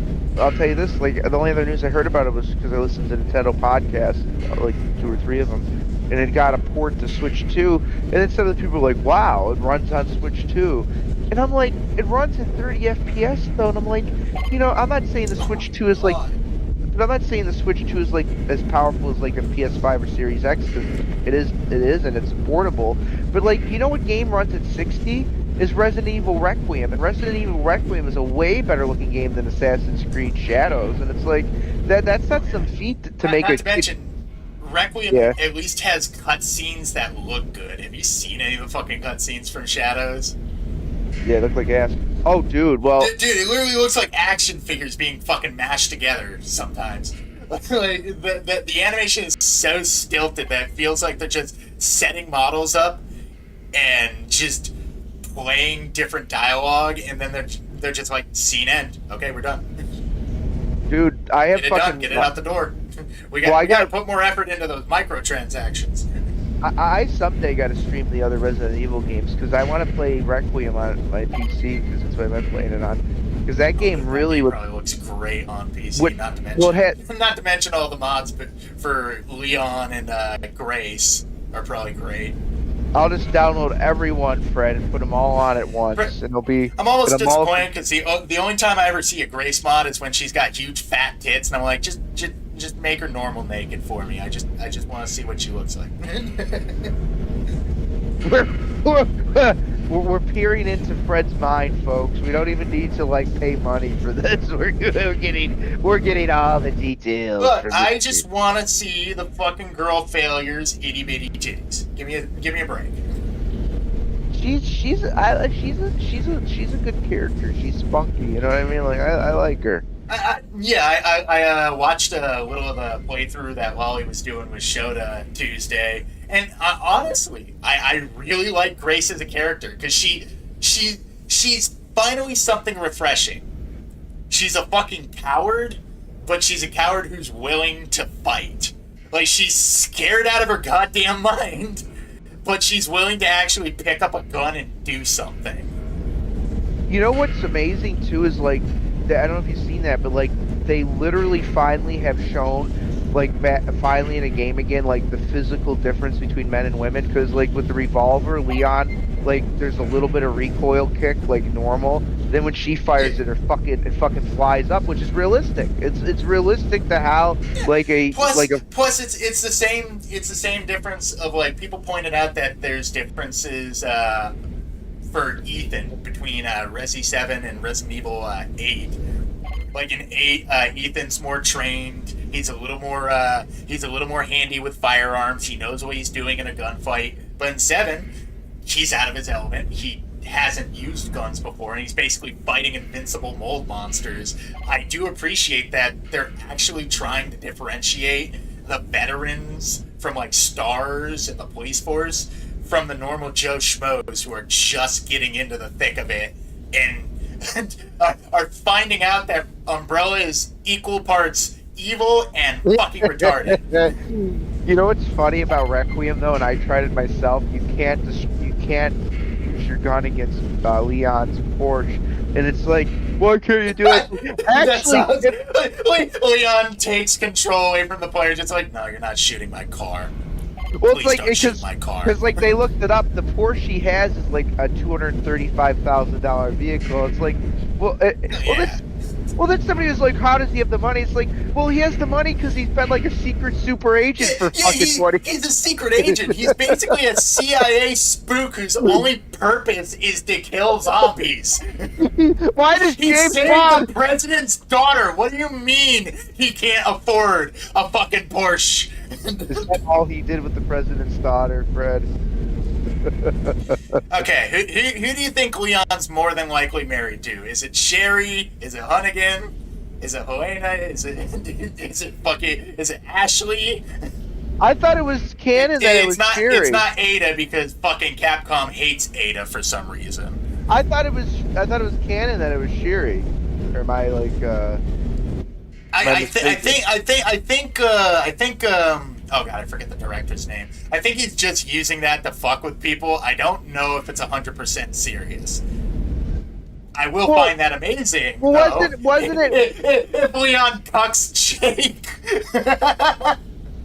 tell you this, like, the only other news I heard about it was because I listened to Nintendo podcasts, like 2 or 3 of them, and it got a port to Switch 2, and then some of the people were like, wow, it runs on Switch 2. And I'm like, it runs at 30 FPS though, and I'm like, you know, I'm not saying the Switch 2 is like, but I'm not saying the Switch 2 is, like, as powerful as, like, a PS5 or Series X, because it is, and it's portable. But, like, you know what game runs at 60? Is Resident Evil Requiem, and Resident Evil Requiem is a way better looking game than Assassin's Creed Shadows, and it's like, that's not some feat to make it. Not to mention, Requiem at least has cutscenes that look good. Have you seen any of the fucking cutscenes from Shadows? Yeah, it looked like ass. Oh, dude, well... Dude, it literally looks like action figures being fucking mashed together sometimes. Like, the animation is so stilted that it feels like they're just setting models up and just playing different dialogue, and then they're just like, scene end. Okay, we're done. Dude, I have Get it out the door. We gotta put more effort into those microtransactions. I someday got to stream the other Resident Evil games because I want to play Requiem on my PC because that's what I've been playing it on. Because that game really probably looks great on PC. Not to mention all the mods, but for Leon and Grace are probably great. I'll just download everyone, Fred, and put them all on at once, and it'll be. I'm almost disappointed because the only time I ever see a Grace mod is when she's got huge fat tits, and I'm like, just make her normal naked for me. I just want to see what she looks like. We're peering into Fred's mind, folks. We don't even need to, like, pay money for this. We're getting all the details. Look, I just want to see the fucking girl failures, itty bitty titties. Give me a break. She's a good character. She's spunky. You know what I mean? Like, I like her. I watched a little of the playthrough that Lolly was doing with Shota Tuesday, and honestly, I really like Grace as a character because she's finally something refreshing. She's a fucking coward, but she's a coward who's willing to fight. Like, she's scared out of her goddamn mind, but she's willing to actually pick up a gun and do something. You know what's amazing too is like, I don't know if you've seen that, but like they literally finally have shown, like finally in a game again, like the physical difference between men and women. Because like with the revolver, Leon, like there's a little bit of recoil kick, like normal. Then when she fires it, it fucking flies up, which is realistic. It's realistic to how like a plus it's the same difference of like people pointed out that there's differences for Ethan between Resi 7 and Resident Evil 8. Like in 8, Ethan's more trained. He's a little more handy with firearms. He knows what he's doing in a gunfight. But in 7, he's out of his element. He hasn't used guns before, and he's basically fighting invincible mold monsters. I do appreciate that they're actually trying to differentiate the veterans from like stars in the police force from the normal Joe Schmoes who are just getting into the thick of it and are finding out that Umbrella is equal parts evil and fucking retarded. You know what's funny about Requiem though, and I tried it myself. You can't use your gun against Leon's Porsche, and it's like, why can't you do it? Actually, Leon takes control away from the players. It's like, no, you're not shooting my car. Well, Please don't shoot my car. Because like they looked it up, the Porsche he has is like a $235,000 vehicle. It's like, well, then somebody was like, how does he have the money? It's like, well, he has the money because he's been like a secret super agent for fucking 20 years. He's a secret agent. He's basically a CIA spook whose only purpose is to kill zombies. Why does he James saved Bond? the president's daughter? What do you mean he can't afford a fucking Porsche? Is that all he did with the president's daughter, Fred? Okay, who do you think Leon's more than likely married to? Is it Sherry? Is it Hunnigan? Is it Helena? Is it Ashley? I thought it was canon that it was Sherry. It's not Ada because fucking Capcom hates Ada for some reason. I thought it was canon that it was Sherry. Or am I like I think oh god, I forget the director's name. I think he's just using that to fuck with people. I don't know if it's 100% serious. I will find that amazing. Well, wasn't it? If Leon cucks Jake.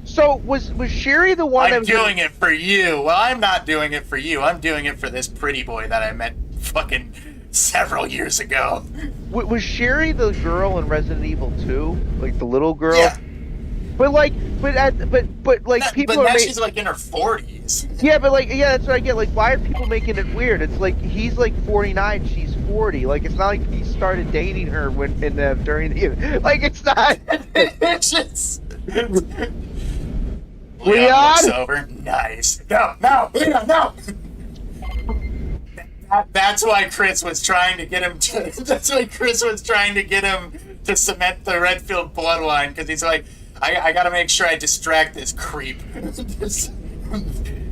So was Sherry the one? I'm doing it for you. Well, I'm not doing it for you. I'm doing it for this pretty boy that I met fucking several years ago. Was Sherry the girl in Resident Evil 2? Like the little girl? Yeah. But like, people but are. Now she's like in her 40s. Yeah, but like, yeah, that's what I get. Like, why are people making it weird? It's like he's like 49, she's 40. Like, it's not like he started dating her during the. Like, it's not. It's just. Leon looks over. Nice. No, Leon, no. That's why Chris was trying to get him to. That's why Chris was trying to get him to cement the Redfield bloodline because he's like, I gotta make sure I distract this creep.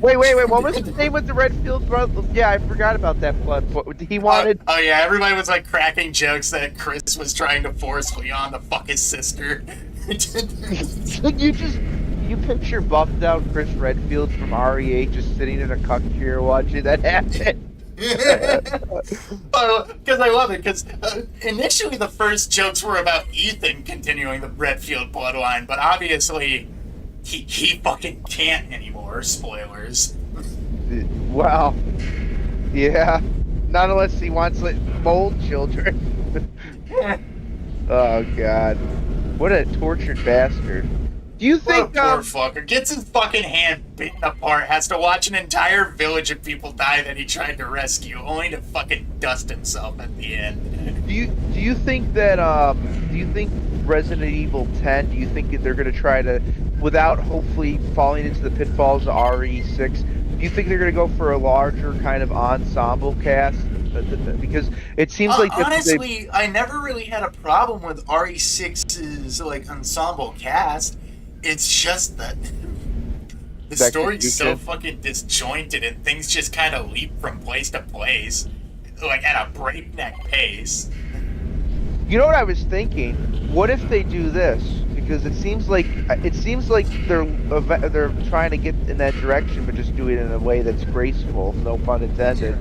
Wait. What was the name with the Redfield brother? Yeah, I forgot about that blood. He wanted. Oh yeah, everybody was like cracking jokes that Chris was trying to force Leon to fuck his sister. You picture buffed out Chris Redfield from RE8 just sitting in a cuck chair watching that happen. Because I love it. Because initially the first jokes were about Ethan continuing the Redfield bloodline, but obviously he fucking can't anymore. Spoilers. Wow. Yeah. Not unless he wants like mold children. Oh god. What a tortured bastard. Do you think poor fucker gets his fucking hand bitten apart, has to watch an entire village of people die that he tried to rescue, only to fucking dust himself at the end? Do you think that Resident Evil 10? Do you think they're gonna try to, without hopefully falling into the pitfalls of RE6? Do you think they're gonna go for a larger kind of ensemble cast? because it seems like honestly, I never really had a problem with RE6's like ensemble cast. It's just that the story's so fucking disjointed and things just kind of leap from place to place, like at a breakneck pace. You know what I was thinking? What if they do this? Because it seems like they're trying to get in that direction, but just do it in a way that's graceful. No pun intended.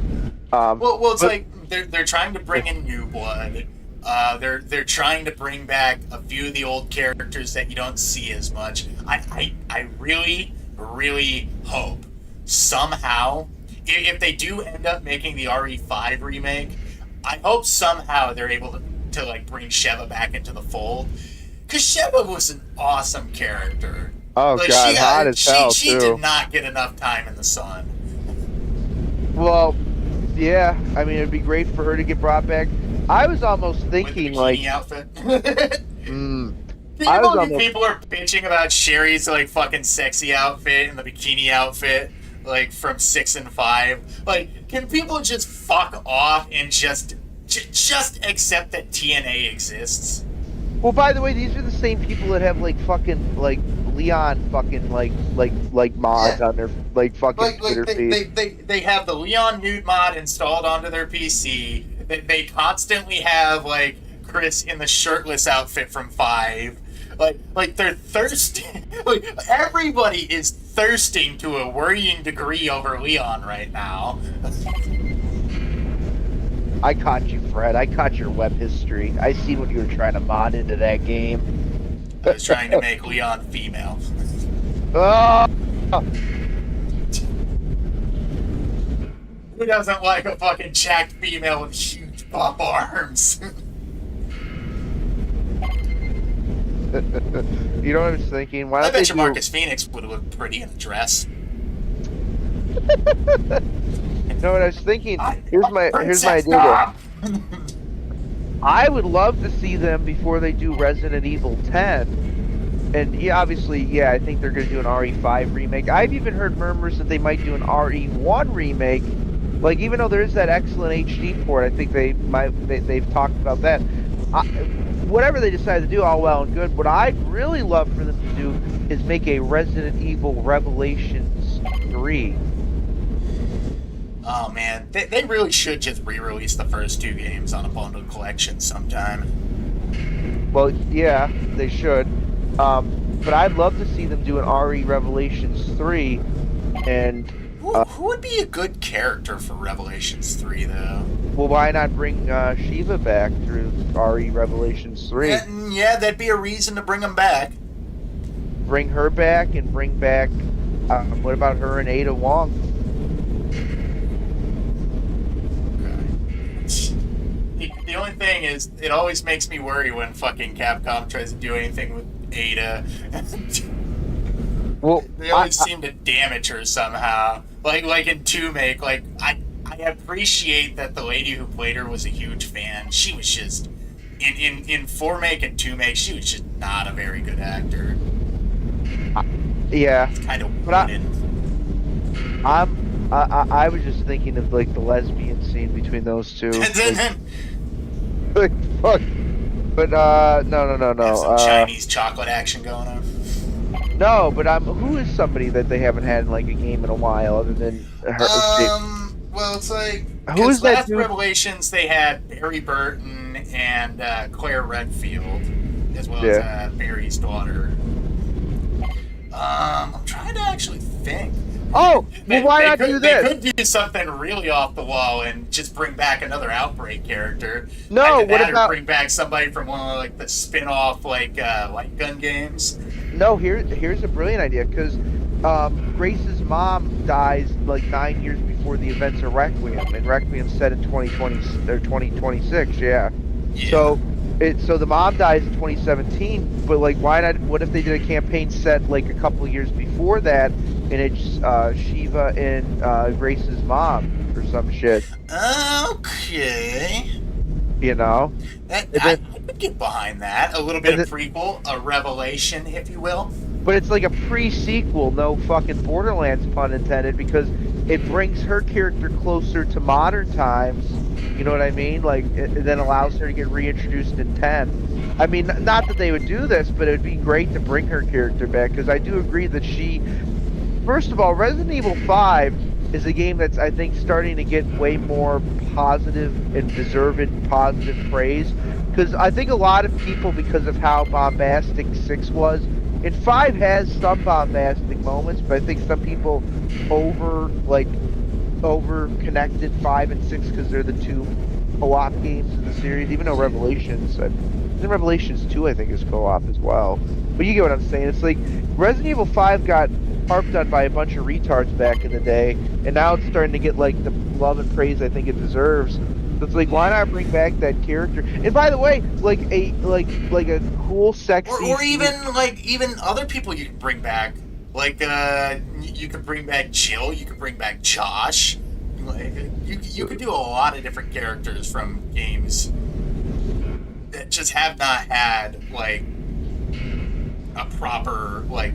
Well, it's like they're trying to bring in new blood. They're trying to bring back a few of the old characters that you don't see as much. I really, really hope somehow, if they do end up making the RE5 remake, I hope somehow they're able to like bring Sheva back into the fold, because Sheva was an awesome character. Oh like, God, hot as hell she too. did not get enough time in the sun. Well, yeah. I mean, it'd be great for her to get brought back. I was almost thinking with the bikini outfit. People are bitching about Sherry's like fucking sexy outfit and the bikini outfit, like from 6 and 5. Like, can people just fuck off and just accept that TNA exists? Well, by the way, these are the same people that have like fucking like Leon fucking like mods on their like fucking Twitter feed. They have the Leon nude mod installed onto their PC. They constantly have like Chris in the shirtless outfit from 5. Like they're thirsty. Like, everybody is thirsting to a worrying degree over Leon right now. I caught you, Fred. I caught your web history. I seen what you were trying to mod into that game. I was trying to make Leon female. Oh! Who doesn't like a fucking jacked female with huge pop arms? You know what I was thinking? Why I don't bet they you Marcus Phoenix would have looked pretty in a dress. You know what I was thinking? Here's my idea. I would love to see them before they do Resident Evil 10. And yeah, obviously, yeah, I think they're going to do an RE5 remake. I've even heard murmurs that they might do an RE1 remake. Like, even though there is that excellent HD port, I think they've talked about that. Whatever they decide to do, all well and good. What I'd really love for them to do is make a Resident Evil Revelations 3. Oh man, they really should just re-release the first 2 games on a bundled collection sometime. Well, yeah, they should. But I'd love to see them do an RE Revelations 3, and... Who would be a good character for Revelations 3, though? Well, why not bring Shiva back through RE Revelations 3? Yeah, that'd be a reason to bring him back. Bring her back, and bring back... what about her and Ada Wong? The only thing is, it always makes me worry when fucking Capcom tries to do anything with Ada. Well, they always seem to damage her somehow. Like in 2-Make, like, I appreciate that the lady who played her was a huge fan. She was just... In 4-Make and 2-Make, she was just not a very good actor. Yeah. It's kind of wooden. I was just thinking of, like, the lesbian scene between those two. Like, fuck. But, no. Have some Chinese chocolate action going on. No, but who is somebody that they haven't had in, like, a game in a while other than her? Well, it's like... Who is that last dude? Revelations, they had Barry Burton and Claire Redfield, as well as Barry's daughter. I'm trying to actually think. Oh, well, why not do this? They could do something really off the wall and just bring back another Outbreak character. No, what about... Or bring back somebody from one of like the spin-off like light gun games. No, here's a brilliant idea, because Grace's mom dies like 9 years before the events of Requiem, and Requiem's set in 2020 or 2026. Yeah. So the mom dies in 2017, but like, why not? What if they did a campaign set like a couple years before that, and it's Shiva and Grace's mom or some shit? Okay. You know, I could get behind that. A little bit of prequel, a revelation, if you will. but it's like a pre-sequel, no fucking Borderlands pun intended, because it brings her character closer to modern times. You know what I mean? Like, it then allows her to get reintroduced in 10. I mean, not that they would do this, but it would be great to bring her character back, because I do agree that she... First of all, Resident Evil 5 is a game that's, I think, starting to get way more positive and deserved positive praise. Because I think a lot of people, because of how bombastic 6 was, and 5 has some bombastic moments, but I think some people over-connected 5 and 6 because they're the two co-op games in the series, even though Revelations 2, I think, is co-op as well. But you get what I'm saying. It's like Resident Evil 5 got harped on by a bunch of retards back in the day, and now it's starting to get like the love and praise I think it deserves. So it's like, why not bring back that character? And by the way, like a cool, sexy, or even other people you can bring back. Like you could bring back Jill, you could bring back Josh. Like you could do a lot of different characters from games that just have not had like a proper like.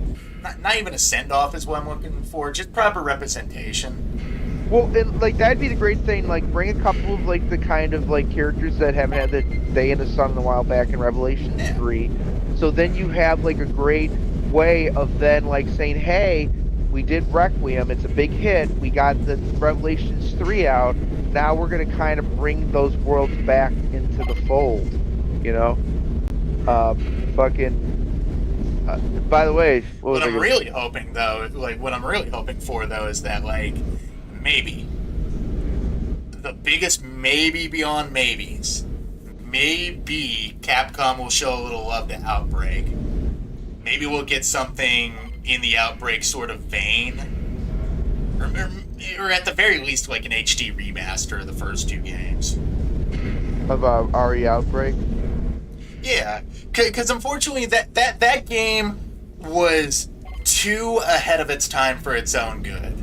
Not even a send-off is what I'm looking for, just proper representation. Well, and, like, that'd be the great thing, like, bring a couple of, like, the kind of, like, characters that haven't had the day in the sun in a while back in Revelations 3. So then you have, like, a great way of then, like, saying, hey, we did Requiem, it's a big hit, we got the Revelations 3 out, now we're going to kind of bring those worlds back into the fold, you know? By the way, what I'm really hoping for though is that like maybe the biggest maybe beyond maybes, maybe Capcom will show a little love to Outbreak. Maybe we'll get something in the Outbreak sort of vein, or at the very least like an HD remaster of the first 2 games. Of RE Outbreak. Yeah, because unfortunately that game was too ahead of its time for its own good.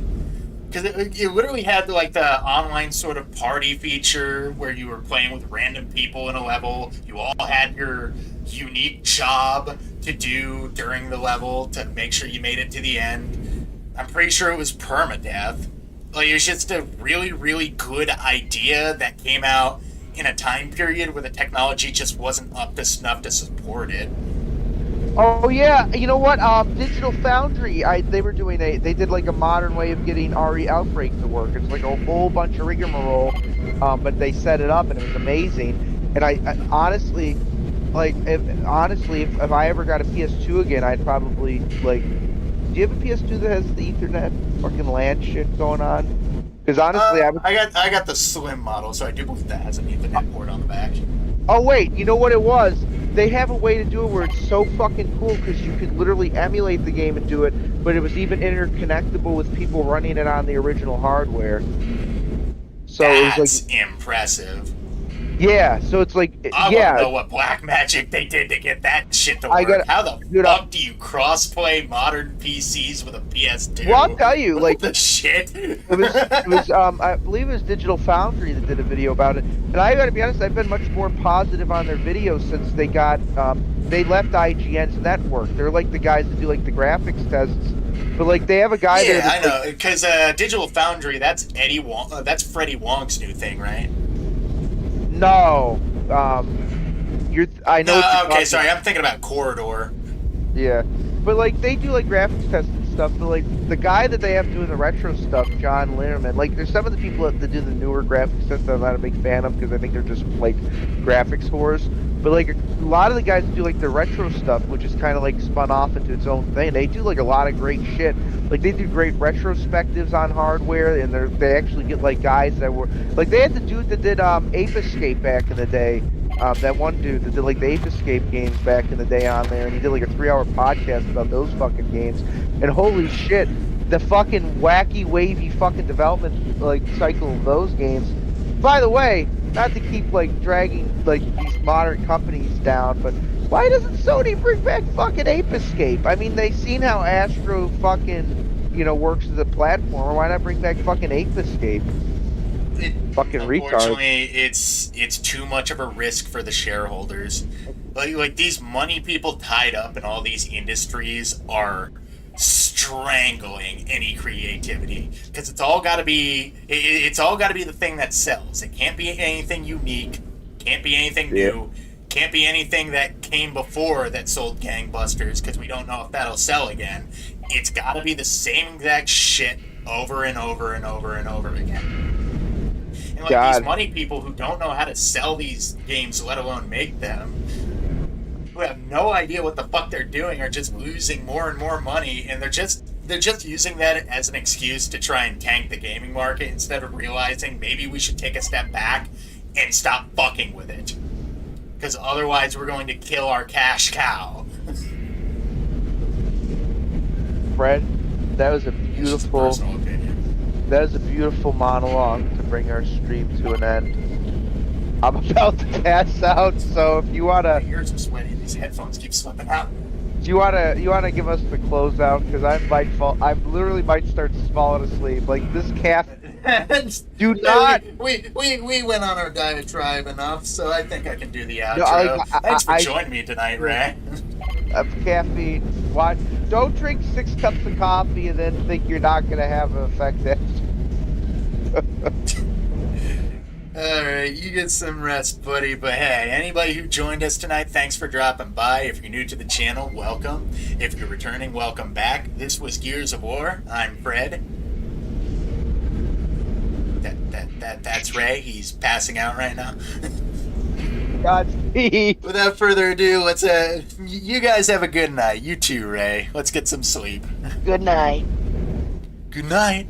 Because it literally had like the online sort of party feature where you were playing with random people in a level. You all had your unique job to do during the level to make sure you made it to the end. I'm pretty sure it was permadeath. Like, it was just a really, really good idea that came out in a time period where the technology just wasn't up to snuff to support it. Oh yeah, you know what? Digital Foundry, they did like a modern way of getting RE Outbreak to work. It's like a whole bunch of rigmarole, but they set it up and it was amazing. And I honestly, like, if I ever got a PS2 again, I'd probably like. Do you have a PS2 that has the Ethernet fucking LAN shit going on? Because honestly, I got the slim model, so I do believe that has an Ethernet port on the back. Oh wait, you know what it was? They have a way to do it where it's so fucking cool because you could literally emulate the game and do it, but it was even interconnectable with people running it on the original hardware. So that's it was like impressive. Yeah, so it's like I want to know what black magic they did to get that shit to work. How the fuck do you crossplay modern PCs with a PS2? Well, I'll tell you, like the shit. It was I believe it was Digital Foundry that did a video about it, and I gotta be honest, I've been much more positive on their videos since they got they left IGN's network. They're like the guys that do like the graphics tests, but like they have a guy there. Yeah, I know, because Digital Foundry, that's that's Freddie Wong's new thing, right? No, I know. Okay, sorry, I'm thinking about Corridor. Yeah, but like they do like graphics tests and stuff. But like the guy that they have doing the retro stuff, John Linnerman. Like there's some of the people that do the newer graphics tests that I'm not a big fan of because I think they're just like graphics whores. But like a lot of the guys that do like the retro stuff, which is kind of like spun off into its own thing, they do like a lot of great shit. Like they do great retrospectives on hardware, and they actually get like guys that were like they had the dude that did Ape Escape back in the day. That one dude that did like the Ape Escape games back in the day on there, and he did like a 3-hour podcast about those fucking games. And holy shit, the fucking wacky, wavy fucking development like cycle of those games. By the way, not to keep like dragging like these modern companies down, but why doesn't Sony bring back fucking Ape Escape? I mean, they've seen how Astro fucking, works as a platformer. Why not bring back fucking Ape Escape? Fucking retards. Unfortunately, it's too much of a risk for the shareholders. Like these money people tied up in all these industries are strangling any creativity because it's all got to be the thing that sells. It can't be anything unique, can't be anything new, can't be anything that came before that sold gangbusters because we don't know if that'll sell again. It's got to be the same exact shit over and over and over and over again. And like these money people who don't know how to sell these games, let alone make them, who have no idea what the fuck they're doing, are just losing more and more money, and they're just using that as an excuse to try and tank the gaming market instead of realizing maybe we should take a step back and stop fucking with it. Because otherwise we're going to kill our cash cow. Fred, that was a beautiful monologue to bring our stream to an end. I'm about to pass out, so if you wanna, my ears are sweaty. These headphones keep slipping out. do you wanna give us the closeout? Because I literally might start falling asleep. Like this cat. Do not. We went on our diatribe enough, so I think I can do the outro. No, Thanks for joining me tonight, Ray. Caffeine. What? Don't drink 6 cups of coffee and then think you're not gonna have an effect. Alright, you get some rest, buddy. But hey, anybody who joined us tonight, thanks for dropping by. If you're new to the channel, welcome. If you're returning, welcome back. This was Gears of War. I'm Fred. That's Ray. He's passing out right now. Godspeed. Without further ado, let's you guys have a good night. You too, Ray. Let's get some sleep. Good night. Good night.